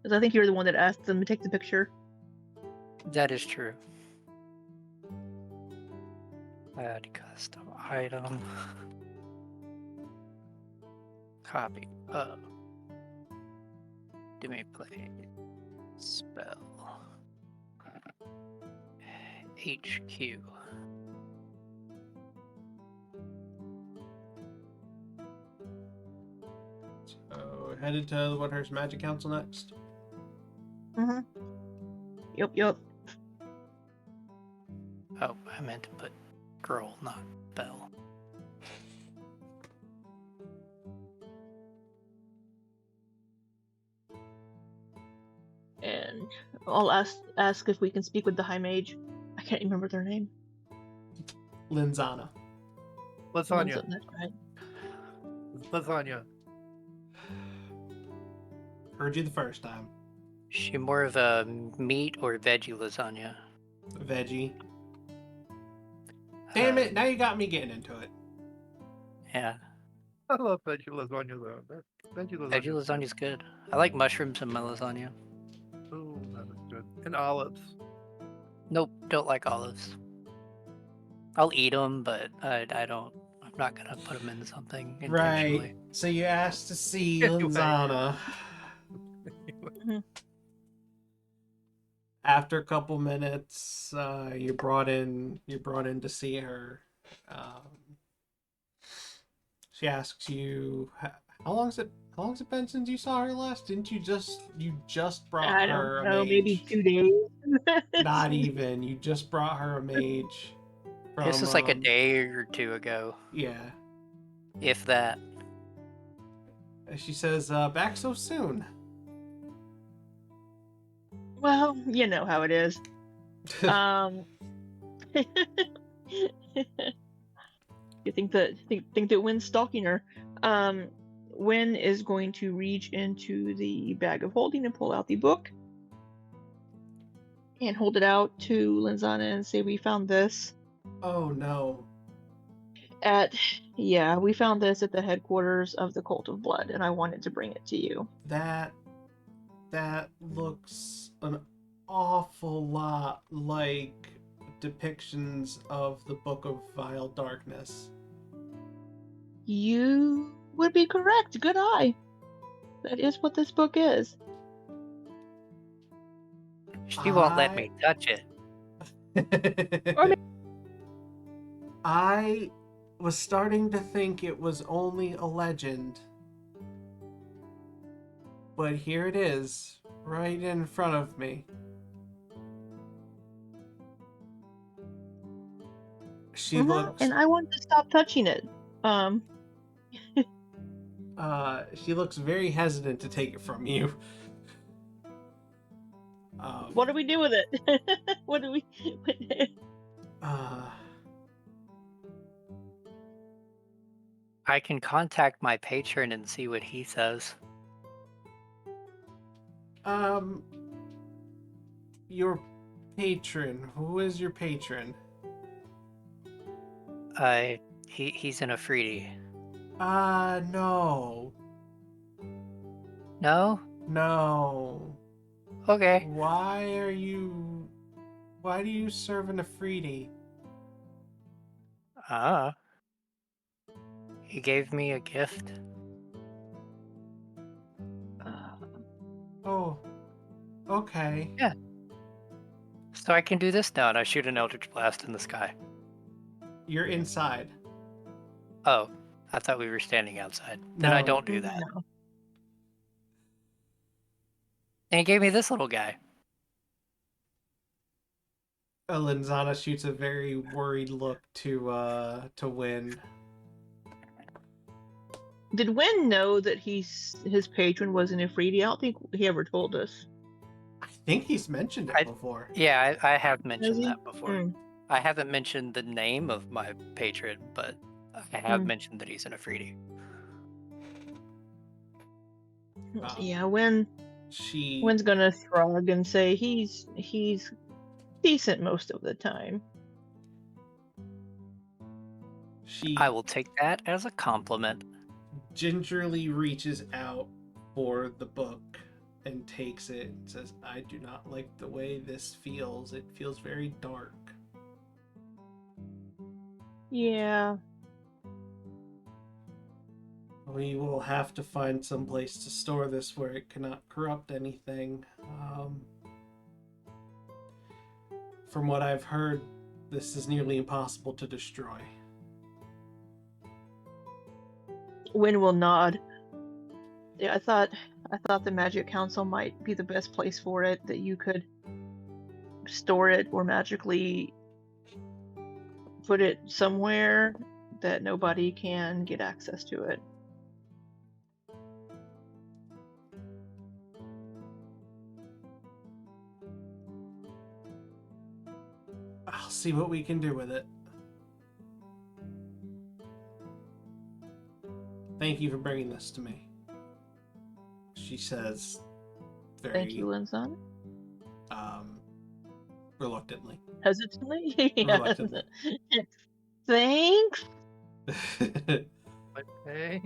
Because I think you're the one that asked them to take the picture. that is true. Add custom item. Copy of Demiplane spell. HQ. So, headed to the Woodhurst Magic Council next. Mm-hmm. Yep. Oh, I meant to put girl, not bell. And I'll ask if we can speak with the High Mage. I can't remember their name. Linzana. Lasagna. That's right. Lasagna. Heard you the first time. She more of a meat or veggie lasagna? Veggie. Damn Uh, it, now you got me getting into it. Yeah, I love veggie lasagna though. Veggie lasagna. veggie lasagna's good. I like mushrooms in my lasagna. Oh, that is good. And olives. Nope, don't like olives. I'll eat them, but I don't. I'm not gonna put them into something intentionally. Right. So you asked to see Anyway. Linzana. After a couple minutes, you're brought in to see her. She asks you, "How long's it been since you saw her last? Didn't you just brought I her don't a know, mage? maybe 2 days. Not even. You just brought her a mage. This was like a day or two ago, Yeah. if that. She says, "Back so soon." Well, you know how it is. You think that Wynne's stalking her. Wynne is going to reach into the bag of holding and pull out the book and hold it out to Linzana and say, "We found this Oh no. we found this at the headquarters of the Cult of Blood, and I wanted to bring it to you." That looks an awful lot like depictions of the Book of Vile Darkness. You would be correct. Good eye. That is what this book is. She won't let me touch it. I was starting to think it was only a legend. but here it is, right in front of me. She looks. And I want to stop touching it. She looks very hesitant to take it from you. What do we do with it? What do we? I can contact my patron and see what he says. Your patron. Who is your patron? He's an Afridi. No. No? No. Okay. Why do you serve an Afridi? He gave me a gift. Oh. Okay. Yeah. So I can do this now, and I shoot an Eldritch Blast in the sky. You're inside. Oh, I thought we were standing outside. Then I No. don't do that. No. And he gave me this little guy. Linzana shoots a very worried look to Wynne. Did Wynne know that his patron was an Ifriti? I don't think he ever told us. I think he's mentioned it before. Yeah, I have mentioned he? that before. I haven't mentioned the name of my patron, but I have mentioned that he's an Afridi. Yeah, Wynn's gonna shrug and say he's decent most of the time. I will take that as a compliment. Gingerly reaches out for the book and takes it and says, I do not like the way this feels. It feels very dark. Yeah. We will have to find some place to store this where it cannot corrupt anything. From what I've heard, this is nearly impossible to destroy. Wynne will nod. Yeah, I thought the Magic Council might be the best place for it, that you could store it or magically put it somewhere that nobody can get access to it. I'll see what we can do with it. Thank you for bringing this to me. She says very... Thank you, Linzana. Reluctantly. Hesitantly? Reluctantly. Thanks. Okay.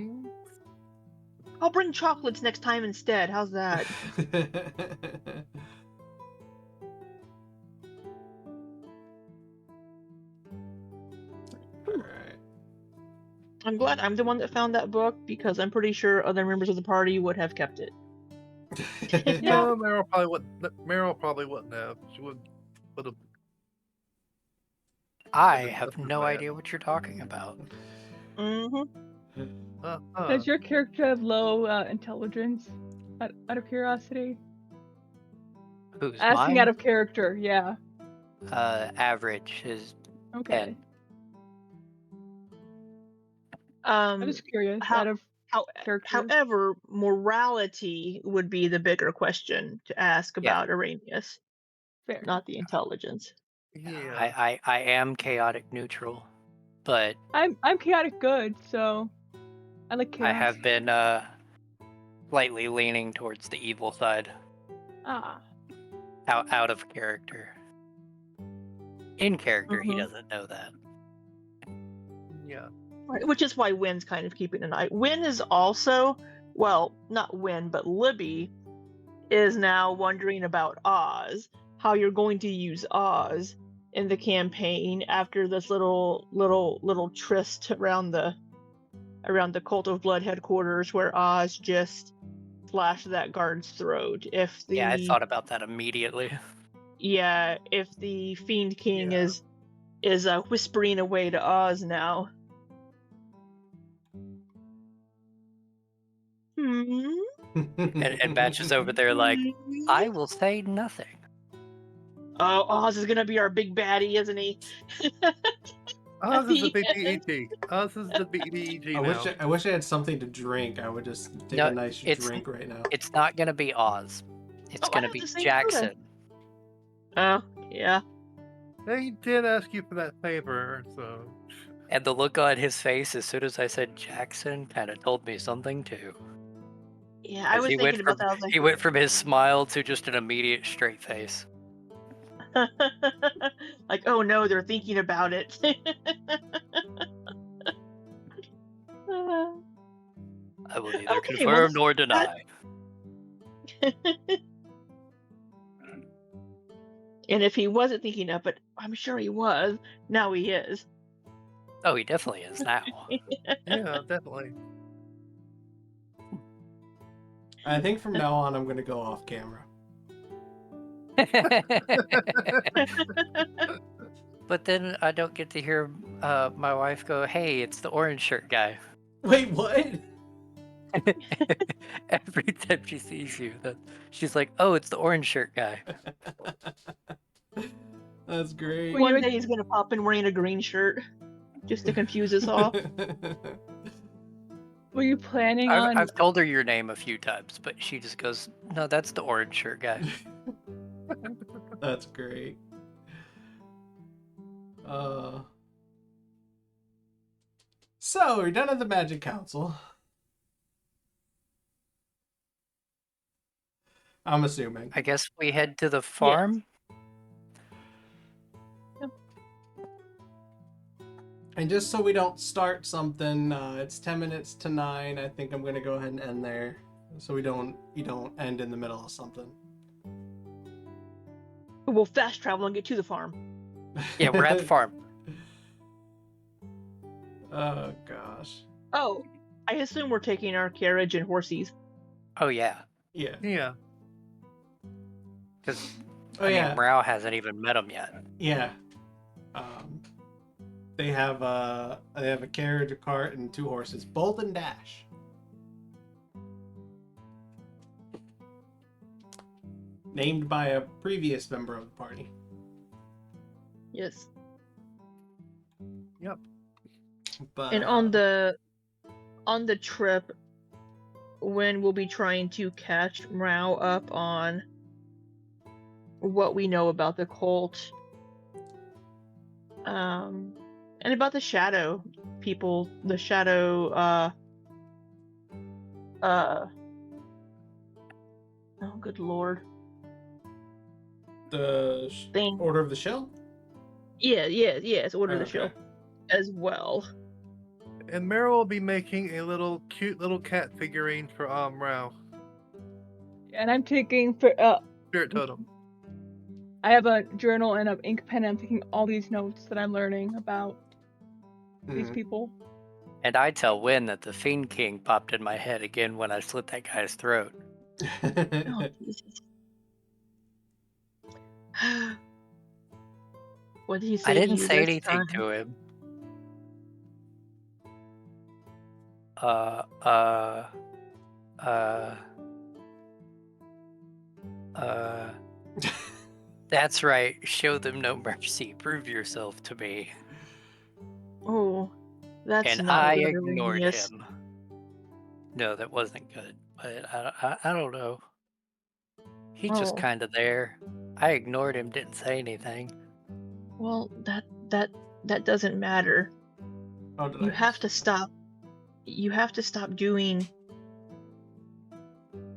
I'll bring chocolates next time instead. How's that? Alright. I'm glad I'm the one that found that book, because I'm pretty sure other members of the party would have kept it. No, Meryl probably wouldn't have. She would have. I have no idea what you're talking about. Does your character have low intelligence? Out of curiosity? Who's Asking mine? out of character, yeah. Average is Okay. 10. I'm just curious. Out of character. However, morality would be the bigger question to ask about Araneus, Fair. not the intelligence. Yeah. I am chaotic neutral, but I'm chaotic good, so I like chaos. I have been slightly leaning towards the evil side. Out of character. In character, he doesn't know that. Yeah. Right, which is why Wynne's kind of keeping an eye. Wynne is also, well, not Wynne, but Libby is now wondering about Oz, how you're going to use Oz in the campaign after this little tryst around the Cult of Blood headquarters, where Oz just slashed that guard's throat. Yeah, I thought about that immediately. Yeah, if the Fiend King is whispering away to Oz now. And Batch is over there like, I will say nothing. Oh, Oz is gonna be our big baddie, isn't he? Oz is the the end. BDEG. Oz is the BDEG I now. wish I had something to drink. I would just take No, a nice it's- drink right now. It's not gonna be Oz. It's Oh, I gonna have be the same Jackson. Oh, yeah. They did ask you for that favor, so. And the look on his face as soon as I said Jackson kind of told me something too. Yeah, I As was he thinking about that. I was he went from his smile to just an immediate straight face. like, like, oh no, they're thinking about it. I will neither Okay, confirm well, nor deny. And if he wasn't thinking of it, I'm sure he was. Now he is. Oh, he definitely is now. Yeah, definitely. I think from now on I'm gonna go off camera. But then I don't get to hear my wife go, "Hey, it's the orange shirt guy." Wait, what? Every time she sees you, she's like, "Oh, it's the orange shirt guy." That's great. Well, One day he's gonna pop in wearing a green shirt just to confuse us all. Were you planning on? I've told her your name a few times, but she just goes, "No, that's the orange shirt guy." That's great. So we're done at the Magic Council. I'm assuming. I guess we head to the farm. And just so we don't start something, it's 10 minutes to 9. I think I'm gonna go ahead and end there, so you don't end in the middle of something. We'll fast travel and get to the farm. Yeah, we're at the farm. Oh gosh. Oh, I assume we're taking our carriage and horsies. Oh yeah, Yeah. Yeah. because Oh yeah. Meryl hasn't even met him yet. Yeah. They have a carriage, a cart, and 2 horses, Bolt and Dash. Named by a previous member of the party. Yes. Yep. But And on the trip, when we'll be trying to catch Meryl up on what we know about the cult, and about the shadow people, the shadow, oh good lord, the thing. Order of the Shell? Yes, Order of the Okay. Show as well. And Meryl will be making a cute little cat figurine for Rao. And I'm taking for Spirit totem. I have a journal and an ink pen. And I'm taking all these notes that I'm learning about these people. And I tell Wynne that the Fiend King popped in my head again when I slit that guy's throat. Oh, Jesus. What did he say? I to didn't you say this anything time? to him. That's right. Show them no mercy. Prove yourself to me. Oh, that's And not I good, ignored Araneus. him. No, that wasn't good. But I don't know. He's just Oh. kind of there. I ignored him. Didn't say anything. Well, that doesn't matter. Oh, did You I have to stop. You have to stop doing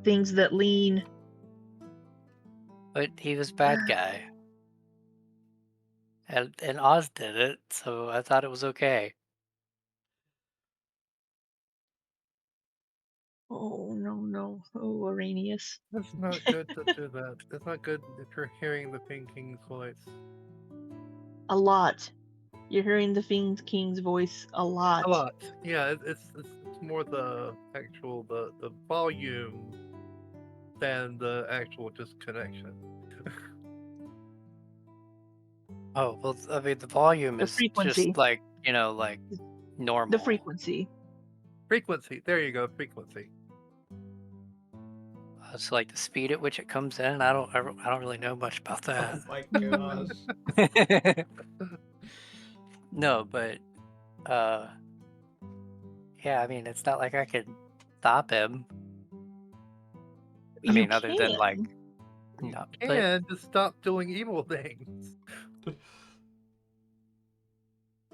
things that lean. But he was bad guy. And Oz did it, so I thought it was okay. Oh no! Oh, Araneus. It's not good to do that. It's not good if you're hearing the Pink King's voice. A lot. You're hearing the Fiend King's voice a lot. A lot. Yeah, it's more the actual the volume than the actual just connection. Oh, well, I mean, the volume The is frequency. just like, like normal. The frequency. Frequency. There you go. Frequency. So like the speed at which it comes in, I don't really know much about Oh that. my gosh. No, but yeah, I mean, it's not like I could stop him. I You mean, other than like, can. no, but And just stop doing evil things.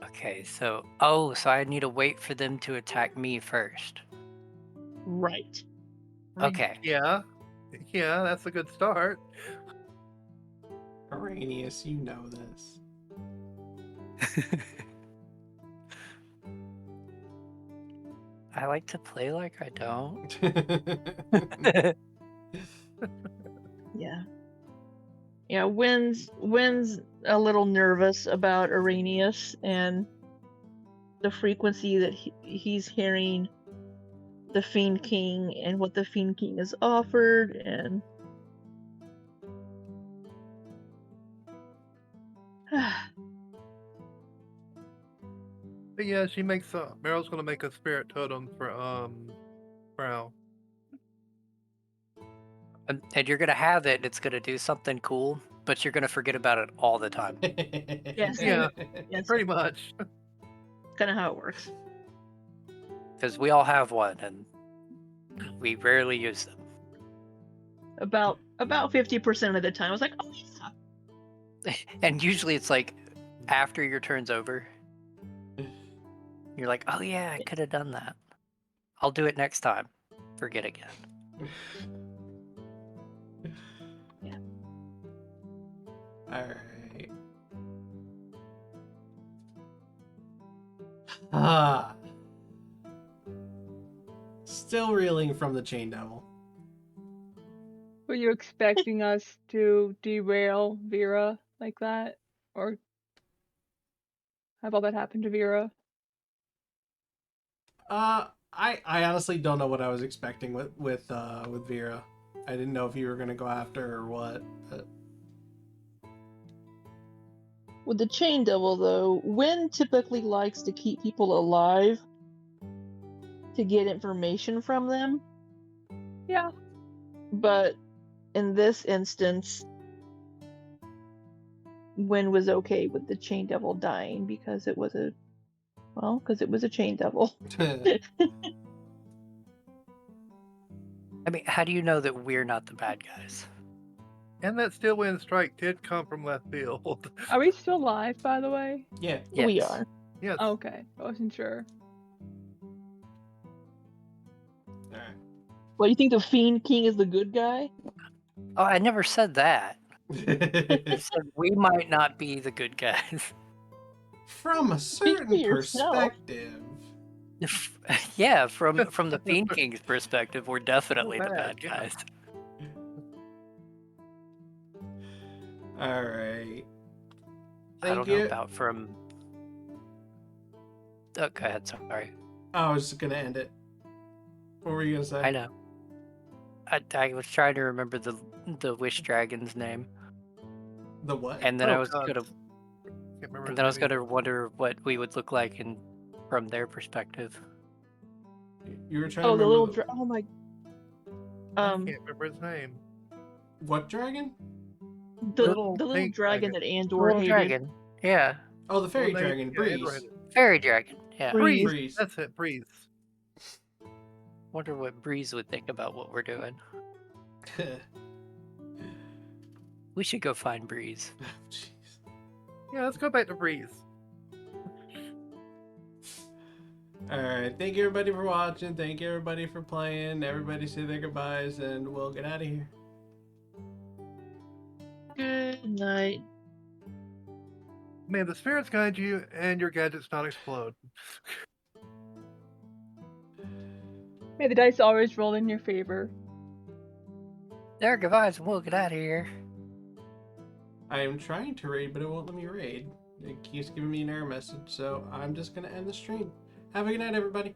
okay, so so I need to wait for them to attack me first. Right. Okay. Yeah. Yeah, that's a good start. Araneus, you know this. I like to play like I don't. Yeah. Yeah, Wynne's a little nervous about Araneus and the frequency that he's hearing the Fiend King and what the Fiend King has offered, and But yeah, she makes Meryl's gonna make a spirit totem for Brow. And you're gonna have it, and it's gonna do something cool, but you're gonna forget about it all the time. yes, Yeah, yes, pretty much. kind of how it works. Because we all have one, and we rarely use them. About 50% of the time, I was like, oh yeah. And usually it's like after your turn's over, you're like, oh yeah, I could have done that. I'll do it next time. Forget again. Yeah. Alright. Ah. Still reeling from the chain devil. Were you expecting us to derail Vera like that? Or have all that happen to Vera? I honestly don't know what I was expecting with Vera. I didn't know if you were gonna go after her or what. But... With the Chain Devil, though, Wynne typically likes to keep people alive to get information from them. Yeah. But in this instance, Wynne was okay with the Chain Devil dying because it was a Chain Devil. I mean, how do you know that we're not the bad guys? And that steel wind strike did come from left field. Are we still live, by the way? Yeah. Yes. We are. Yes. Okay, I wasn't sure. Alright. What, you think the Fiend King is the good guy? Oh, I never said that. I said we might not be the good guys. From a Speak for certain yourself. perspective. Yeah, from the Fiend King's perspective, we're definitely the bad Yeah. guys. Alright. I don't know about from. Oh, go ahead. Sorry. I was just gonna end it. What were you gonna say? I know. I was trying to remember the Wish Dragon's name, The what? and then Oh, I was God. gonna, Can't remember and his then I was name gonna wonder what we would look like from their perspective. You were trying Oh, to the remember little oh my. I can't remember his name. what dragon? The Little little pink dragon dragon. that Andor Little hated. dragon. Yeah. Oh, the fairy Well, they- dragon, yeah, Breeze. Andor hated it. Fairy dragon. Yeah. Breeze. Breeze. That's it, Breeze. Wonder what Breeze would think about what we're doing. We should go find Breeze. Jeez. Yeah, let's go back to Breeze. Alright, thank you everybody for watching. Thank you everybody for playing. Everybody say their goodbyes and we'll get out of here. Good night. May the spirits guide you and your gadgets not explode. May the dice always roll in your favor. There, goodbyes, and we'll get out of here. I am trying to raid, but it won't let me raid. It keeps giving me an error message, so I'm just gonna end the stream. Have a good night, everybody.